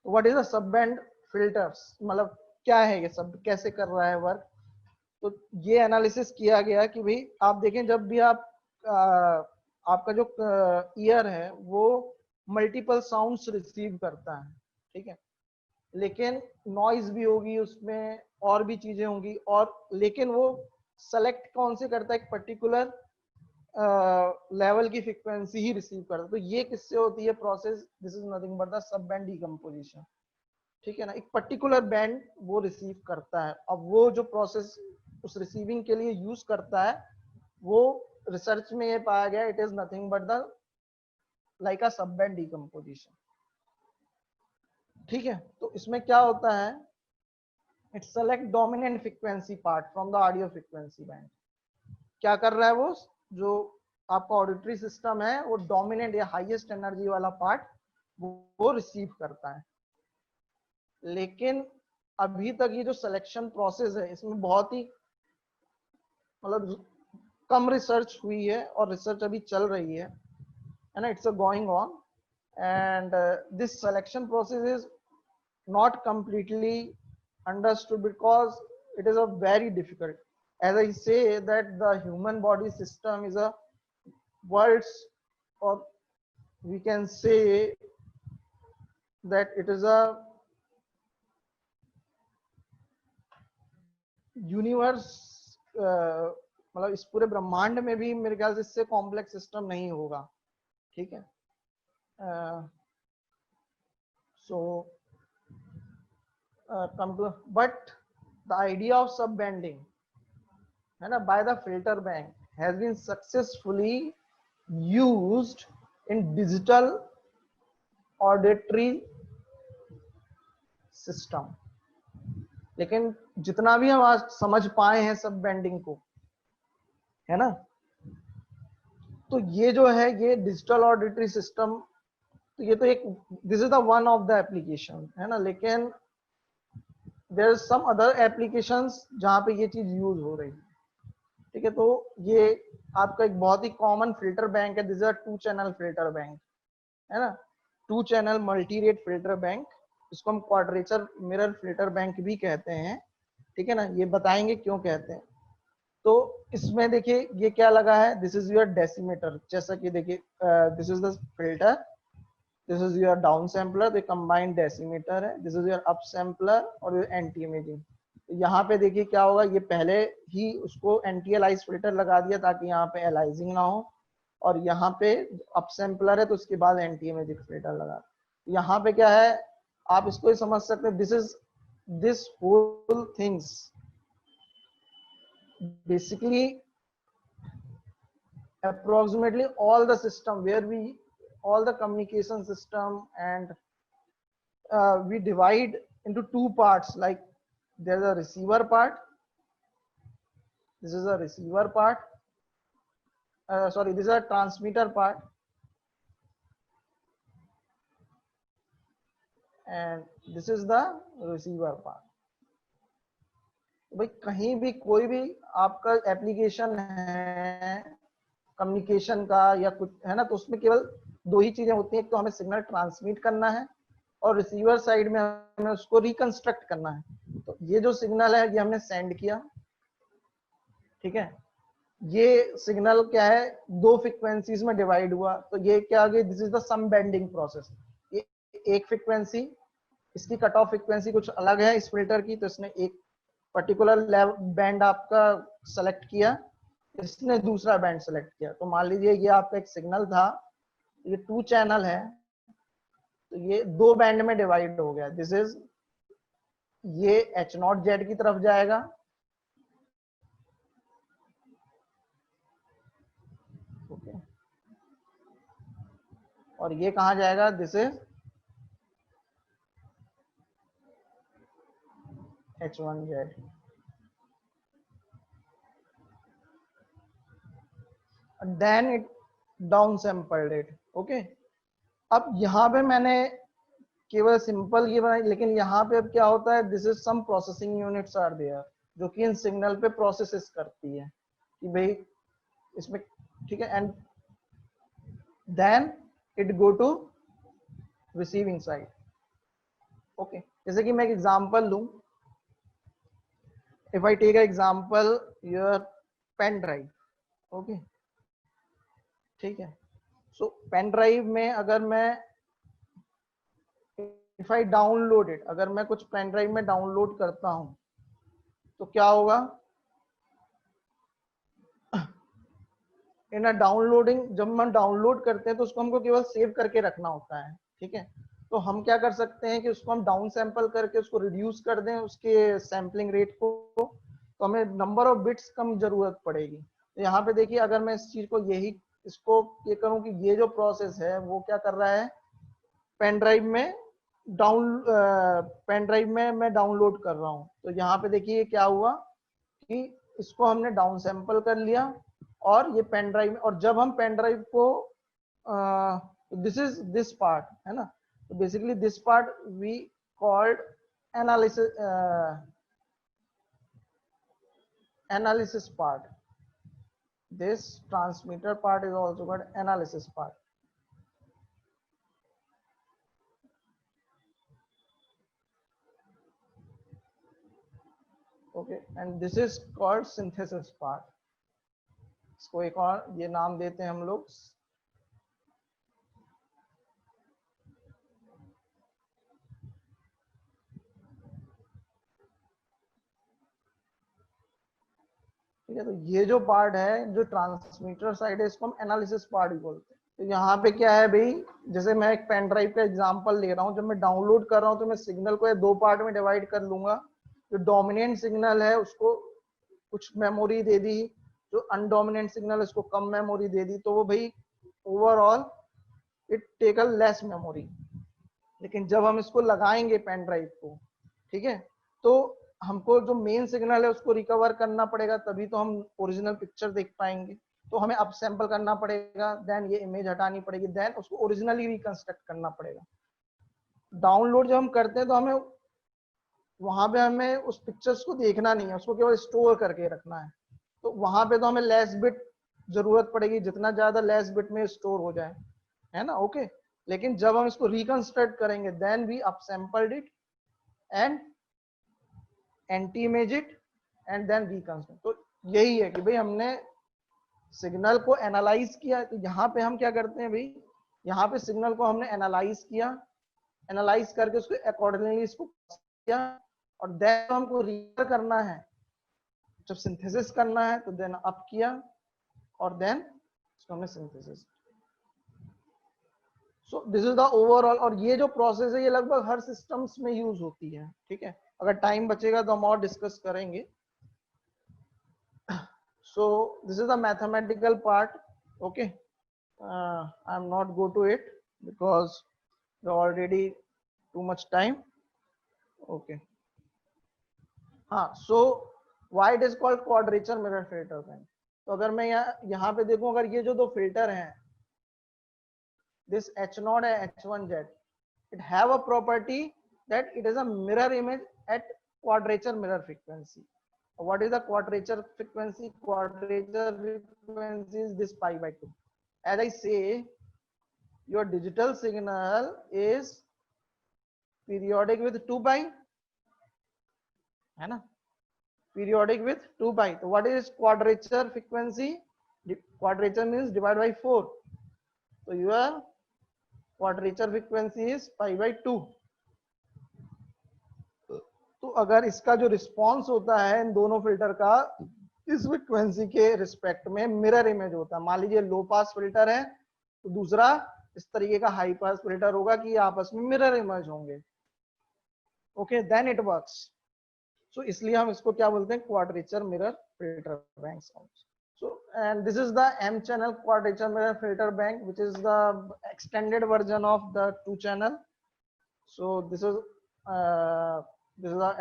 व्हाट इज अ सब बैंड फिल्टर्स, मतलब क्या है ये सब, कैसे कर रहा है वर्क। तो ये एनालिसिस किया गया कि भाई आप देखें, जब भी आप आपका जो ईयर है वो मल्टीपल साउंड्स रिसीव करता है, ठीक है, लेकिन नॉइज भी होगी उसमें और भी चीजें होंगी, और लेकिन वो सेलेक्ट कौन से करता है, एक पर्टिकुलर लेवल की फ्रीक्वेंसी ही रिसीव करता है। तो ये किससे होती है process, this is nothing but the sub band decomposition, ठीक है ना, एक पर्टिकुलर बैंड वो रिसीव करता है। अब वो जो प्रोसेस उस रिसीविंग के लिए यूज करता है, वो रिसर्च में ये पाया गया it is nothing but the like अ सब बैंड डिकम्पोजिशन, ठीक है। तो इसमें क्या होता है, it select dominant frequency part from the audio frequency band. क्या कर रहा है वो, जो आपका ऑडिटरी सिस्टम है वो डोमिनेंट या हाईएस्ट एनर्जी वाला पार्ट वो रिसीव करता है। लेकिन अभी तक ये जो सिलेक्शन प्रोसेस है इसमें बहुत ही मतलब कम रिसर्च हुई है, और रिसर्च अभी चल रही है ना, it's going on, and this selection process is not completely understood because it is a very difficult, as I say that the human body system is a world's, or we can say that it is a universe, मतलब इस पूरे ब्रह्मांड में भी मेरे ख्याल से इससे कॉम्प्लेक्स सिस्टम नहीं होगा, ठीक है। सो come to, but the idea of sub banding है ना by the filter bank has been successfully used in digital auditory system। लेकिन जितना भी हम आज समझ पाए हैं सब बैंडिंग को, है ना, तो ये जो है ये डिजिटल ऑडिटरी सिस्टम, तो ये तो एक, this is the one of the application है ना, लेकिन there is some other applications जहां पे ये चीज यूज हो रही है, ठीक है। तो ये आपका एक बहुत ही कॉमन फिल्टर बैंक है, this is a 2 channel filter bank है ना, 2 channel multi rate filter bank, इसको हम क्वाड्रेचर मिरर फिल्टर बैंक भी कहते हैं, ठीक है ना, ये बताएंगे क्यों कहते हैं। तो इसमें देखिए ये क्या लगा है, दिस इज योर डेसीमीटर, जैसा कि देखिए this is the filter, this is your down sampler, तो कंबाइंड डेसीमीटर है, this is your up sampler और योर एंटी इमेजिंग। यहाँ पे देखिए क्या होगा, ये पहले ही उसको एंटी एलाइज फिल्टर लगा दिया ताकि यहाँ पे एलाइजिंग ना हो, और यहाँ पे अप सैम्पलर है तो उसके बाद एंटी इमेजिंग फिल्टर लगा। यहाँ पे क्या है, आप इसको ही समझ सकते हैं, this is this whole things basically approximately all the system where we all the communication system, and we divide into 2 parts, like there's a receiver part, this is a receiver part, sorry, this is a transmitter part, and this is the receiver part। भाई कहीं भी कोई भी आपका application है communication का या कुछ है ना, तो उसमें केवल 2 ही चीजें होती हैं, एक तो हमें सिग्नल ट्रांसमिट करना है और रिसीवर साइड में हमें उसको रिकंस्ट्रक्ट करना है। तो ये जो सिग्नल है ये हमने सेंड किया, ठीक है, ये सिग्नल क्या है 2 फ्रीक्वेंसीज में डिवाइड हुआ, तो ये क्या आ गई, this is the some banding process. ये एक फ्रीक्वेंसी, इसकी कट ऑफ फ्रीक्वेंसी कुछ अलग है इस फिल्टर की, तो इसने एक पर्टिकुलर बैंड आपका सेलेक्ट किया, इसने दूसरा बैंड सेलेक्ट किया। तो मान लीजिए ये आपका एक सिग्नल था, ये 2 चैनल है, तो ये 2 बैंड में डिवाइड हो गया। दिस इज, ये H0Z की तरफ जाएगा, ओके, और ये कहां जाएगा, this is H1Z। Then it down sampled it, okay. अब यहाँ पे मैंने केवल सिंपल ये बनाई, लेकिन यहाँ पे अब क्या होता है, this is some processing units are there, जो कि इन सिग्नल पे प्रोसेस करती है कि भाई इसमें, ठीक है। And then it go to receiving side, okay. जैसे कि मैं एक एग्जांपल लूं, if I take example your pen drive, okay, ठीक है। सो पेन ड्राइव में अगर मैं, इफ आई डाउनलोड इट, अगर मैं कुछ पेन ड्राइव में डाउनलोड करता हूं तो क्या होगा, इन डाउनलोडिंग, जब हम डाउनलोड करते हैं तो उसको हमको केवल सेव करके रखना होता है, ठीक है। तो हम क्या कर सकते हैं कि उसको हम डाउन सैंपल करके उसको रिड्यूस कर दें, उसके सैम्पलिंग रेट को, तो हमें नंबर ऑफ बिट्स कम जरूरत पड़ेगी। तो यहाँ पे देखिए, अगर मैं इस चीज को यही, इसको ये करूँ कि ये जो प्रोसेस है वो क्या कर रहा है, पेन ड्राइव में पेन ड्राइव में मैं डाउनलोड कर रहा हूँ। तो यहाँ पे देखिए क्या हुआ कि इसको हमने डाउन सैंपल कर लिया, और ये पेन ड्राइव में, और जब हम पेन ड्राइव को, दिस इज दिस पार्ट है ना, तो basically this part we called analysis, analysis part, this transmitter part is also called analysis part, okay, and this is called synthesis part। इसको एक और ये नाम देते हैं हम लोग, ठीक है। तो ये जो पार्ट है, जो ट्रांसमीटर साइड है, इसको हम एनालिसिस पार्ट भी बोलते हैं। तो यहाँ पे क्या है भाई, जैसे मैं एक पेन ड्राइव का एग्जांपल ले रहा हूँ, जब मैं डाउनलोड कर रहा हूँ तो मैं सिग्नल को 2 पार्ट में डिवाइड कर लूंगा। जो डोमिनेंट सिग्नल है उसको कुछ मेमोरी दे दी, जो अनडोमिनेंट सिग्नल है उसको कम मेमोरी दे दी, तो वो भाई overall it take a less memory. लेकिन जब हम इसको लगाएंगे पेन ड्राइव को, ठीक है, तो हमको जो मेन सिग्नल है उसको रिकवर करना पड़ेगा, तभी तो हम ओरिजिनल पिक्चर देख पाएंगे। तो हमें अप सैंपल करना पड़ेगा, देन ये इमेज हटानी पड़ेगी, देन उसको ओरिजिनली रिकंस्ट्रक्ट करना पड़ेगा। डाउनलोड जब हम करते हैं तो हमें वहां पे हमें उस पिक्चर्स को देखना नहीं है, उसको केवल स्टोर करके रखना है। तो वहां पे तो हमें लेस बिट जरूरत पड़ेगी, जितना ज्यादा लेस बिट में स्टोर हो जाए, है ना, ओके। लेकिन जब हम इसको रिकंस्ट्रक्ट करेंगे, then we up sampled it and anti image it and then reconstruct. तो यही है कि भाई हमने सिग्नल को एनालाइज किया। तो यहाँ पे हम क्या करते हैं भाई, यहाँ पे सिग्नल को हमने एनालाइज किया, एनालाइज करके उसको अकॉर्डिंगली इसको किया, और देन हमको रिकवर करना है। जब सिंथेसिस करना है तो देन अप किया, और देन इसको हमने synthesis. So this is the overall. और ये जो प्रोसेस है ये लगभग हर सिस्टम्स में यूज होती है, ठीक है। अगर टाइम बचेगा तो हम और डिस्कस करेंगे। So this is the mathematical part, okay. I'm not go to it because already too much time, okay. हाँ, so why it is called quadrature mirror filter then? तो अगर मैं यहाँ पे देखूं, अगर ये जो 2 फिल्टर हैं, this H0 and H1Z, it have a property that it is a mirror image at quadrature mirror frequency. What is the quadrature frequency? Quadrature frequency is this pi by 2. As I say, your digital signal is periodic with 2 pi, है ना, periodic with 2 pi. So what is quadrature frequency? Quadrature means divide by 4. So your quadrature frequency is pi by 2. तो अगर इसका जो response होता है इन दोनों filter का इस फ्रिक्वेंसी के रिस्पेक्ट में मिरर इमेज होता है। मान लीजिए लो पास फिल्टर है तो दूसरा इस तरीके का हाई पास फिल्टर होगा कि आपस में मिरर इमेज होंगे। Okay, then it works. So इसलिए हम इसको क्या बोलते हैं, quadrature mirror filter bank sounds. So, and this is the M channel quadrature mirror filter bank, which is the extended version of the 2 channel. So this is an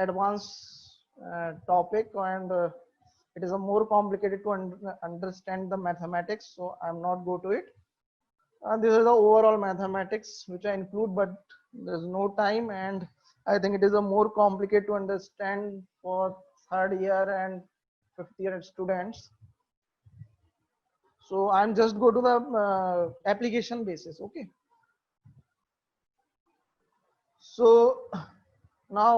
advanced topic, and it is a more complicated to understand the mathematics. So I'm not go to it. This is the overall mathematics which I include, but there's no time, and I think it is a more complicated to understand for third year and fifth year students. So I'm just go to the application basis. Okay. So now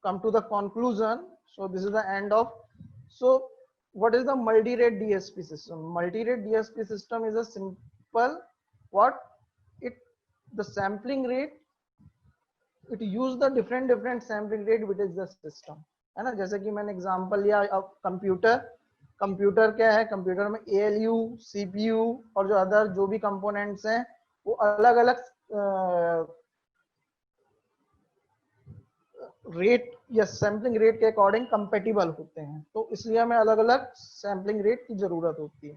come to the conclusion. So this is the end of. So what is the multi-rate DSP system? Multi-rate DSP system is a simple what it the sampling rate, it use the different sampling rate which is the system है ना। जैसे कि मैंने example लिया, अब computer क्या है, computer में ALU, CPU और जो अदर जो भी कंपोनेंट्स हैं वो अलग अलग रेट या सैम्पलिंग रेट के अकॉर्डिंग कंपेटिबल होते हैं, तो इसलिए हमें अलग अलग सैम्पलिंग रेट की जरूरत होती है।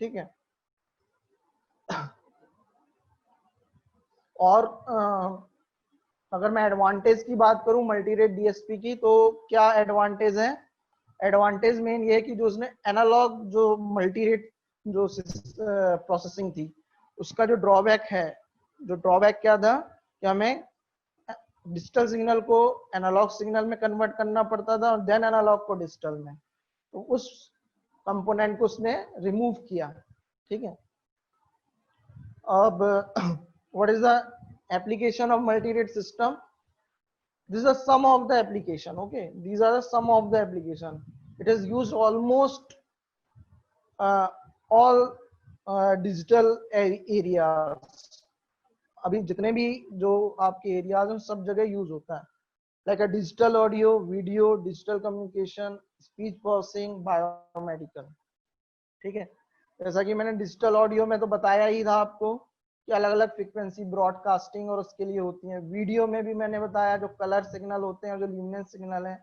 ठीक है। और अगर मैं एडवांटेज की बात करूं मल्टी रेट DSP की, तो क्या एडवांटेज है? एडवांटेज मेन ये है कि जो उसने एनालॉग जो मल्टी रेट जो प्रोसेसिंग थी उसका जो ड्रॉबैक है, जो ड्रॉबैक क्या था कि हमें डिजिटल सिग्नल को एनालॉग सिग्नल में कन्वर्ट करना पड़ता था और देन एनालॉग को डिजिटल में, तो उस कंपोनेंट को उसने रिमूव किया। ठीक है। अब what is the application of multi rate system? This is the sum of the application. Okay, these are the sum of the application. It is used almost all digital areas. अभी जितने भी जो आपके areas हैं सब जगह use होता है, like a digital audio, video, digital communication, speech processing, biomedical. ठीक है। जैसा कि मैंने डिजिटल ऑडियो में तो बताया ही था आपको कि अलग अलग फ्रीक्वेंसी ब्रॉडकास्टिंग और उसके लिए होती है। वीडियो में भी मैंने बताया जो कलर सिग्नल होते हैं, जो ल्यूमिनेंस सिग्नल है,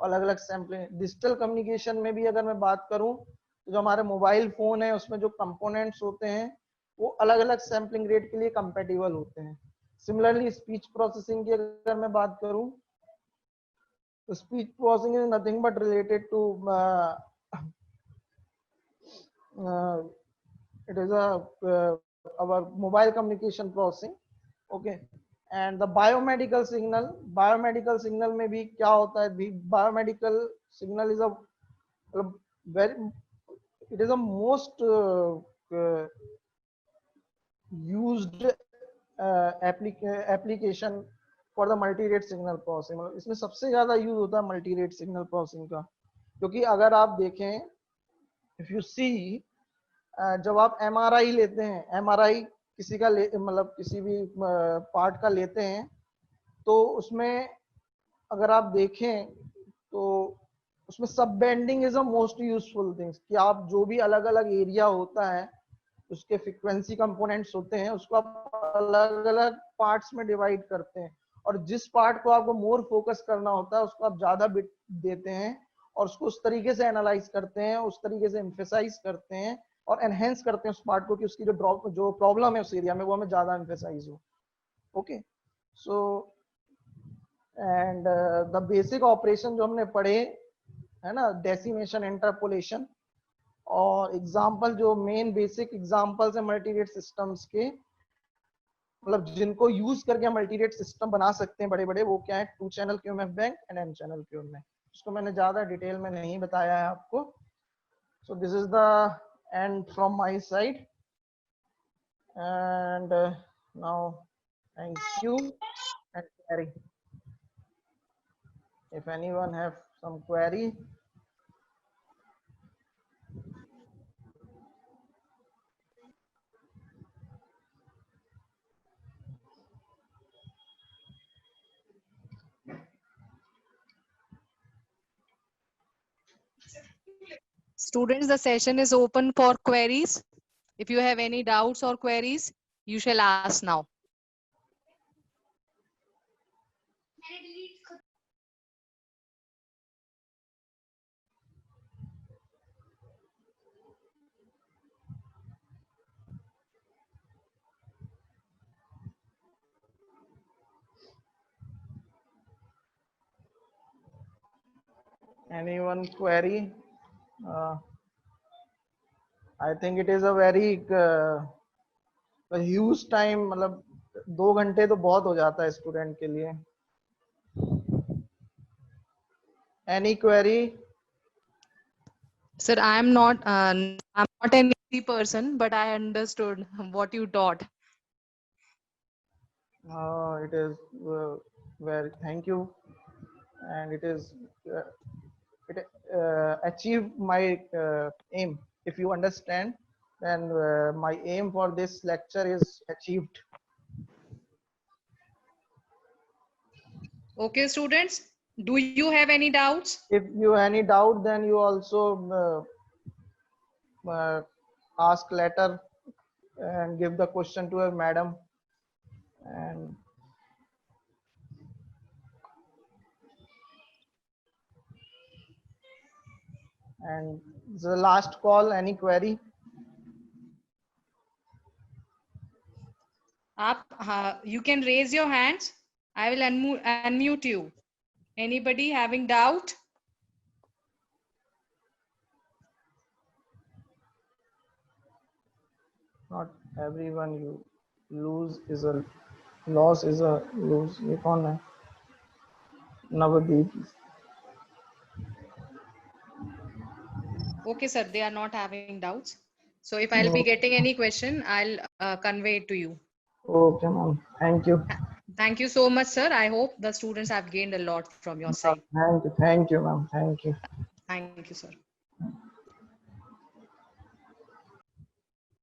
अलग अलग सैम्पलिंग। डिजिटल कम्युनिकेशन में भी अगर मैं बात करूं तो जो हमारे मोबाइल फोन है उसमें जो कंपोनेंट्स होते हैं वो अलग अलग सैम्पलिंग रेट के लिए कंपेटिबल होते हैं। सिमिलरली स्पीच प्रोसेसिंग की अगर मैं बात करूं तो speech processing is nothing but related to it is our mobile communication processing. Okay, and the biomedical signal में भी क्या होता है, biomedical signal is a very, it is a most used application for the multi-rate signal processing। मतलब इसमें सबसे ज्यादा use होता है मल्टी-रेट सिग्नल प्रोसेसिंग का, क्योंकि अगर आप देखें, इफ यू सी, जब आप MRI लेते हैं, MRI किसी का मतलब किसी भी पार्ट का लेते हैं, तो उसमें अगर आप देखें तो उसमें सब bending is a most useful things, कि आप जो भी अलग अलग एरिया होता है उसके फ्रीक्वेंसी कंपोनेंट्स होते हैं उसको आप अलग अलग पार्ट्स में डिवाइड करते हैं, और जिस पार्ट को आपको मोर फोकस करना होता है उसको आप ज्यादा बिट देते हैं और उसको उस तरीके से एनालाइज करते हैं, उस तरीके से एम्फेसाइज करते हैं और एनहेंस करते हैं उस पार्ट को कि उसकी जो प्रॉब्लम है उस एरिया में वो हमें ज्यादा एम्फेसाइज हो। Okay, so and the basic operation जो हमने पढ़े है ना, डेसिमेशन, इंटरपोलेशन, और एग्जांपल जो मेन बेसिक एग्जांपल्स है मल्टीरेट सिस्टम्स के, मतलब जिनको यूज करके मल्टीरेट सिस्टम बना सकते हैं बड़े बड़े, वो क्या है, 2 channel QMF bank and M channel QMF। उसको मैंने ज्यादा डिटेल में नहीं बताया है आपको। सो this is the end from my side, and now thank you and query, if anyone have some query. Students, the session is open for queries. If you have any doubts or queries, you shall ask now. Anyone query? I think it is a very huge time, मतलब 2 घंटे तो बहुत हो जाता है student के लिए. Any query? Sir, I'm not an easy person, but I understood what you taught. It is very, thank you, and it is it achieve my aim. If you understand, then my aim for this lecture is achieved. Okay, students, do you have any doubts? If you any doubt, then you also ask letter and give the question to your madam. And the last call, any query? You can raise your hands. I will unmute you. Anybody having doubt? Not everyone. You lose is a loss is a lose. ये कौन है? Navdeep. Okay, sir, they are not having doubts. So if I'll be getting any question, I'll convey it to you. Okay, ma'am. Thank you. Thank you so much, sir. I hope the students have gained a lot from your side. Thank you, ma'am. Thank you. Thank you, sir.